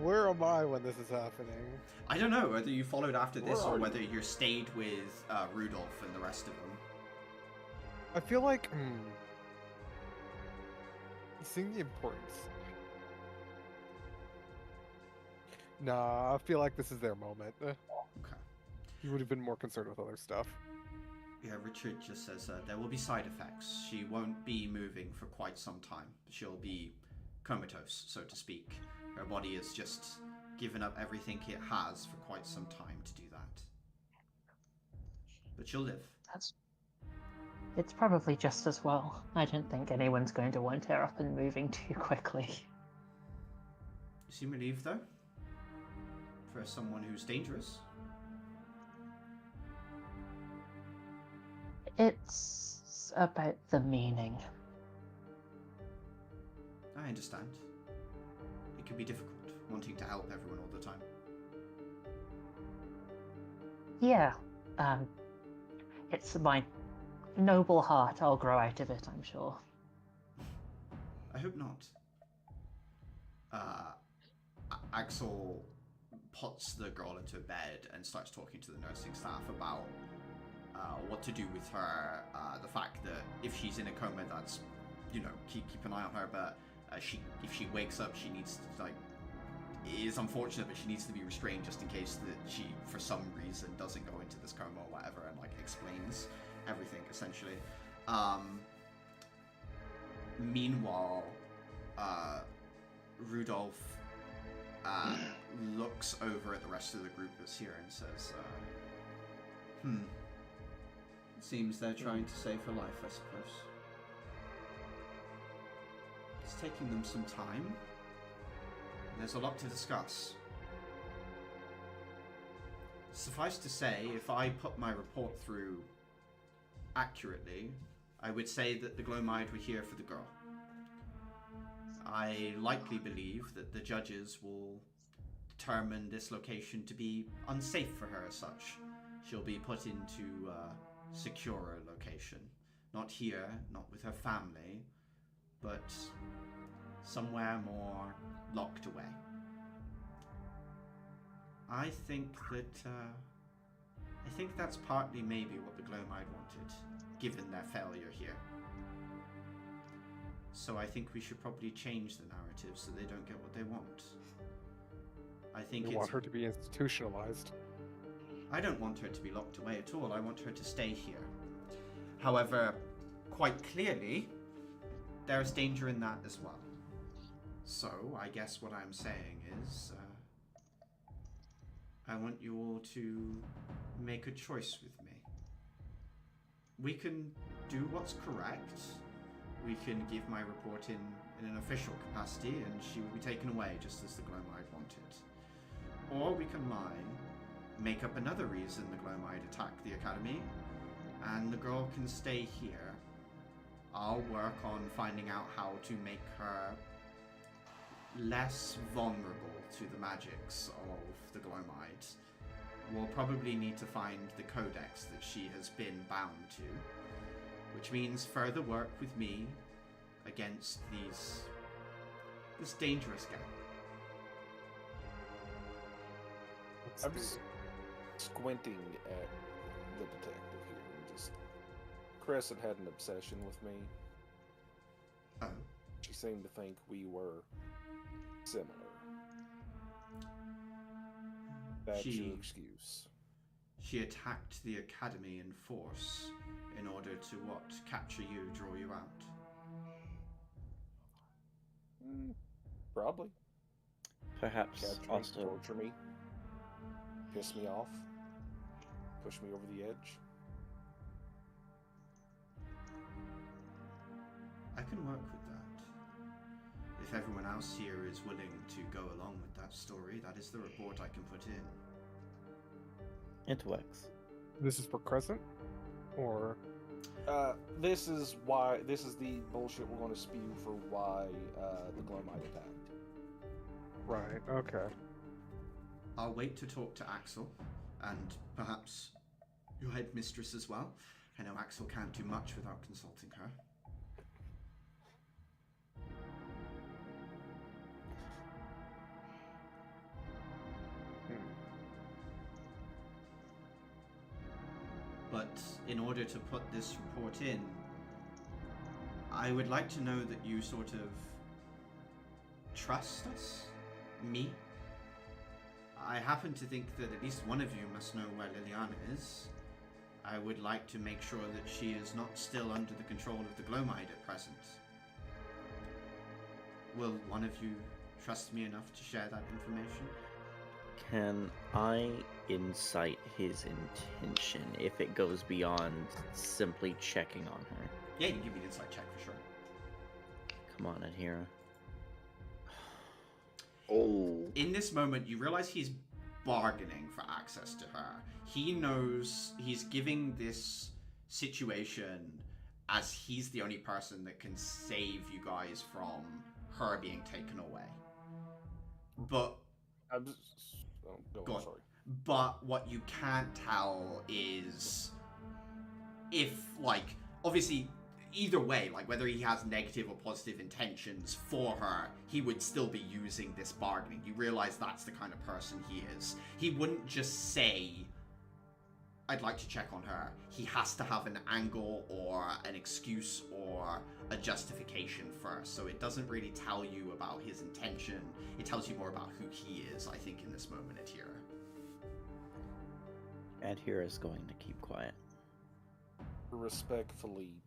S5: Where am I when this is happening?
S1: I don't know whether you followed after this
S2: Where
S1: or
S2: are
S1: whether you stayed with Rudolph and the rest of them.
S5: I feel like, seeing the importance. Nah, I feel like this is their moment.
S1: Okay.
S5: You would have been more concerned with other stuff.
S1: Yeah, Richard just says there will be side effects. She won't be moving for quite some time. She'll be comatose, so to speak. Her body has just given up everything it has for quite some time to do that. But she'll live.
S3: It's probably just as well. I don't think anyone's going to want her up and moving too quickly.
S1: You seem relieved, though? For someone who's dangerous?
S3: It's about the meaning.
S1: I understand. It can be difficult, wanting to help everyone all the time.
S3: Yeah, it's my noble heart. I'll grow out of it, I'm sure.
S1: I hope not. Axel puts the girl into bed and starts talking to the nursing staff about what to do with her. The fact that if she's in a coma, that's, keep an eye on her. But if she wakes up, she needs to, it is unfortunate, but she needs to be restrained just in case that she, for some reason, doesn't go into this coma or whatever, and explains everything essentially. Meanwhile, Rudolph looks over at the rest of the group that's here and says, it seems they're trying to save her life, I suppose. It's taking them some time. There's a lot to discuss. Suffice to say, if I put my report through accurately, I would say that the Glowmide were here for the girl. I likely believe that the judges will determine this location to be unsafe for her as such. She'll be put into a securer location. Not here, not with her family, but somewhere more locked away. I think that's partly maybe what the Glowmide wanted, given their failure here. So I think we should probably change the narrative so they don't get what they want. I think
S5: You want her to be institutionalized.
S1: I don't want her to be locked away at all. I want her to stay here. However, quite clearly, there is danger in that as well. So, I guess what I'm saying is, I want you all to make a choice with me. We can do what's correct. We can give my report in an official capacity, and she will be taken away just as the Glowmide wanted. Or we can lie, make up another reason the Glowmide attacked the Academy, and the girl can stay here. I'll work on finding out how to make her less vulnerable to the magics of the Glowmide. We'll probably need to find the codex that she has been bound to, which means further work with me against this dangerous gang.
S2: I'm just squinting at the detective here and just... Crescent had an obsession with me.
S1: Oh.
S2: She seemed to think we were similar. That's your excuse.
S1: She attacked the Academy in force in order to what? Capture you, draw you out?
S2: Probably.
S4: Perhaps
S2: Capture me,
S4: also
S2: torture me, piss me off, push me over the edge.
S1: I can work with that. If everyone else here is willing to go along with that story, that is the report I can put in.
S4: intellects.
S5: This is for Crescent? Or...
S2: This is the bullshit we're going to spew for why the Glowmide attacked.
S5: Right, okay.
S1: I'll wait to talk to Axel, and perhaps your headmistress as well. I know Axel can't do much without consulting her. But in order to put this report in, I would like to know that you sort of trust us? Me? I happen to think that at least one of you must know where Liliana is. I would like to make sure that she is not still under the control of the Glowmide at present. Will one of you trust me enough to share that information?
S4: Can I insight his intention if it goes beyond simply checking on her?
S1: Yeah, you can give me an insight check for sure.
S4: Come on, Adhira.
S6: Oh.
S1: In this moment, you realize he's bargaining for access to her. He knows he's giving this situation as he's the only person that can save you guys from her being taken away. But
S2: I'm just,
S1: Go on.
S2: sorry.
S1: But what you can't tell is if, like, obviously, either way, like, whether he has negative or positive intentions for her, he would still be using this bargaining. You realize that's the kind of person he is. He wouldn't just say, I'd like to check on her. He has to have an angle or an excuse or a justification first. So it doesn't really tell you about his intention. It tells you more about who he is, I think, in this moment, Adhira.
S4: Adhira is going to keep quiet.
S2: Respectfully,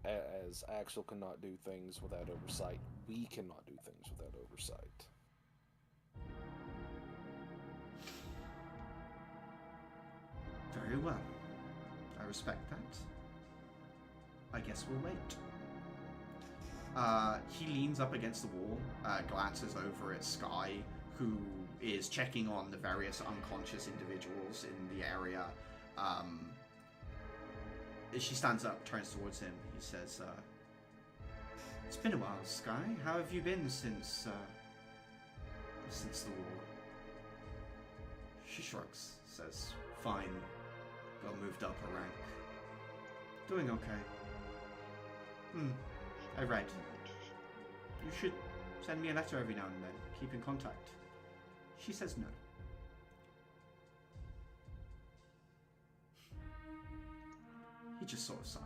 S2: as Axel cannot do things without oversight, we cannot do things without oversight.
S1: Very well. I respect that. I guess we'll wait. He leans up against the wall, glances over at Sky, who is checking on the various unconscious individuals in the area. She stands up, turns towards him. He says, it's been a while, Sky. How have you been since the war? She shrugs, says, fine. Got moved up a rank. Doing okay. I read. You should send me a letter every now and then. Keep in contact. She says no. He just sort of sighs.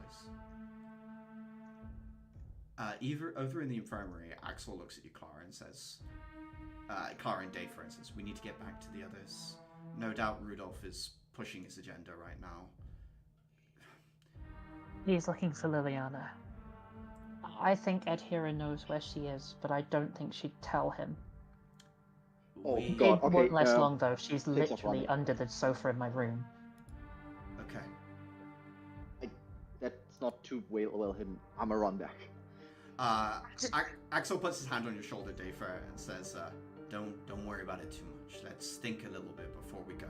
S1: Over in the infirmary, Axel looks at you, Clara, and says, Clara and Dave, for instance, we need to get back to the others. No doubt Rudolph is pushing his agenda right now.
S3: He's looking for Liliana. I think Adhira knows where she is, but I don't think she'd tell him.
S6: Oh,
S1: We-
S6: God.
S3: It won't
S6: okay,
S3: last long, though. She's
S6: things are
S3: literally
S6: funny.
S3: under the sofa in my room.
S1: Okay.
S6: That's not too well hidden. I'm a run back.
S1: Axel puts his hand on your shoulder, Dafer, and says, don't worry about it too much. Let's think a little bit before we go.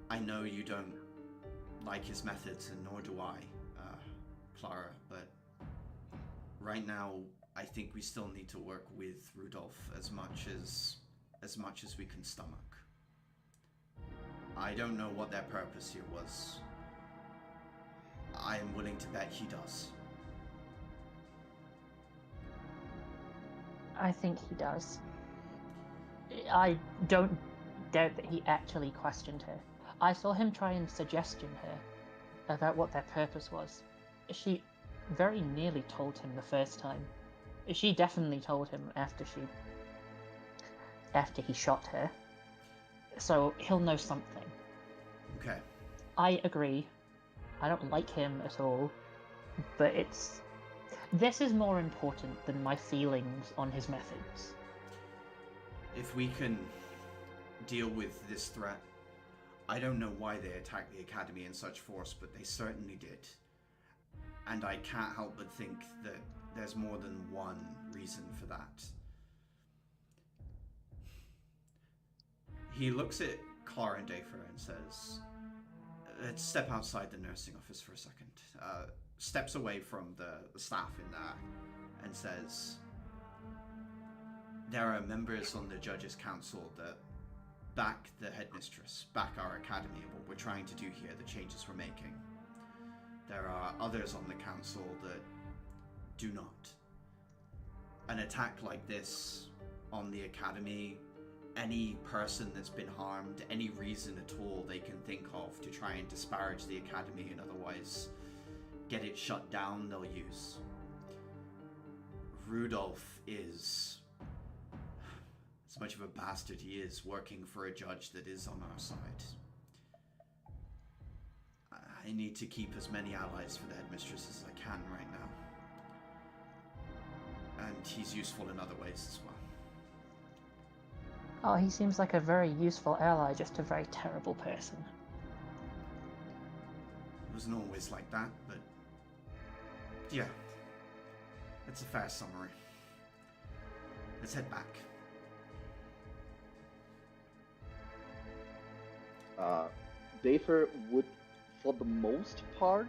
S1: I know you don't like his methods, and nor do I, Clara, but right now, I think we still need to work with Rudolph as much as we can stomach. I don't know what their purpose here was. I am willing to bet he does.
S3: I think he does. I don't doubt that he actually questioned her. I saw him try and suggestion her about what their purpose was. She very nearly told him the first time. She definitely told him after he shot her. So he'll know something.
S1: Okay.
S3: I agree. I don't like him at all, but this is more important than my feelings on his methods.
S1: If we can deal with this threat, I don't know why they attacked the Academy in such force, but they certainly did. And I can't help but think that there's more than one reason for that. He looks at Clara and Dafer and says, let's step outside the nursing office for a second. Steps away from the staff in there and says, there are members on the Judges' Council that back the headmistress, back our academy, and what we're trying to do here, the changes we're making. There are others on the council that do not. An attack like this on the academy, any person that's been harmed, any reason at all they can think of to try and disparage the academy and otherwise get it shut down, they'll use. Rudolph is, as much of a bastard he is, working for a judge that is on our side. I need to keep as many allies for the headmistress as I can right now. And he's useful in other ways as well.
S3: Oh, he seems like a very useful ally, just a very terrible person.
S1: It wasn't always like that, but yeah, that's a fair summary. Let's head back.
S6: Dafer would for the most part,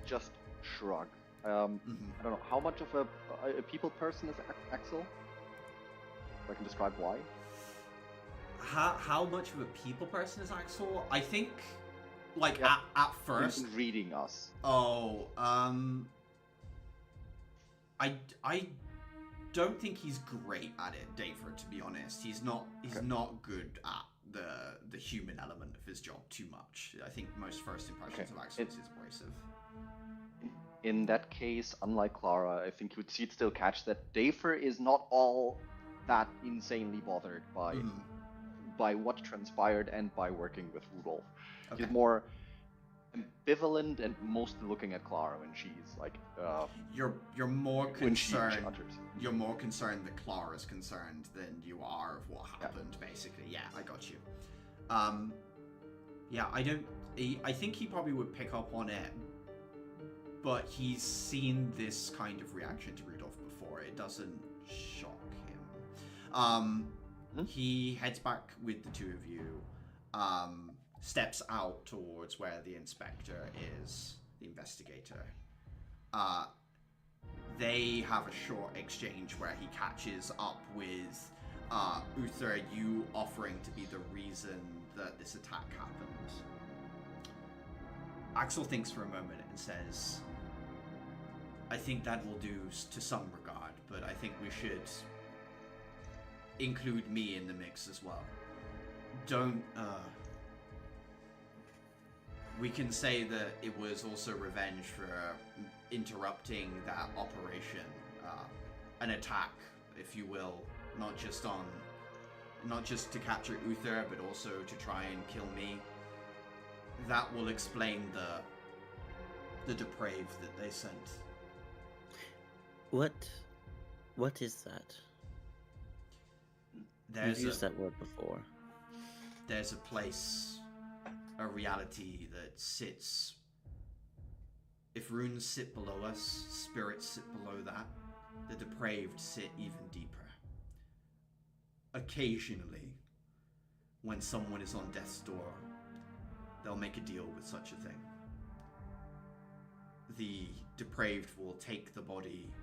S6: just shrug.
S1: Mhm.
S6: I don't know how much of a people person is Axel. If I can describe why.
S1: How much of a people person is Axel? I think, like,
S6: Yeah.
S1: at first.
S6: In reading us.
S1: Oh, I don't think he's great at it, Dafer, to be honest. He's not good at the human element of his job too much. I think most first impressions of Axel is abrasive.
S6: In that case, unlike Clara, I think he'd still catch that Dafer is not all that insanely bothered by what transpired and by working with Rudolph.
S1: Okay.
S6: He's more ambivalent and mostly looking at Clara when she's like
S1: you're more
S6: when she
S1: concerned.
S6: utters.
S1: You're more concerned that Clara's concerned than you are of what happened, basically. Yeah, I got you. Yeah, I think he probably would pick up on it, but he's seen this kind of reaction to Rudolph before. It doesn't shock him. He heads back with the two of you, steps out towards where the inspector is, the investigator. They have a short exchange where he catches up with Uther, you offering to be the reason that this attack happened. Axel thinks for a moment and says, I think that will do to some regard, but I think we should include me in the mix as well. Don't, we can say that it was also revenge for interrupting that operation, an attack, if you will, not just to capture Uther, but also to try and kill me. That will explain the depraved that they sent.
S4: What is that? You've used that word before.
S1: There's a place, a reality that sits. If runes sit below us, spirits sit below that, the depraved sit even deeper. Occasionally, when someone is on death's door, they'll make a deal with such a thing. The depraved will take the body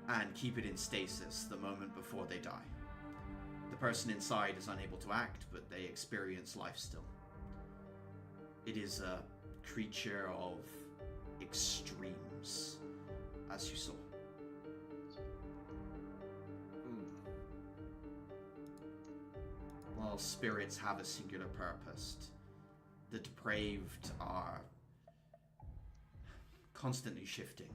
S1: and keep it in stasis the moment before they die. The person inside is unable to act, but they experience life still. It is a creature of extremes, as you saw. While spirits have a singular purpose, the depraved are constantly shifting.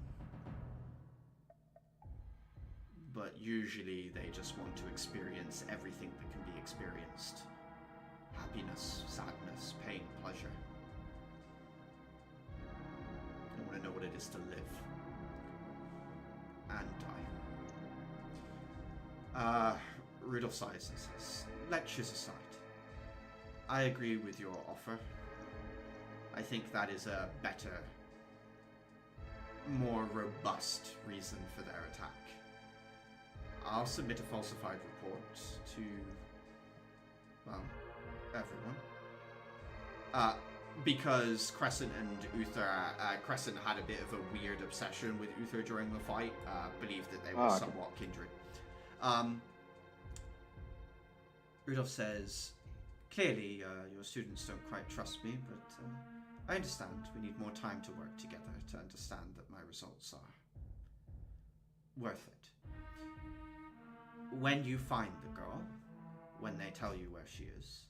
S1: But usually they just want to experience everything that can be experienced. Happiness, sadness, pain, pleasure. They want to know what it is to live and die. Rudolph sighs and says, lectures aside, I agree with your offer. I think that is a better, more robust reason for their attack. I'll submit a falsified report to, well, everyone. Because Crescent and Uther, Crescent had a bit of a weird obsession with Uther during the fight, believed that they were somewhat kindred. Rudolph says, clearly your students don't quite trust me, but I understand. We need more time to work together to understand that my results are worth it. When you find the girl, when they tell you where she is,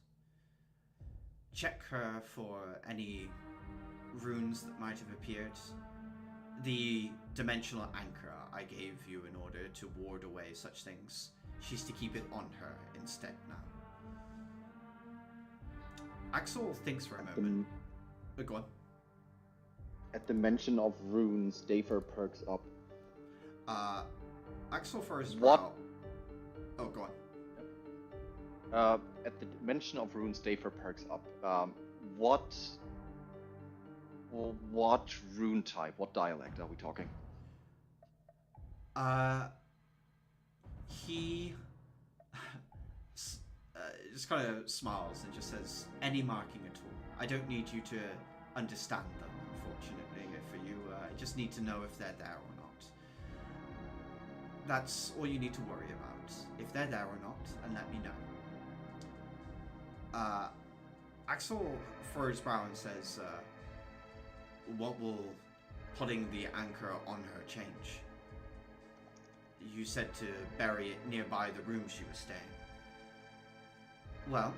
S1: check her for any runes that might have appeared. The dimensional anchor I gave you in order to ward away such things, she's to keep it on her instead now. Axel thinks for a moment. Go on.
S6: At the mention of runes, Dafer perks up.
S1: Axel first.
S6: What?
S1: Oh, go on.
S6: At the mention of runes, Dafer perks up. What rune type? What dialect are we talking?
S1: He just kind of smiles and just says, any marking at all. I don't need you to understand them, unfortunately. For you, I just need to know if they're there or not. That's all you need to worry about. If they're there or not, and let me know. Axel furrows his brow and says, what will putting the anchor on her change? You said to bury it nearby the room she was staying. Well,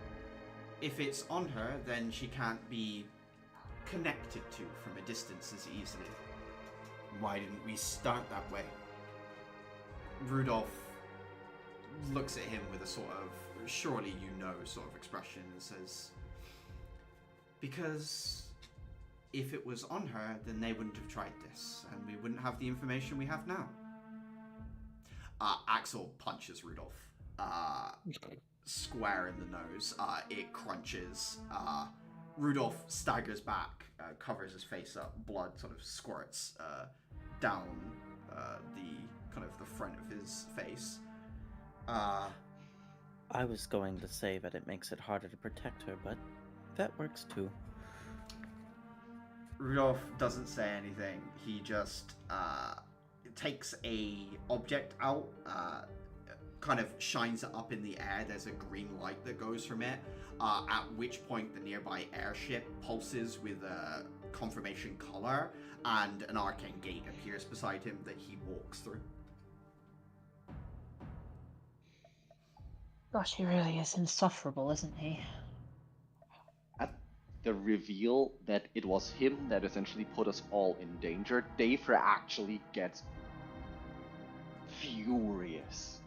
S1: if it's on her, then she can't be connected to from a distance as easily. Why didn't we start that way? Rudolph looks at him with a sort of surely you know sort of expression and says, because if it was on her, then they wouldn't have tried this, and we wouldn't have the information we have now. Axel punches Rudolph square in the nose. It crunches. Rudolph staggers back, covers his face up. Blood sort of squirts down the kind of the front of his face.
S4: I was going to say that it makes it harder to protect her, but that works too.
S1: Rudolph doesn't say anything. He just takes a object out, kind of shines it up in the air. There's a green light that goes from it, at which point the nearby airship pulses with a confirmation color, and an arcane gate appears beside him that he walks through.
S3: Gosh, he really is insufferable, isn't he?
S6: At the reveal that it was him that essentially put us all in danger, Dafer actually gets furious.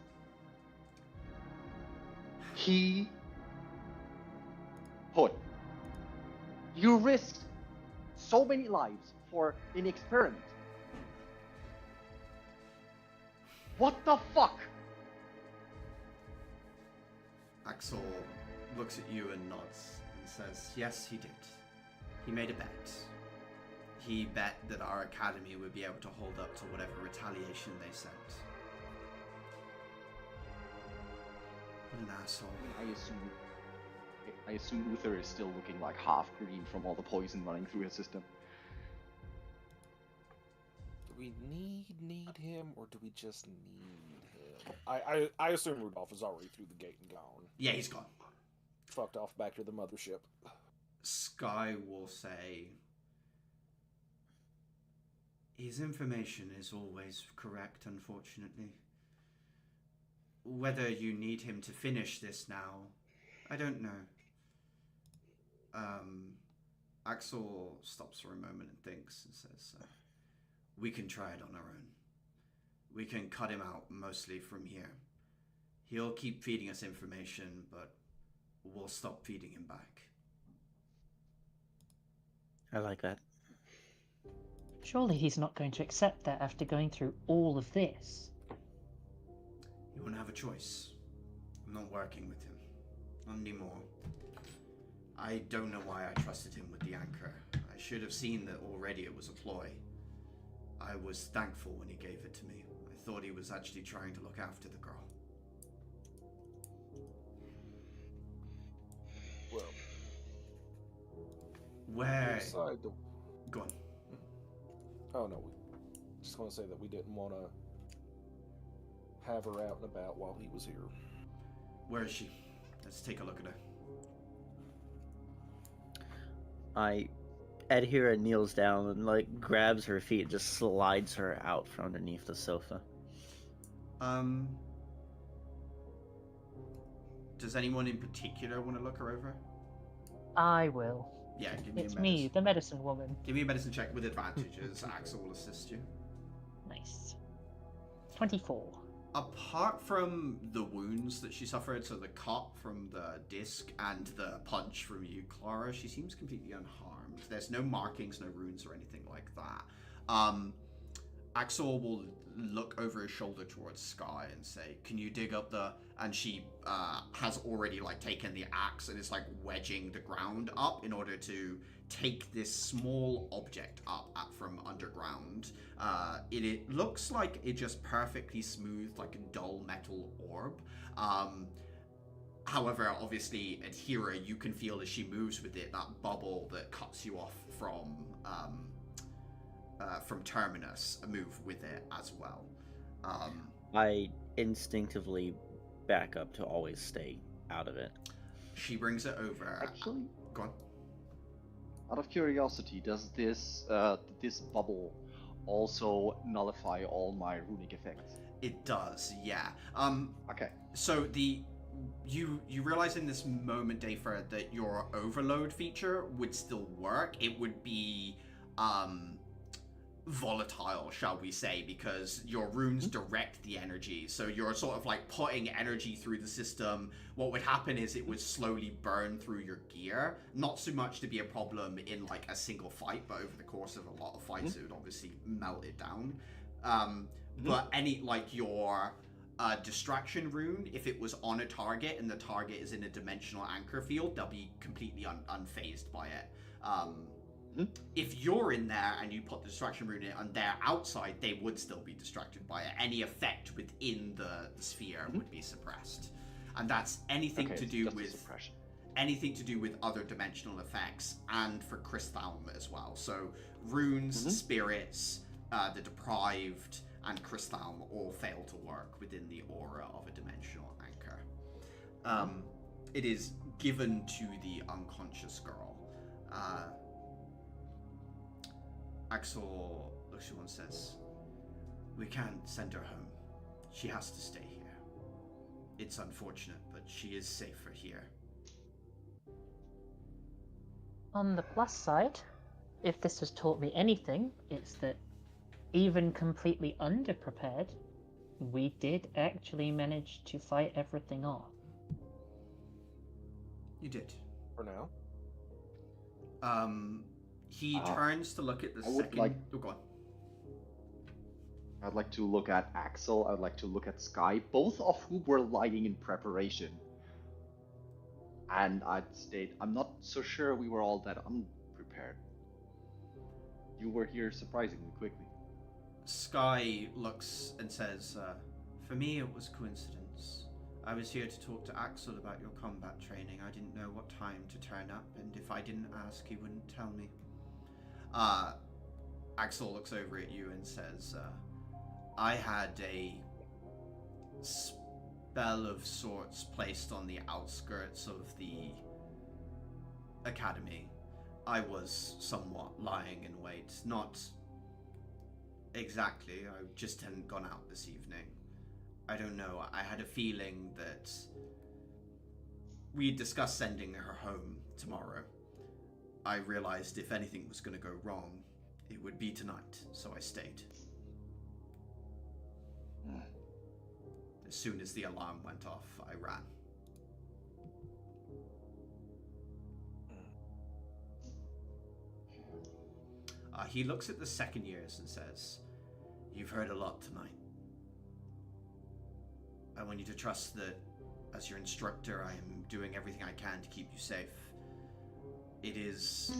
S6: You risked so many lives for an experiment. What the fuck?
S1: Axel looks at you and nods and says, yes, he did. He made a bet. He bet that our academy would be able to hold up to whatever retaliation they sent. What an asshole.
S6: I assume Uther is still looking like half green from all the poison running through his system.
S2: Do we need him, or do we just need him? I assume Rudolph is already through the gate and gone.
S1: Yeah, he's gone.
S2: Fucked off back to the mothership.
S1: Sky will say, his information is always correct, unfortunately. Whether you need him to finish this now, I don't know. Axel stops for a moment and thinks and says, we can try it on our own. We can cut him out mostly from here. He'll keep feeding us information, but we'll stop feeding him back.
S4: I like that.
S3: Surely he's not going to accept that after going through all of this.
S1: He won't have a choice. I'm not working with him. Not anymore. I don't know why I trusted him with the anchor. I should have seen that already it was a ploy. I was thankful when he gave it to me. I thought he was actually trying to look after the girl.
S2: Well,
S1: Where?
S2: inside the...
S1: Go on.
S2: Oh no, we just want to say that we didn't want to have her out and about while he was here.
S1: Where is she? Let's take a look at her.
S4: Adhira kneels down and grabs her feet and just slides her out from underneath the sofa.
S1: Does anyone in particular want to look her over?
S3: I will.
S1: Yeah, give me
S3: It's
S1: a
S3: me,
S1: medicine.
S3: the medicine woman.
S1: Give me a medicine check with advantages. Axel will assist you.
S3: Nice. 24.
S1: Apart from the wounds that she suffered, so the cut from the disc and the punch from you, Clara, she seems completely unharmed. There's no markings, no runes or anything like that. Axel will look over his shoulder towards Sky and say, can you dig up the... And she has already taken the axe and is wedging the ground up in order to take this small object up from underground. It looks like it just perfectly smooth, like a dull metal orb. However, obviously, Adhira, you can feel as she moves with it, that bubble that cuts you off from Terminus, move with it as well.
S4: I instinctively back up to always stay out of it.
S1: She brings it over.
S6: Actually,
S1: Go on.
S6: out of curiosity, does this bubble also nullify all my runic effects?
S1: It does, yeah.
S6: Okay.
S1: So you realize in this moment, Dafer, that your overload feature would still work. It would be volatile, shall we say, because your runes direct the energy. So you're sort of like putting energy through the system. What would happen is it would slowly burn through your gear. Not so much to be a problem in like a single fight, but over the course of a lot of fights, it would obviously melt it down. But any, like your distraction rune, if it was on a target and the target is in a dimensional anchor field, they'll be completely unfazed by it. If you're in there and you put the distraction rune in and they're outside, they would still be distracted by it. Any effect within the sphere would be suppressed. And that's anything to do with anything to do with other dimensional effects, and for Crysthalm as well. So runes, spirits, the deprived, and Crysthalm all fail to work within the aura of a dimensional anchor. It is given to the unconscious girl. Axel looks at you and says, "We can't send her home. She has to stay here. It's unfortunate, but she is safer here."
S3: On the plus side, if this has taught me anything, it's that even completely underprepared, we did actually manage to fight everything off.
S1: You did.
S2: For now.
S1: He turns to look at the second... Oh, go on.
S6: I'd like to look at Axel, I'd like to look at Sky, both of whom were lying in preparation. And I'd state, I'm not so sure we were all that unprepared. You were here surprisingly quickly.
S1: Sky looks and says, "For me it was coincidence. I was here to talk to Axel about your combat training. I didn't know what time to turn up, and if I didn't ask, he wouldn't tell me." Axel looks over at you and says, "I had a spell of sorts placed on the outskirts of the academy. I was somewhat lying in wait. Not exactly, I just hadn't gone out this evening. I don't know, I had a feeling that we discussed sending her home tomorrow. I realized if anything was going to go wrong, it would be tonight, so I stayed." As soon as the alarm went off, I ran. He looks at the second years and says, "You've heard a lot tonight. I want you to trust that, as your instructor, I am doing everything I can to keep you safe. It is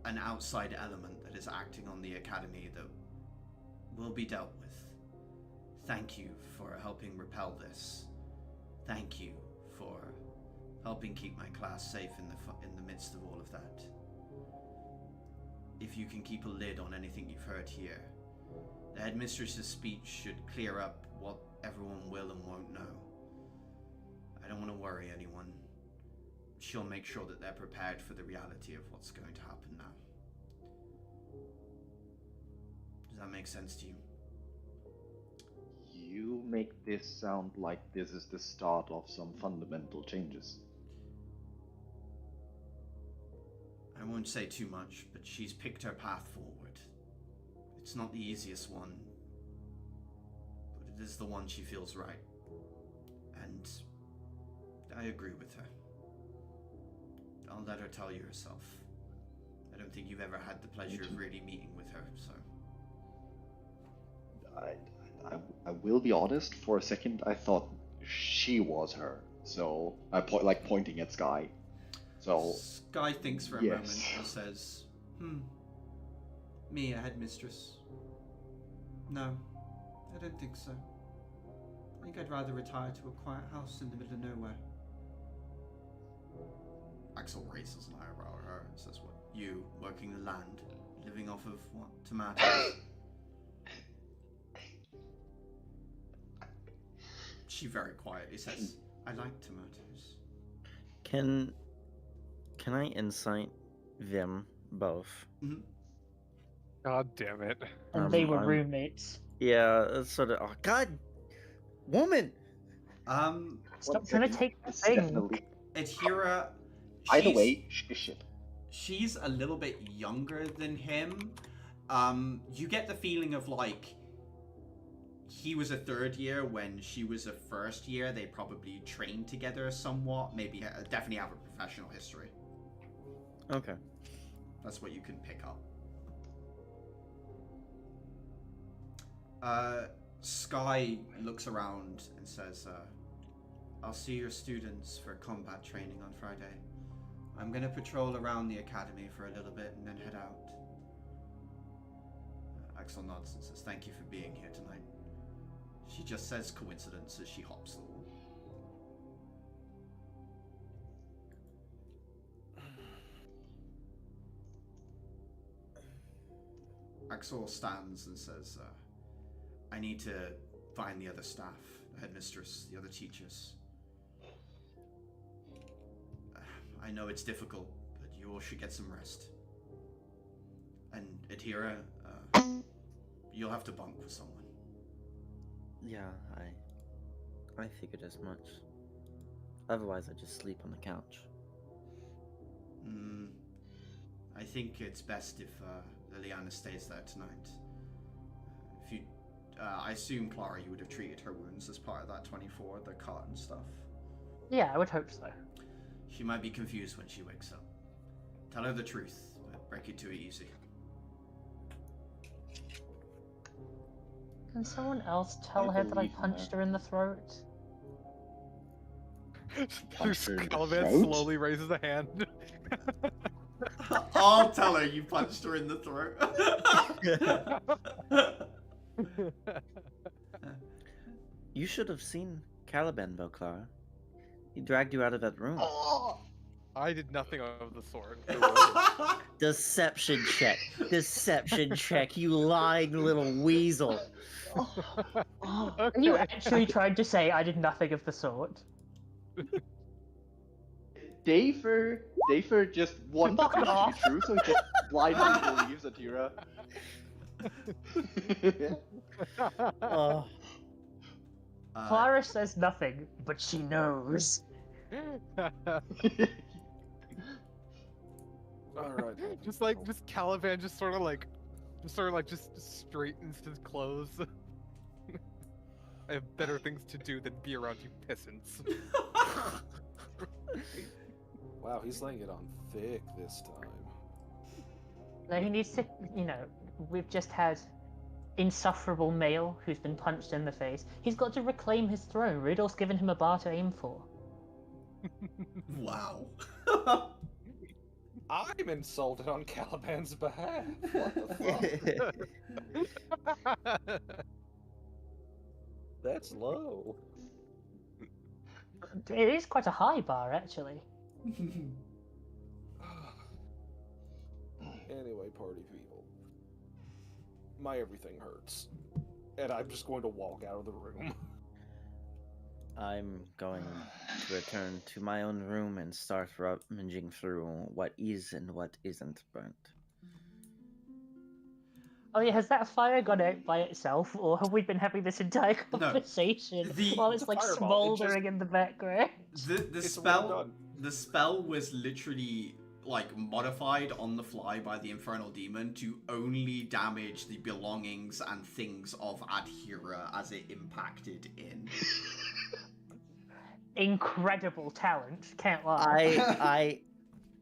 S1: an outside element that is acting on the academy that will be dealt with. Thank you for helping repel this. Thank you for helping keep my class safe in the midst of all of that. If you can keep a lid on anything you've heard here, the headmistress's speech should clear up what everyone will and won't know. I don't want to worry anyone. She'll make sure that they're prepared for the reality of what's going to happen now." Does that make sense to you?
S6: You make this sound like this is the start of some fundamental changes.
S1: I won't say too much, but she's picked her path forward. It's not the easiest one, but it is the one she feels right. And I agree with her. I'll let her tell you herself. I don't think you've ever had the pleasure of really meeting with her, so...
S6: I will be honest, for a second I thought she was her. So, pointing at Sky. So...
S1: Sky thinks for a moment and says, "Me, a headmistress? No, I don't think so. I think I'd rather retire to a quiet house in the middle of nowhere. Axel raises an eyebrow at her and says, "What? You working the land, living off of what? Tomatoes?" She very quietly says, "I like tomatoes."
S4: Can I insight them both?
S5: God damn it.
S3: And they were
S4: I'm-
S3: roommates.
S4: Yeah, it's sort of. Oh, God, woman.
S3: Stop
S6: One
S3: trying to
S6: second.
S3: take the
S6: It's
S3: thing.
S6: definitely.
S1: Adhira,
S6: By the
S1: she's-
S6: way, ship.
S1: she's a little bit younger than him. You get the feeling of like he was a third year when she was a first year. They probably trained together somewhat. Maybe definitely have a professional history.
S4: Okay.
S1: That's what you can pick up. Sky looks around and says, "I'll see your students for combat training on Friday. I'm gonna patrol around the academy for a little bit and then head out." Axel nods and says, "Thank you for being here tonight." She just says coincidence as she hops the wall. Axel stands and says, "I need to find the other staff, the headmistress, the other teachers. I know it's difficult, but you all should get some rest. And Adhira, you'll have to bunk with someone."
S4: Yeah, I figured as much. Otherwise, I just sleep on the couch.
S1: I think it's best if Liliana stays there tonight. If you, I assume, Clara, you would have treated her wounds as part of that 24, the cut and stuff.
S3: Yeah, I would hope so.
S1: She might be confused when she wakes up. Tell her the truth, but break it to her easy.
S3: Can someone else tell
S6: I
S3: her that I
S6: believe in
S3: punched
S6: her.
S3: her in the throat?
S6: Punch her in the
S5: Caliban
S6: throat?
S5: slowly raises a hand.
S1: I'll tell her you punched her in the throat.
S4: You should have seen Caliban, though, Clara. He dragged you out of that room.
S5: I did nothing of the sort.
S4: Deception check. Deception check, you lying little weasel.
S3: You actually tried to say I did nothing of the sort.
S6: Dafer just wants
S3: Fuck
S6: to be
S3: off.
S6: true, so he just blindly believes Atira.
S4: Oh,
S3: Clara says nothing, but she knows.
S2: Alright.
S5: Just Caliban just straightens his clothes. I have better things to do than be around you pissants.
S2: Wow, he's laying it on thick this time.
S3: No, he needs to, we've just had insufferable male who's been punched in the face. He's got to reclaim his throne. Rudolph's given him a bar to aim for.
S1: Wow.
S2: I'm insulted on Caliban's behalf. What the fuck? That's low.
S3: It is quite a high bar, actually.
S2: Anyway, party people. My everything hurts. And I'm just going to walk out of the room.
S4: I'm going to return to my own room and start rummaging through what is and what isn't burnt.
S3: Oh yeah, has that fire gone out by itself, or have we been having this entire
S1: No.
S3: conversation
S1: The-
S3: while it's
S2: the
S3: like
S2: fireball, it
S3: smoldering in the background?
S1: The
S2: It's well
S1: spell
S2: done.
S1: the spell was literally like modified on the fly by the infernal demon to only damage the belongings and things of Adhira as it impacted in.
S3: Incredible talent, can't lie.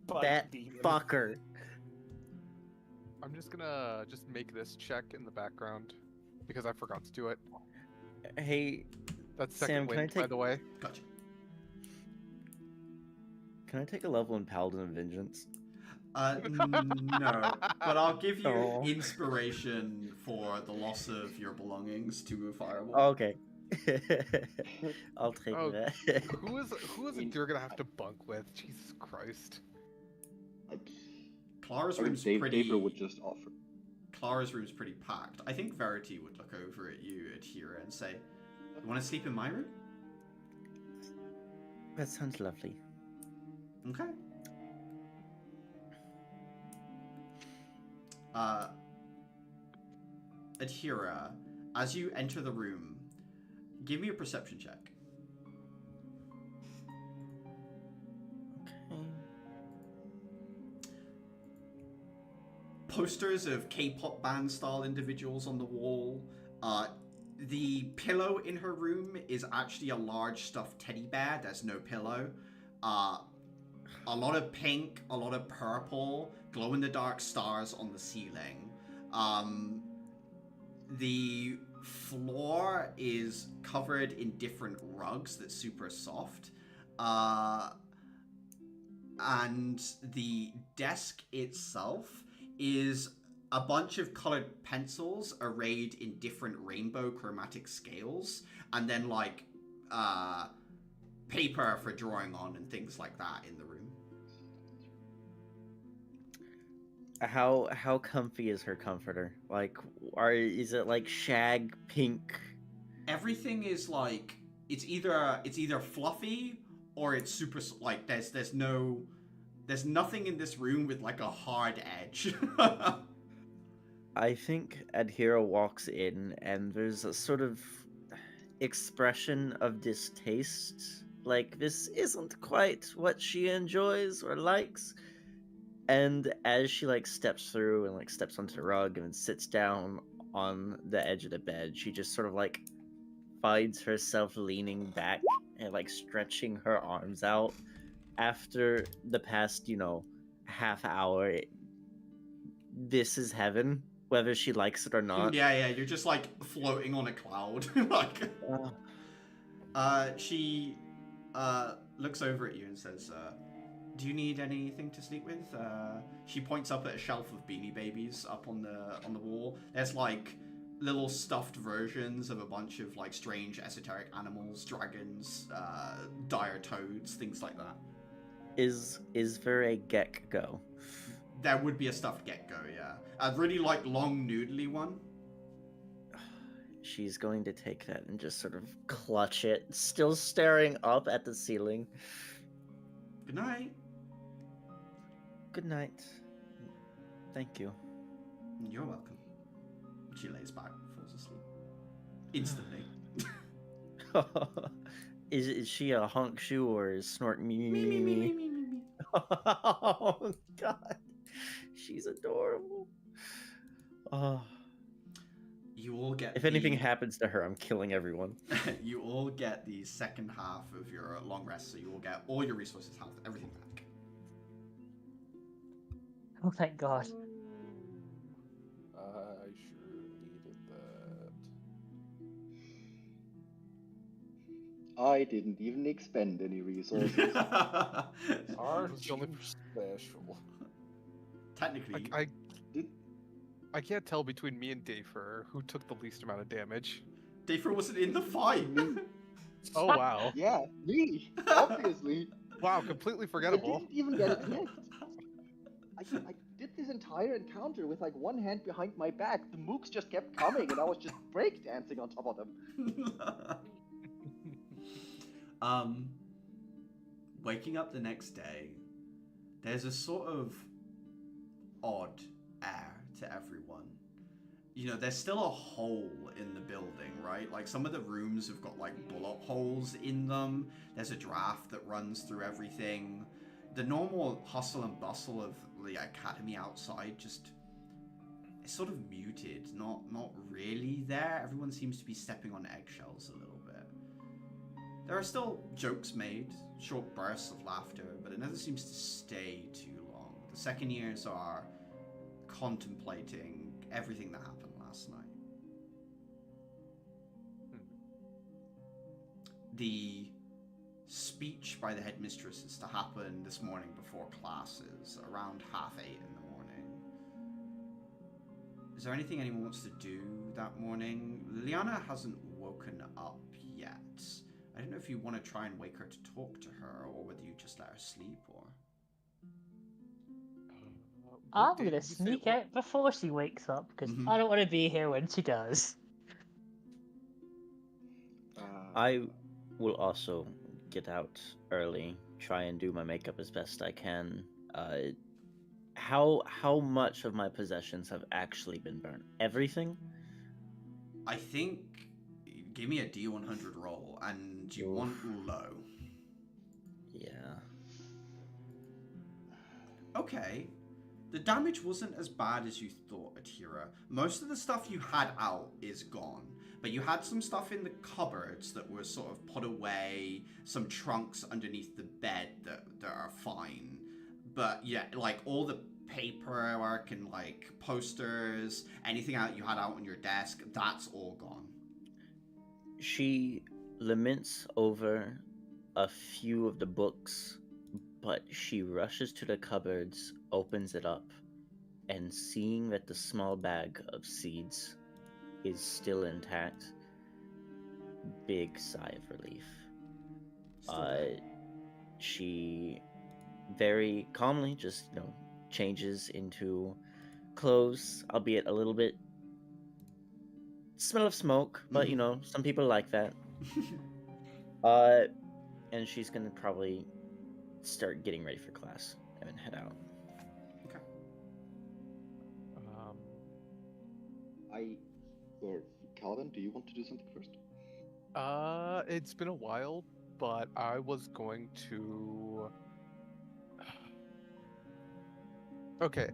S2: But
S4: That
S2: demon.
S4: fucker.
S5: I'm just gonna make this check in the background because I forgot to do it.
S4: Hey,
S5: That's second
S4: Sam, can I
S5: wind, by
S4: take-
S5: the way.
S1: Gotcha.
S4: Can I take a level in Paladin of Vengeance?
S1: No, but I'll give you
S4: Oh.
S1: inspiration for the loss of your belongings to a fireball.
S4: Oh, okay. I'll take
S5: Oh,
S4: that.
S5: who is it you're gonna have to bunk with? Jesus Christ.
S1: Clara's
S6: I mean,
S1: room's pretty.
S6: David would just offer.
S1: Clara's room's pretty packed. I think Verity would look over at you, Adhira, and say, "You want to sleep in my room?"
S4: That sounds lovely.
S1: Okay. Adhira, as you enter the room, give me a perception check.
S4: Okay.
S1: Posters of K-pop band style individuals on the wall. The pillow in her room is actually a large stuffed teddy bear. There's no pillow. A lot of pink, a lot of purple, glow-in-the-dark stars on the ceiling. The floor is covered in different rugs that's super soft. And the desk itself is a bunch of colored pencils arrayed in different rainbow chromatic scales, and then like paper for drawing on and things like that in the room.
S4: How comfy is her comforter? Like, is it like shag pink?
S1: Everything is like it's either fluffy or it's super like there's nothing in this room with like a hard edge.
S4: I think Adhira walks in and there's a sort of expression of distaste. Like, this isn't quite what she enjoys or likes. And as she like steps through and like steps onto the rug and sits down on the edge of the bed, she just sort of like finds herself leaning back and like stretching her arms out. After the past, half hour, this is heaven, whether she likes it or not.
S1: Yeah, you're just like floating on a cloud. Like, she looks over at you and says, "Do you need anything to sleep with?" She points up at a shelf of Beanie Babies up on the wall. There's like little stuffed versions of a bunch of like strange esoteric animals, dragons, dire toads, things like that.
S4: Is there a gecko?
S1: There would be a stuffed gecko, yeah. A really like long noodly one.
S4: She's going to take that and just sort of clutch it, still staring up at the ceiling.
S1: Good night.
S4: Good night. Thank you.
S1: You're welcome. She lays back, falls asleep. Instantly.
S4: Is she a honk shoe or is snort me?
S1: Me.
S4: Oh god, she's adorable. Oh.
S1: You all get.
S4: If anything happens to her, I'm killing everyone.
S1: You all get the second half of your long rest, so you will get all your resources, health, everything back.
S3: Oh, thank God.
S2: I sure needed that.
S6: I didn't even expend any resources.
S2: Aren't
S5: The only
S2: you special?
S1: Technically,
S5: I can't tell between me and Dafer who took the least amount of damage.
S1: Dafer wasn't in the fight.
S5: Oh wow.
S6: Yeah, me, obviously.
S5: Wow, completely
S6: I
S5: forgettable.
S6: didn't even get attacked. I did this entire encounter with like one hand behind my back. The mooks just kept coming, and I was just breakdancing on top of them.
S1: Waking up the next day, there's a sort of odd air to everyone. There's still a hole in the building, right? Like, some of the rooms have got like bullet holes in them. There's a draft that runs through everything. The normal hustle and bustle of the academy outside just is sort of muted, not really there. Everyone seems to be stepping on eggshells a little bit. There are still jokes made, short bursts of laughter, but it never seems to stay too long. The second years are contemplating everything that happened last night. The speech by the headmistress is to happen this morning before classes, around 8:30 in the morning. Is there anything anyone wants to do that morning? Liliana hasn't woken up yet. I don't know if you want to try and wake her to talk to her, or whether you just let her sleep, or...
S3: I'm
S5: What day
S3: gonna
S5: did you say
S3: sneak
S5: it
S3: out before she wakes up, because
S1: Mhm.
S3: I don't want to be here when she does.
S4: I will also get out early, try and do my makeup as best I can. How much of my possessions have actually been burnt? Everything?
S1: I think... Give me a D100 roll, and you want low.
S4: Yeah.
S1: Okay. The damage wasn't as bad as you thought, Atira. Most of the stuff you had out is gone. But you had some stuff in the cupboards that were sort of put away, some trunks underneath the bed that are fine. But yeah, like all the paperwork and like posters, anything out you had out on your desk, that's all gone.
S4: She laments over a few of the books, but she rushes to the cupboards, opens it up, and seeing that the small bag of seeds is still intact, big sigh of relief.
S1: Still there.
S4: She very calmly just, changes into clothes, albeit a little bit smell of smoke, but some people like that. And she's gonna probably start getting ready for class and head out.
S1: Okay.
S6: Or Calvin, do you want to do something first?
S5: It's been a while, but I was going to. Okay,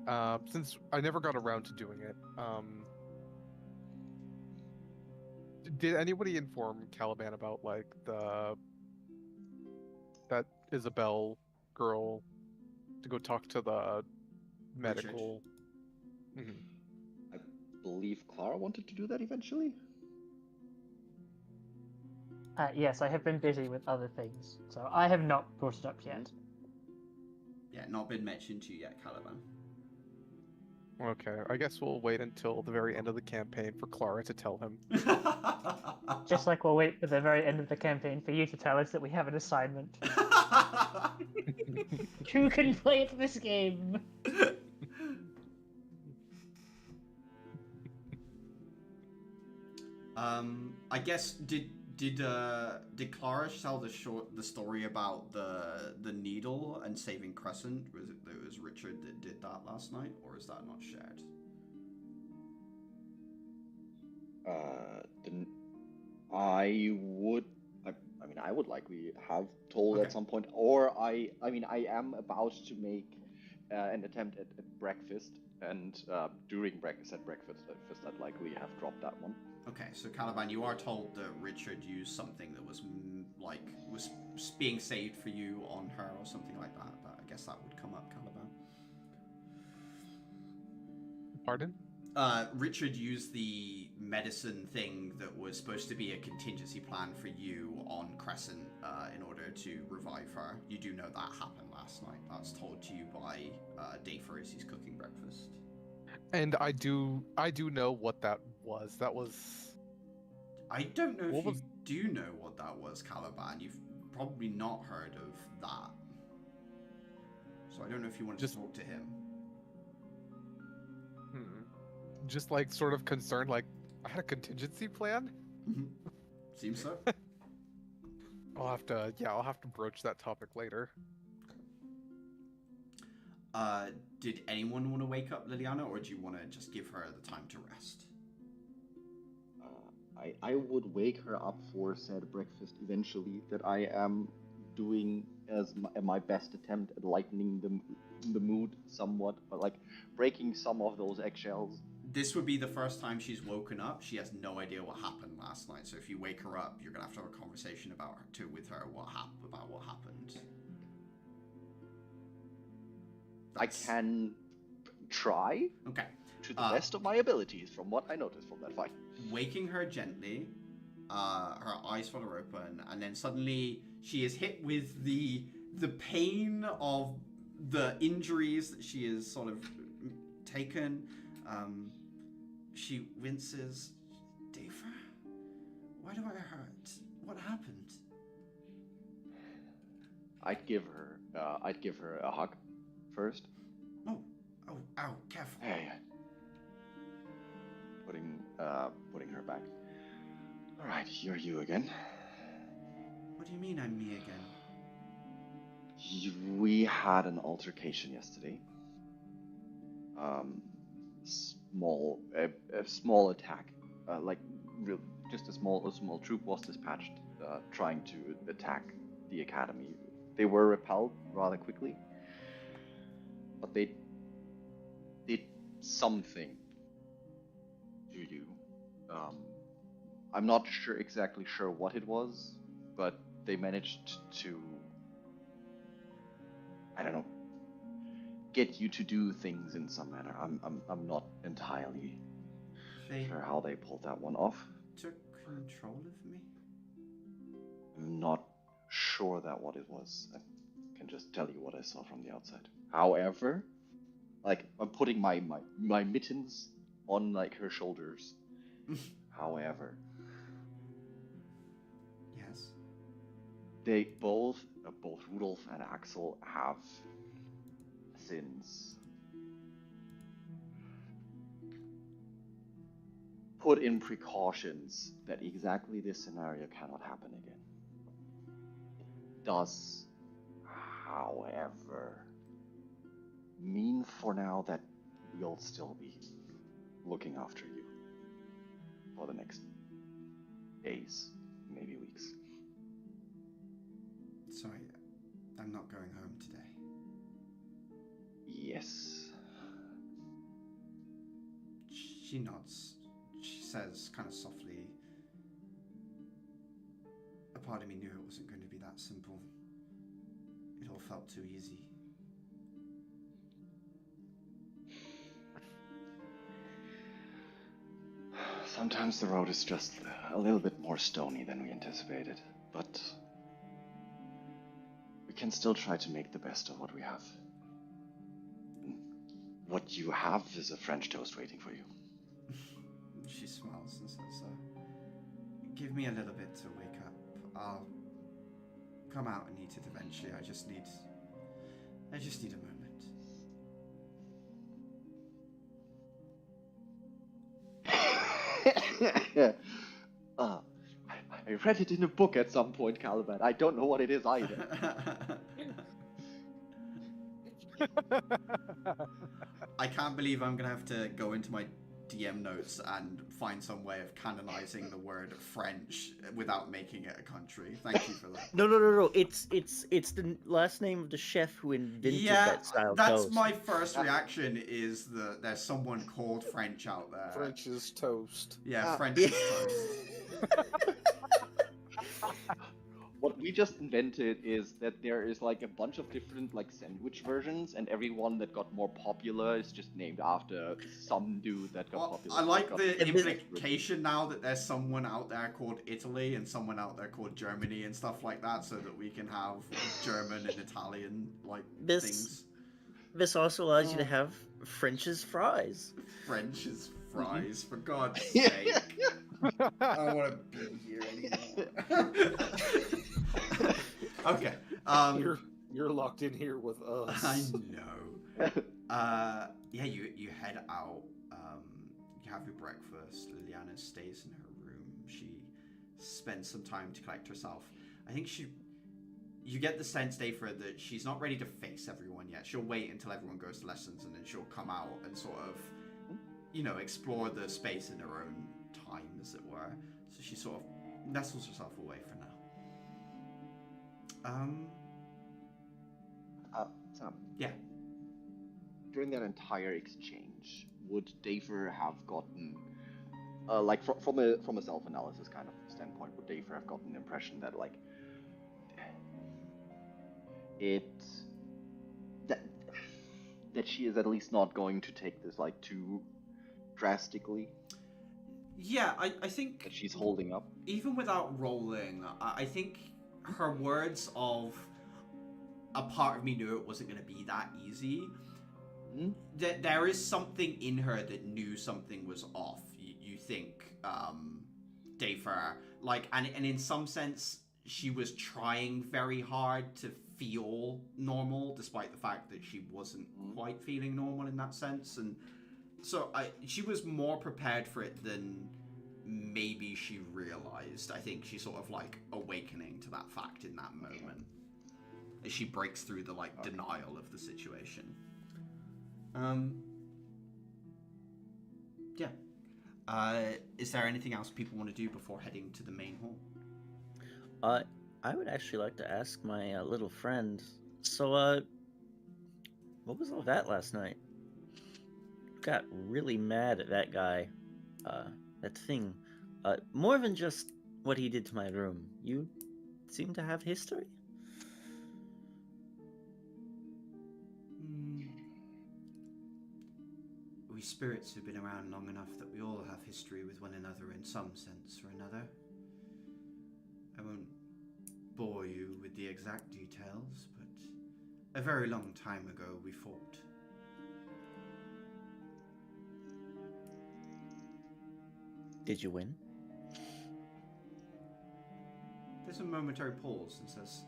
S5: since I never got around to doing it, did anybody inform Caliban about like that Isabel girl to go talk to the medical? Mhm.
S6: I believe Clara wanted to do that eventually.
S3: Yes, I have been busy with other things, so I have not brought it up yet.
S1: Yeah, not been mentioned to you yet, Caliban.
S5: Okay, I guess we'll wait until the very end of the campaign for Clara to tell him.
S3: Just like we'll wait for the very end of the campaign for you to tell us that we have an assignment. Who can play at this game?
S1: I guess did Clara tell the story about the needle and saving Crescent? Was it Richard that did that last night, or is that not shared?
S6: Didn't I would. I mean, I would likely have told
S1: Okay.
S6: at some point, or I mean, I am about to make an attempt at breakfast, and during breakfast, I'd likely have dropped that one.
S1: Okay, so Caliban, you are told that Richard used something that was was being saved for you on her or something like that. But I guess that would come up, Caliban.
S5: Pardon?
S1: Richard used the medicine thing that was supposed to be a contingency plan for you on Crescent in order to revive her. You do know that happened last night. That's told to you by Dafer as he's cooking breakfast.
S5: And I do know what that was. That was.
S1: I don't know if
S5: What
S1: you
S5: was-
S1: do know what that was, Caliban. You've probably not heard of that. So I don't know if you want to talk to him.
S5: Just like sort of concerned, like I had a contingency plan.
S1: Seems so.
S5: I'll have to broach that topic later.
S1: Did anyone want to wake up Liliana, or do you want to just give her the time to rest?
S6: I would wake her up for said breakfast eventually. That I am doing as my best attempt at lightening the mood somewhat, but like breaking some of those eggshells.
S1: This would be the first time she's woken up. She has no idea what happened last night. So if you wake her up, you're gonna have to have a conversation about what happened.
S6: I can try.
S1: Okay.
S6: To the best of my abilities, from what I noticed from that fight.
S1: Waking her gently, her eyes flutter open, and then suddenly she is hit with the pain of the injuries that she has sort of taken. She winces. Dafer, Why do I hurt? What happened?
S6: I'd give her a hug first.
S1: Oh, ow, careful.
S6: Hey. Putting her back. All right, you're you again.
S1: What do you mean I'm me again?
S6: We had an altercation yesterday. A small attack. Just a small troop was dispatched, trying to attack the academy. They were repelled rather quickly, but they did something to you. I'm not exactly sure what it was, but they managed to, I don't know, get you to do things in some manner. I'm not entirely
S1: They
S6: sure how they pulled that one off.
S1: took control of me?
S6: I'm not sure that what it was. I can just tell you what I saw from the outside. However, like, I'm putting my mittens on, like, her shoulders. However,
S1: Yes.
S6: they both Rudolph and Axel have since put in precautions that exactly this scenario cannot happen again. It does, however, mean for now that we'll still be looking after you for the next days, maybe weeks.
S1: Sorry, I'm not going home today.
S6: Yes.
S1: She nods. She says, kind of softly, a part of me knew it wasn't going to be that simple. It all felt too easy.
S6: Sometimes the road is just a little bit more stony than we anticipated, but we can still try to make the best of what we have. And what you have is a French toast waiting for you.
S1: She smiles and says, give me a little bit to wake up. I'll come out and eat it eventually. I just need a moment.
S6: I read it in a book at some point, Caliban. I don't know what it is either.
S1: I can't believe I'm gonna have to go into my DM notes and find some way of canonizing the word French without making it a country. Thank you for that.
S4: No. It's the last name of the chef who invented that style of
S1: that's
S4: toast.
S1: my first reaction is that there's someone called French out there.
S2: French is toast.
S1: Yeah, French is toast.
S6: What we just invented is that there is like a bunch of different like sandwich versions, and every one that got more popular is just named after some dude that got popular.
S1: I like the
S4: And this-
S1: implication now that there's someone out there called Italy and someone out there called Germany and stuff like that, so that we can have German and Italian things.
S4: This also allows you to have French's fries.
S1: French's fries, for God's sake. I don't want to be here anymore. Okay.
S2: You're locked in here with us.
S1: I know. Yeah, you head out. You have your breakfast. Liliana stays in her room. She spends some time to collect herself. I think you get the sense, Dayfra, that she's not ready to face everyone yet. She'll wait until everyone goes to lessons, and then she'll come out and sort of, explore the space in her own time, as it were. So she sort of nestles herself away for now.
S6: Sam.
S1: Yeah.
S6: During that entire exchange, would Daver have gotten, from a self-analysis kind of standpoint, would Daver have gotten the impression that that she is at least not going to take this too drastically?
S1: Yeah, I think
S6: That she's holding up?
S1: even without rolling, I think her words of a part of me knew it wasn't going to be that easy.
S6: Hmm?
S1: There is something in her that knew something was off. You think Dafer, like, and in some sense, she was trying very hard to feel normal, despite the fact that she wasn't quite feeling normal in that sense. And so she was more prepared for it than maybe she realized. I think she's sort of like awakening to that fact in that moment as she breaks through the like denial of the situation. Yeah. Is there anything else people want to do before heading to the main hall?
S4: I would actually like to ask my little friend. So, what was all that last night? Got really mad at that guy. That thing. More than just what he did to my room. You seem to have history?
S1: We spirits have been around long enough that we all have history with one another in some sense or another. I won't bore you with the exact details, but a very long time ago we fought.
S4: Did you win?
S1: There's a momentary pause and says,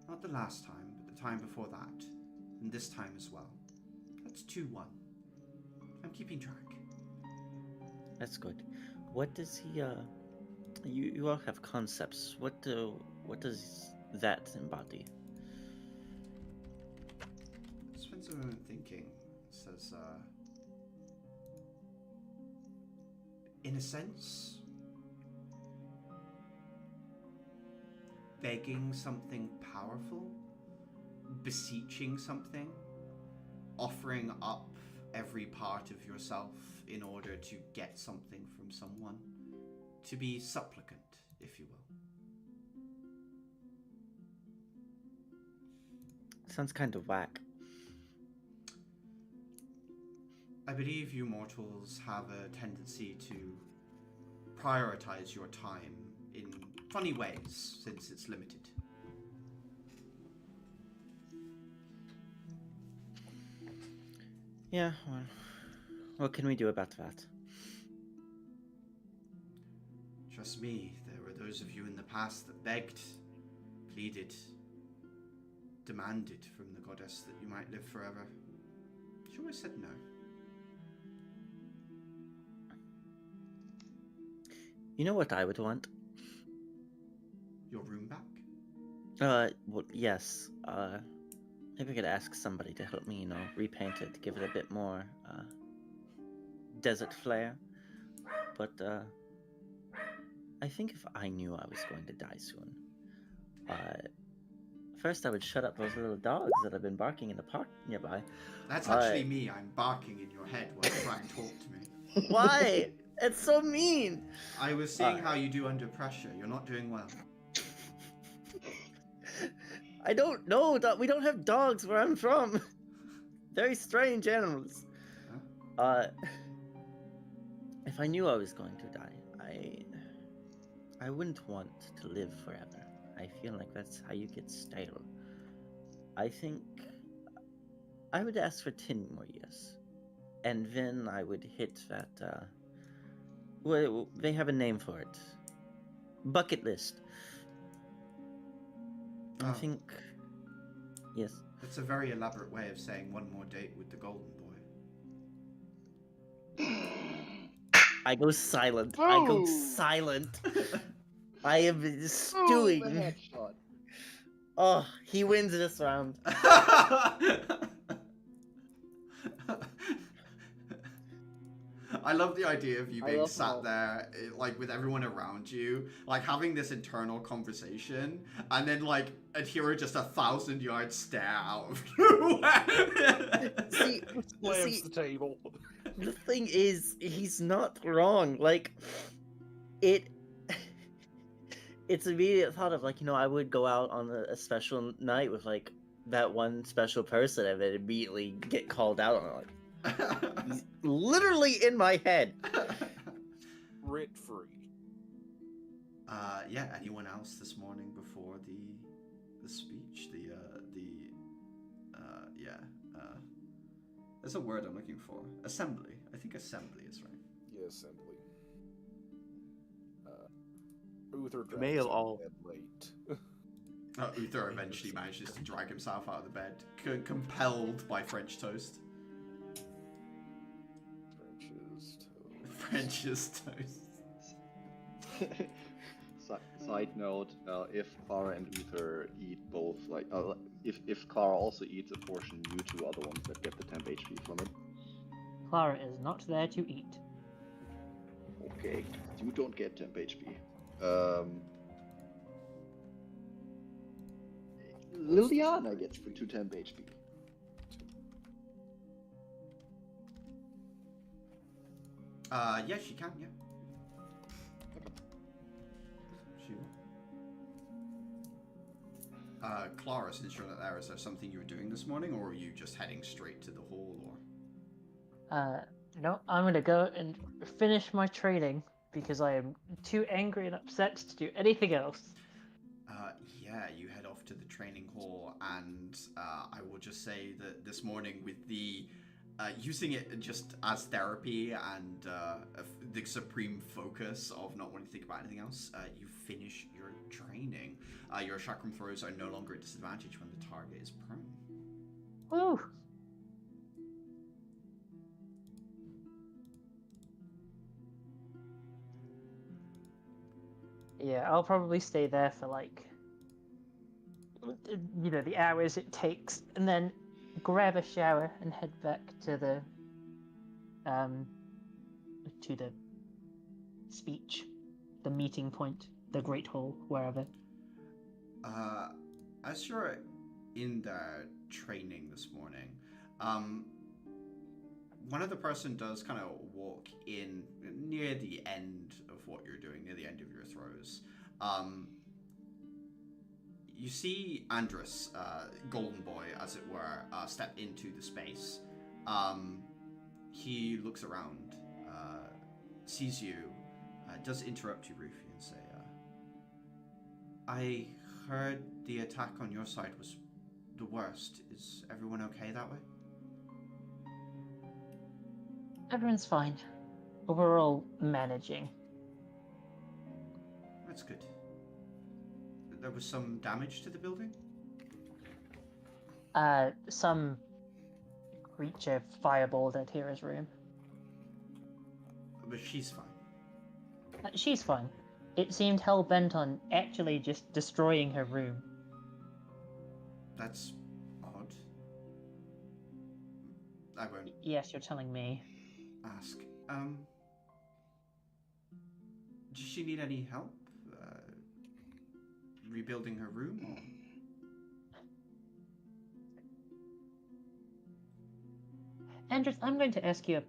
S1: not the last time, but the time before that, and this time as well. That's 2-1. I'm keeping track.
S4: That's good. What does he, you all have concepts. What does that embody?
S1: Spends a moment thinking. Says, in a sense, begging something powerful, beseeching something, offering up every part of yourself in order to get something from someone, to be supplicant, if you will.
S4: Sounds kind of whack.
S1: I believe you mortals have a tendency to prioritize your time in funny ways, since it's limited.
S4: Yeah, well, what can we do about that?
S1: Trust me, there were those of you in the past that begged, pleaded, demanded from the goddess that you might live forever. She always said no.
S4: You know what I would want?
S1: Your room back?
S4: Well, yes. Maybe I could ask somebody to help me, repaint it, give it a bit more, desert flair. But, I think if I knew I was going to die soon, first I would shut up those little dogs that have been barking in the park nearby.
S1: That's actually me. I'm barking in your head while you try and talk to me.
S4: Why? It's so mean!
S1: I was seeing how you do under pressure. You're not doing well.
S4: I don't know. We don't have dogs where I'm from. Very strange animals.
S1: Huh?
S4: If I knew I was going to die, I wouldn't want to live forever. I feel like that's how you get stale. I think I would ask for 10 more years. And then I would hit that, well, they have a name for it. Bucket list. I
S1: Oh.
S4: think, yes.
S1: That's a very elaborate way of saying one more date with the golden boy.
S4: I go silent. I go
S6: Boom!
S4: silent. I am
S6: Boom, a
S4: stewing.
S6: headshot.
S4: Oh, he wins this round.
S1: I love the idea of you
S6: I
S1: being
S6: love
S1: sat
S6: how-
S1: there, like with everyone around you, like having this internal conversation, and then like Adhira just 1,000-yard stare out of nowhere.
S4: See,
S2: Slams the table.
S4: the thing is, he's not wrong. Like, it's immediate thought of, like, I would go out on a special night with, like, that one special person and then immediately get called out on it. Like, he's literally in my head.
S2: Rent free.
S1: Yeah. Anyone else this morning before the speech? There's a word I'm looking for. Assembly. I think assembly is right.
S2: Yeah, assembly. Uther
S4: You may
S2: drags
S4: have
S2: out
S4: all-
S2: of bed late.
S1: Uther eventually manages to drag himself out of the bed, compelled by French toast.
S2: French's toast.
S1: French's toast.
S6: Side note: if Clara and Uther eat both, like, if Clara also eats a portion, you two are the ones that get the temp HP from it.
S3: Clara is not there to eat.
S6: Okay, you don't get temp HP. Liliana gets the 2 temp HP.
S1: Yeah, she can, yeah. She will. Clara, since you're not there, is there something you were doing this morning, or are you just heading straight to the hall, or?
S3: No, I'm gonna go and finish my training because I am too angry and upset to do anything else.
S1: Yeah, you head off to the training hall, and I will just say that this morning, with the using it just as therapy and the supreme focus of not wanting to think about anything else, you finish your training. Your chakram throws are no longer a disadvantage when the target is prone.
S3: Woo! Yeah, I'll probably stay there for like, the hours it takes, and then grab a shower and head back to the speech, the meeting point, the Great Hall, wherever.
S1: As you're in the training this morning, one other person does kind of walk in near the end of what you're doing, near the end of your throws. You see Andrus, Golden Boy, as it were, step into the space. He looks around, sees you, does interrupt you briefly and say, I heard the attack on your side was the worst. Is everyone okay that way?
S3: Everyone's fine. We're all managing.
S1: That's good. There was some damage to the building?
S3: Some creature fireballed at Hera's room.
S1: But she's fine.
S3: She's fine. It seemed hell-bent on actually just destroying her room.
S1: That's odd. I won't
S3: Yes, you're telling me.
S1: ask. Does she need any help? Rebuilding her room? Or?
S3: Andrews, I'm going to ask you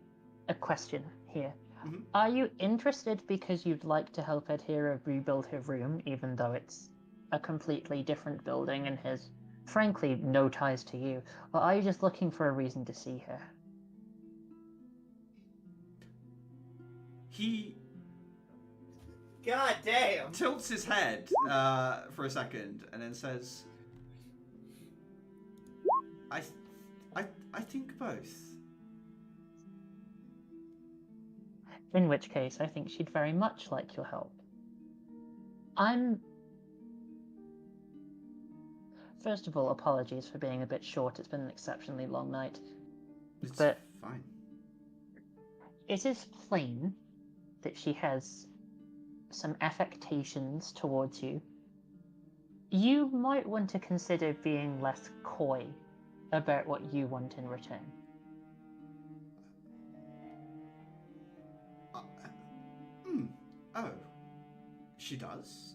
S3: a question here.
S1: Mm-hmm.
S3: Are you interested because you'd like to help Adhira rebuild her room, even though it's a completely different building and has, frankly, no ties to you? Or are you just looking for a reason to see her?
S1: He
S4: God damn!
S1: tilts his head for a second and then says, I think both.
S3: In which case, I think she'd very much like your help. First of all, apologies for being a bit short. It's been an exceptionally long night.
S1: It's
S3: But
S1: fine.
S3: it is plain that she has some affectations towards you. You might want to consider being less coy about what you want in return.
S1: Oh. She does?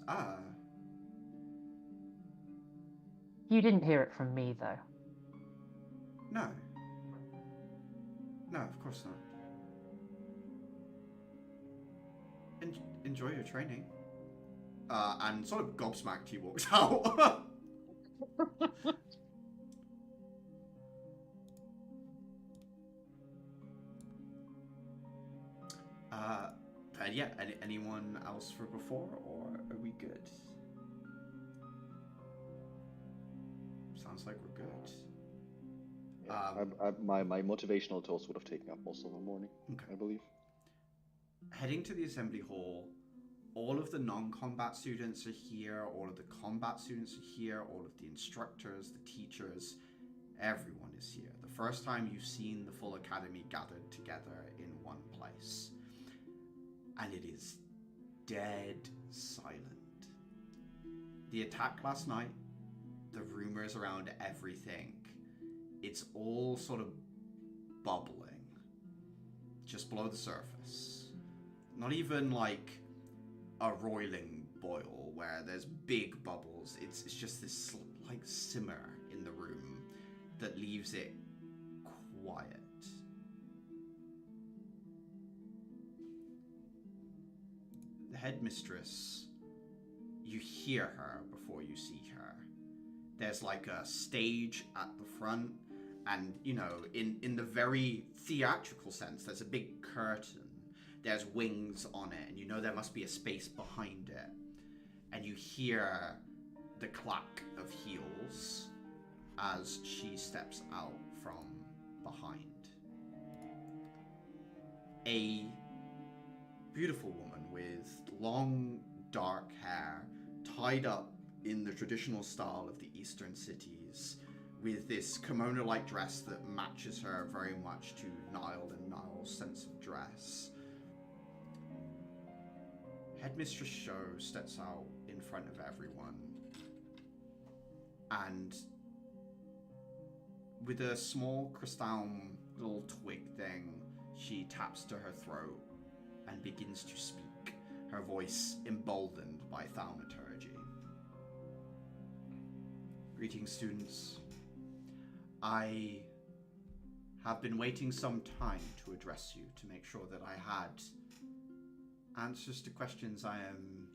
S3: You didn't hear it from me, though.
S1: No. No, of course not. Enjoy your training. And sort of gobsmacked, he walks out. And yeah, anyone else for before, or are we good? Sounds like we're good.
S6: Yeah, my motivational toast would have taken up most of the morning,
S1: Okay.
S6: I believe.
S1: Heading to the assembly hall, all of the non-combat students are here, all of the combat students are here, all of the instructors, the teachers, everyone is here. The first time you've seen the full academy gathered together in one place. And it is dead silent. The attack last night, the rumors around everything, it's all sort of bubbling just below the surface. Not even like a roiling boil where there's big bubbles. It's just this like simmer in the room that leaves it quiet. The headmistress, you hear her before you see her. There's like a stage at the front, and you know, in the very theatrical sense, there's a big curtain. There's wings on it, and you know there must be a space behind it. And you hear the clack of heels as she steps out from behind. A beautiful woman with long, dark hair, tied up in the traditional style of the Eastern cities, with this kimono-like dress that matches her very much to Niall and Niall's sense of dress. Headmistress Show steps out in front of everyone, and with a small crystal little twig thing, she taps to her throat and begins to speak, her voice emboldened by thaumaturgy. Greetings, students. I have been waiting some time to address you to make sure that I had answers to questions I am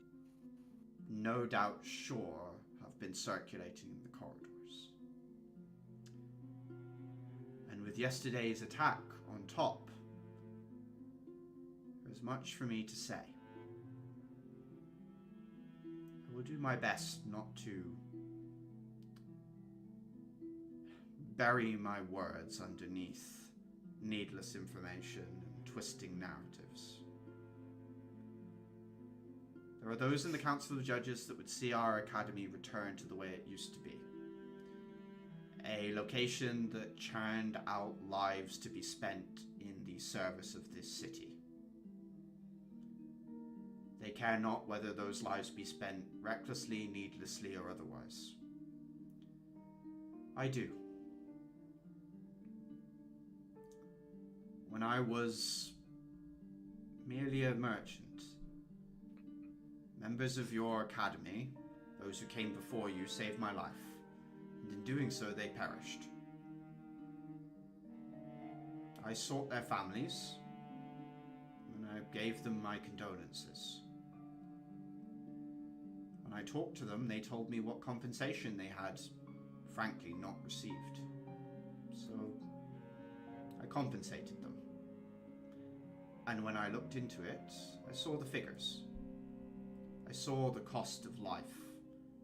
S1: no doubt sure have been circulating in the corridors. And with yesterday's attack on top, there's much for me to say. I will do my best not to bury my words underneath needless information and twisting narratives. There are those in the Council of Judges that would see our academy return to the way it used to be. A location that churned out lives to be spent in the service of this city. They care not whether those lives be spent recklessly, needlessly, or otherwise. I do. When I was merely a merchant, members of your academy, those who came before you, saved my life, and in doing so they perished. I sought their families, and I gave them my condolences. When I talked to them, they told me what compensation they had, frankly, not received. So I compensated them. And when I looked into it, I saw the figures. I saw the cost of life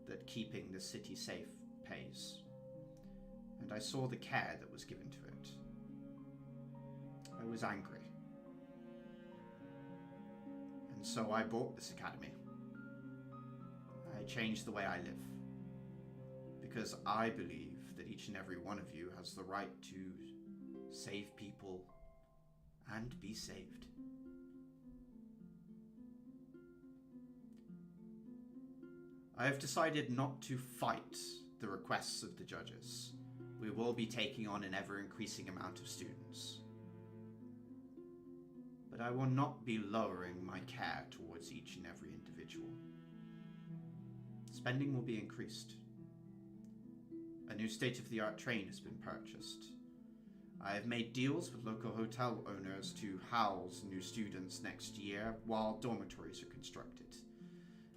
S1: that keeping the city safe pays. And I saw the care that was given to it. I was angry. And so I bought this academy. I changed the way I live. Because I believe that each and every one of you has the right to save people and be saved. I have decided not to fight the requests of the judges. We will be taking on an ever-increasing amount of students. But I will not be lowering my care towards each and every individual. Spending will be increased. A new state-of-the-art train has been purchased. I have made deals with local hotel owners to house new students next year while dormitories are constructed.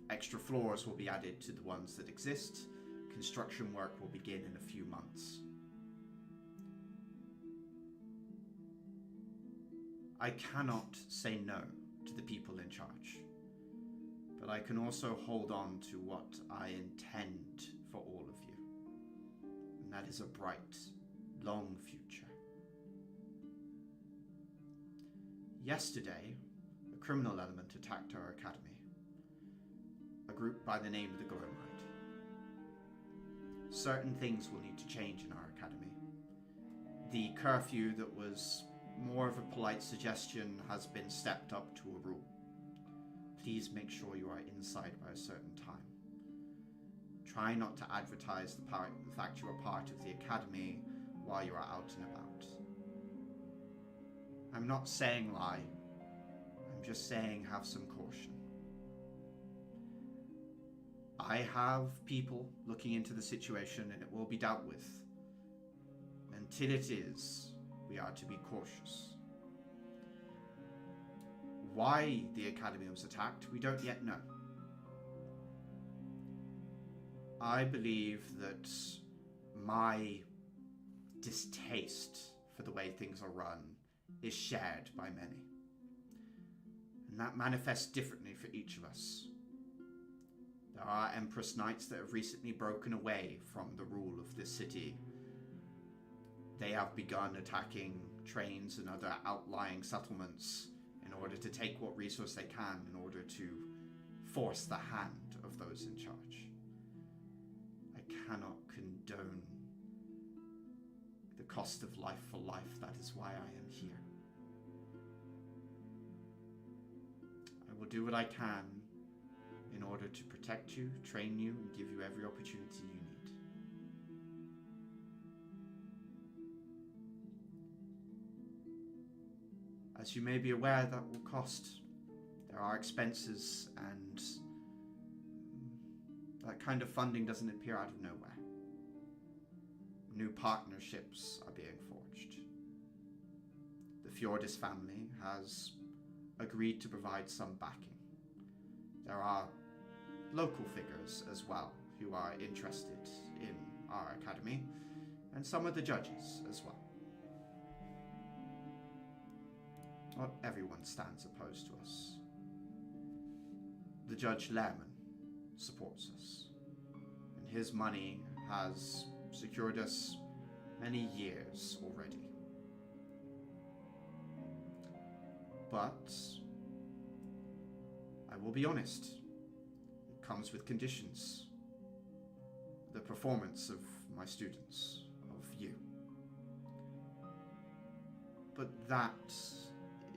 S1: Extra floors will be added to the ones that exist. Construction work will begin in a few months. I cannot say no to the people in charge, but I can also hold on to what I intend for all of you, and that is a bright, long future. Yesterday, a criminal element attacked our academy. a group by the name of the Glowmite. Certain things will need to change in our academy. The curfew that was more of a polite suggestion has been stepped up to a rule. Please make sure you are inside by a certain time. Try not to advertise the fact you are part of the academy while you are out and about. I'm not saying lie. I'm just saying have some caution. I have people looking into the situation and it will be dealt with. Until it is, we are to be cautious. Why the academy was attacked, we don't yet know. I believe that my distaste for the way things are run is shared by many. And that manifests differently for each of us. There are Empress Knights that have recently broken away from the rule of this city. They have begun attacking trains and other outlying settlements in order to take what resource they can in order to force the hand of those in charge. I cannot condone the cost of life for life. That is why I am here. I will do what I can in order to protect you, train you, and give you every opportunity you need. As you may be aware, that will cost. There are expenses, and that kind of funding doesn't appear out of nowhere. New partnerships are being forged. The Fjordis family has agreed to provide some backing. There are local figures as well who are interested in our academy, and some of the judges as well. Not everyone stands opposed to us. The Judge Lehrman supports us, and his money has secured us many years already. But I will be honest, it comes with conditions. The performance of my students, of you. But that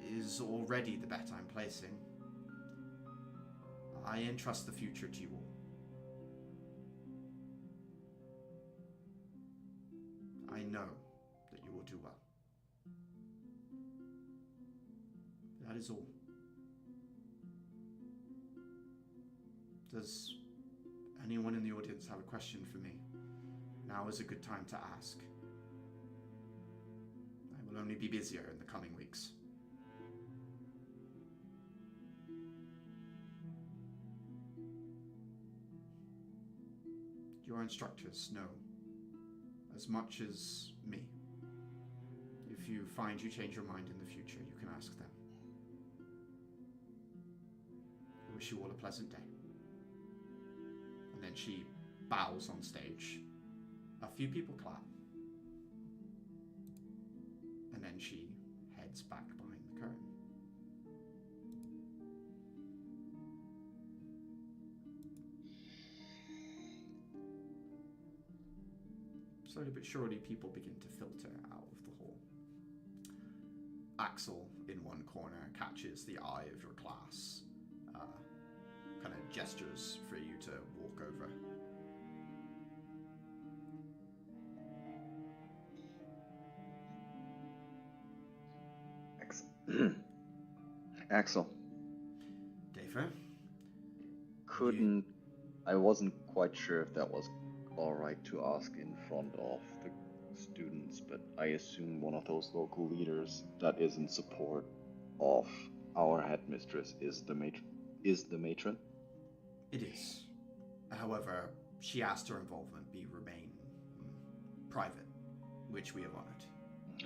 S1: is already the bet I'm placing. I entrust the future to you all. I know that you will do well. That is all. Does anyone in the audience have a question for me? Now is a good time to ask. I will only be busier in the coming weeks. Your instructors know as much as me. If you find you change your mind in the future, you can ask them. I wish you all a pleasant day. And then she bows on stage. A few people clap. And then she heads back behind the curtain. Slowly but surely, people begin to filter out of the hall. Axel, in one corner, catches the eye of your class, kind of gestures for you to walk over.
S6: Axel,
S1: Dafer?
S6: I wasn't quite sure if that was alright to ask in front of the students, but I assume one of those local leaders that is in support of our headmistress is the matron?
S1: It is. However, she asked her involvement remain private, which we have honored.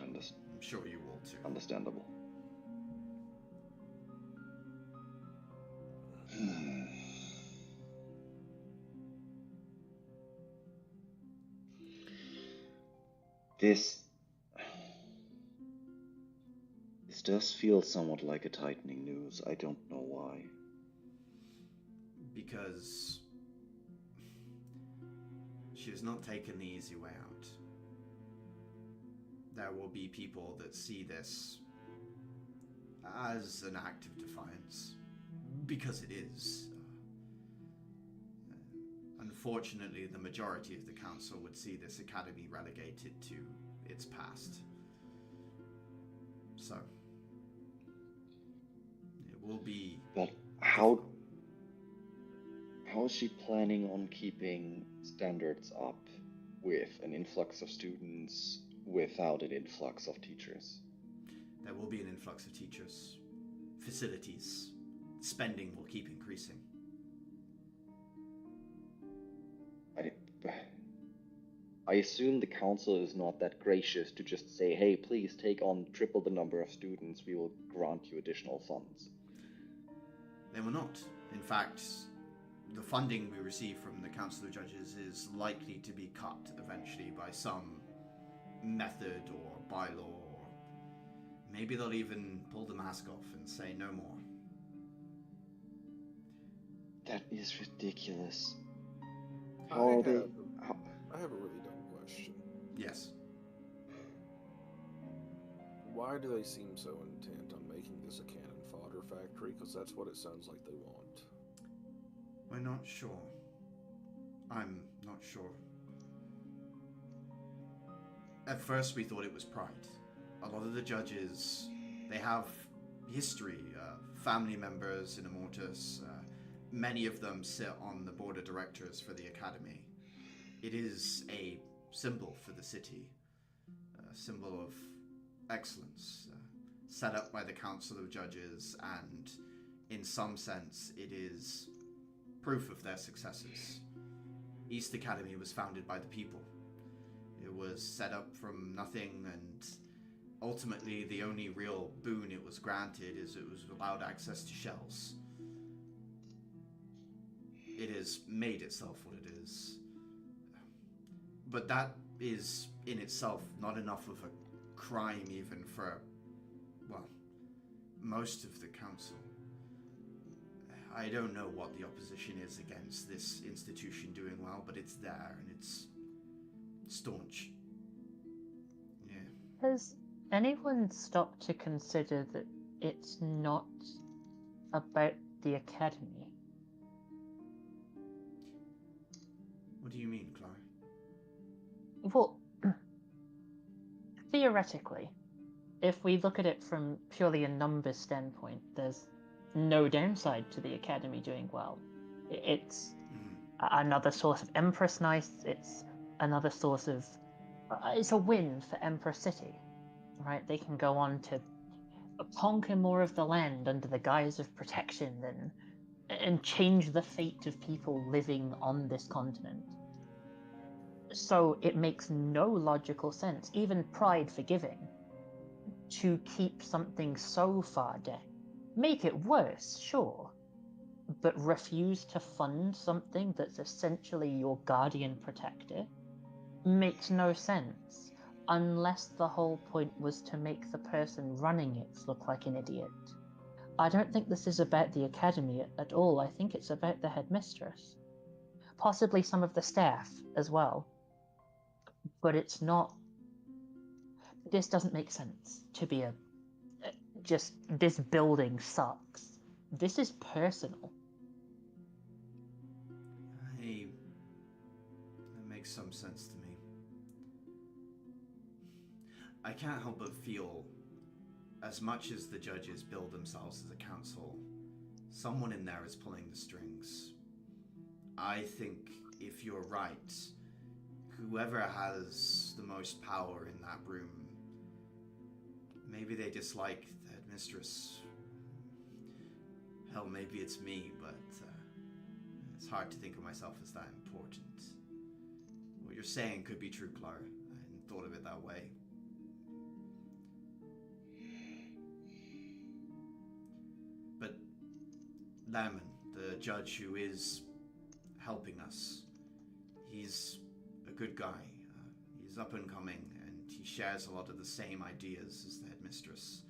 S1: I'm sure you will too.
S6: Understandable. This does feel somewhat like a tightening noose. I don't know why.
S1: because she has not taken the easy way out. There will be people that see this as an act of defiance, because it is. Unfortunately, the majority of the council would see this academy relegated to its past. So, it will be...
S6: But how is she planning on keeping standards up with an influx of students without an influx of teachers?
S1: There will be an influx of teachers. Facilities. Spending will keep increasing.
S6: I assume the council is not that gracious to just say, hey, please take on triple the number of students, we will grant you additional funds.
S1: They will not. In fact, the funding we receive from the Council of Judges is likely to be cut eventually by some method or bylaw, or maybe they'll even pull the mask off and say no more.
S6: That is ridiculous.
S2: I have a really dumb question.
S1: Yes.
S2: Why do they seem so intent on making this a cannon fodder factory? Because that's what it sounds like they want.
S1: We're not sure. I'm not sure. At first we thought it was pride. A lot of the judges, they have history, family members in Immortus. Many of them sit on the board of directors for the academy. It is a symbol for the city, a symbol of excellence, set up by the Council of Judges, and in some sense it is proof of their successes. East Academy was founded by the people. It was set up from nothing, and ultimately the only real boon it was granted is it was allowed access to shells. It has made itself what it is. But that is in itself not enough of a crime even for, well, most of the council. I don't know what the opposition is against this institution doing well, but it's there and it's staunch. Yeah.
S3: Has anyone stopped to consider that it's not about the academy?
S1: What do you mean, Clara?
S3: Well, theoretically, if we look at it from purely a numbers standpoint, there's no downside to the academy doing well. It's another source of Empress nice. It's another source of... it's a win for Empress City, right? They can go on to conquer more of the land under the guise of protection and change the fate of people living on this continent. So it makes no logical sense, even pride forgiving, to keep something so far down. Make it worse, sure, but refuse to fund something that's essentially your guardian protector makes no sense, unless the whole point was to make the person running it look like an idiot. I don't think this is about the academy at all. I think it's about the headmistress. Possibly some of the staff as well. But it's not... this doesn't make sense to be just this building sucks. This is personal.
S1: That makes some sense to me. I can't help but feel, as much as the judges build themselves as a council, someone in there is pulling the strings. I think if you're right, whoever has the most power in that room, maybe they dislike the headmistress. Hell, maybe it's me, but it's hard to think of myself as that important. What you're saying could be true, Clara. I hadn't thought of it that way. But Lamon, the judge who is helping us, he's a good guy. He's up and coming, and he shares a lot of the same ideas as the headmistress.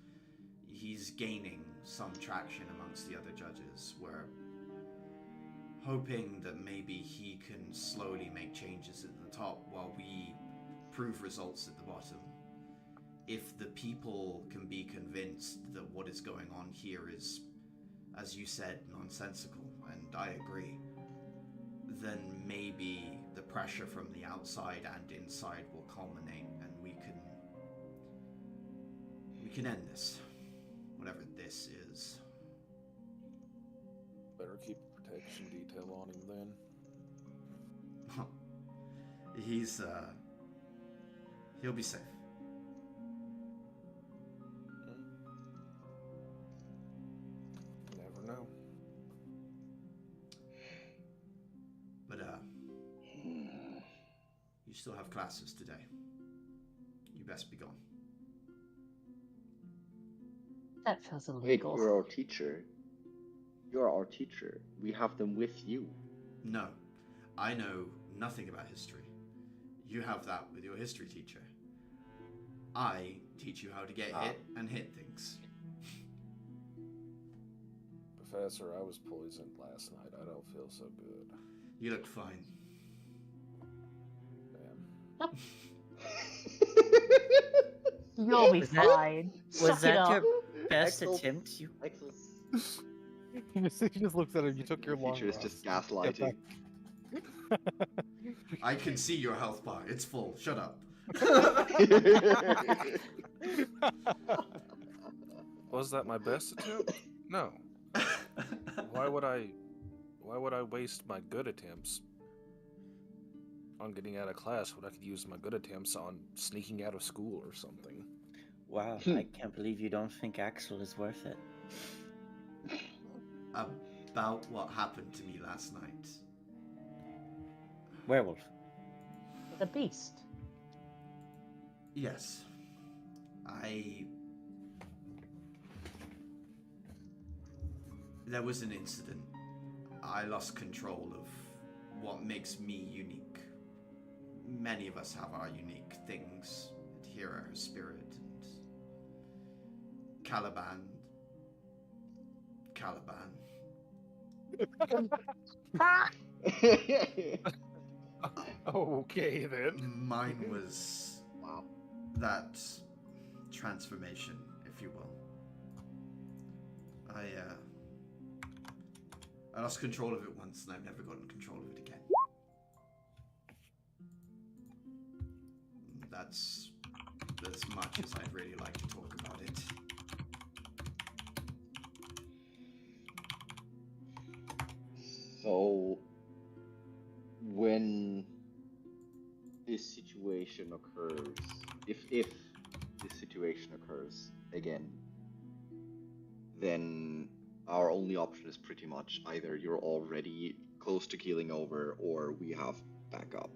S1: He's gaining some traction amongst the other judges, where hoping that maybe he can slowly make changes at the top while we prove results at the bottom. If the people can be convinced that what is going on here is, as you said, nonsensical, and I agree, then maybe the pressure from the outside and inside will culminate, and we can end this, whatever this is.
S2: Better keep a protection detail on him then.
S1: He'll be safe.
S2: Never know.
S1: But you still have classes today. You best be gone.
S3: That feels
S6: Wait,
S3: illegal.
S6: you're our teacher. You're our teacher. We have them with you.
S1: No, I know nothing about history. You have that with your history teacher. I teach you how to get hit and hit things.
S2: Professor, I was poisoned last night. I don't feel so good.
S1: You look fine.
S2: Damn.
S3: You'll be
S4: Was that-
S3: fine.
S4: Was
S3: Suck it
S4: that
S3: up.
S4: your best
S6: Axel-
S4: attempt? You
S6: Axel,
S5: He just looks at him. You took your long
S6: teacher is just gaslighting.
S1: I can see your health bar. It's full. Shut up.
S2: Was that my best attempt? No. Why would I waste my good attempts on getting out of class when I could use my good attempts on sneaking out of school or something?
S4: wow! I can't believe you don't think Axel is worth it.
S1: About what happened to me last night.
S4: Werewolf.
S3: The beast.
S1: Yes. There was an incident. I lost control of what makes me unique. Many of us have our unique things. Here, her spirit, and Caliban.
S2: Okay then.
S1: Mine was
S6: Wow.
S1: that transformation, if you will. I lost control of it once, and I've never gotten control of it again. That's as much as I'd really like to talk about it.
S6: So, when this situation occurs, if this situation occurs again, then our only option is pretty much either you're already close to keeling over, or we have backup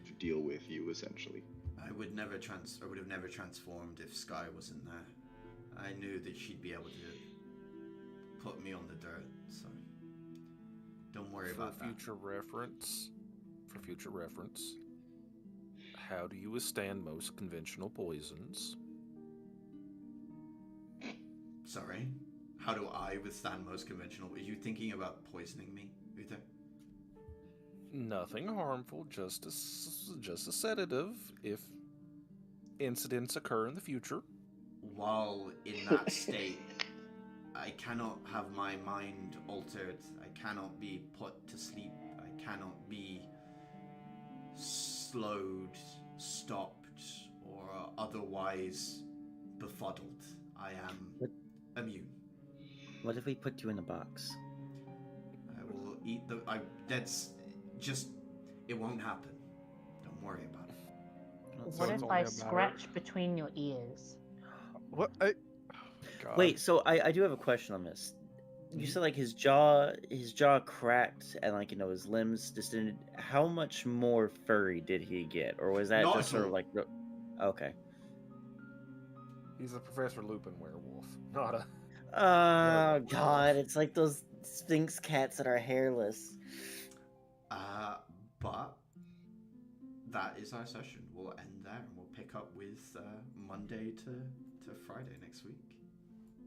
S6: to deal with you, essentially.
S1: I would have never transformed if Sky wasn't there. I knew that she'd be able to put me on the dirt, so don't worry about that.
S2: For future reference, how do you withstand most conventional poisons?
S1: Sorry? How do I withstand most conventional? Are you thinking about poisoning me, Uther?
S2: Nothing harmful, just a sedative if incidents occur in the future.
S1: While in that state, I cannot have my mind altered. I cannot be put to sleep. I cannot be slowed, stopped, or otherwise befuddled. I am immune.
S4: What if we put you in a box?
S1: I will eat that's just, it won't happen. Don't worry about it.
S3: What
S5: it's
S3: if
S5: only
S3: I
S5: a matter-
S3: scratch between your ears?
S5: What? Oh my God.
S4: Wait, so I do have a question on this. You said like his jaw cracked and like his limbs distended. How much more furry did he get, or was that
S1: Not
S4: just
S1: at
S4: sort of
S1: all.
S4: like okay?
S2: He's a Professor Lupin werewolf, not a.
S4: Oh God, it's like those Sphinx cats that are hairless.
S1: But that is our session. We'll end there, and we'll pick up with Monday to Friday next week.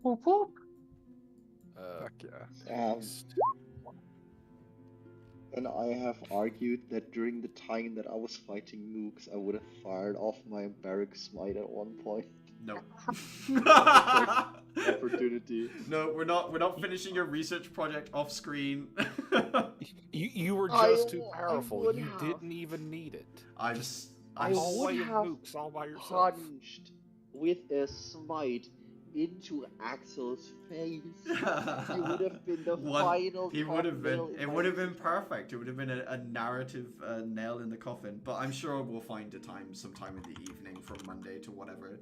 S3: Whoop whoop.
S5: Fuck yeah.
S6: And I have argued that during the time that I was fighting mooks, I would have fired off my barrack smite at one point.
S1: No.
S6: Opportunity.
S1: No, we're not finishing your research project off screen.
S2: You were
S6: I
S2: just too
S6: w- I
S2: powerful.
S6: would
S2: You
S6: have.
S2: didn't even need it.
S1: I
S6: I
S2: Whole
S6: would
S2: way of
S6: have
S2: nukes all by yourself.
S6: punched with a smite into Axel's face. He would have been the final.
S1: He would have been.
S6: nail in
S1: It
S6: my
S1: would have been
S6: research.
S1: perfect. It would have been a narrative nail in the coffin. But I'm sure we'll find a time, sometime in the evening, from Monday to whatever,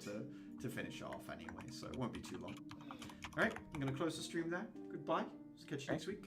S1: to finish off anyway. So it won't be too long. All right, I'm gonna close the stream there. Goodbye. Catch you next week.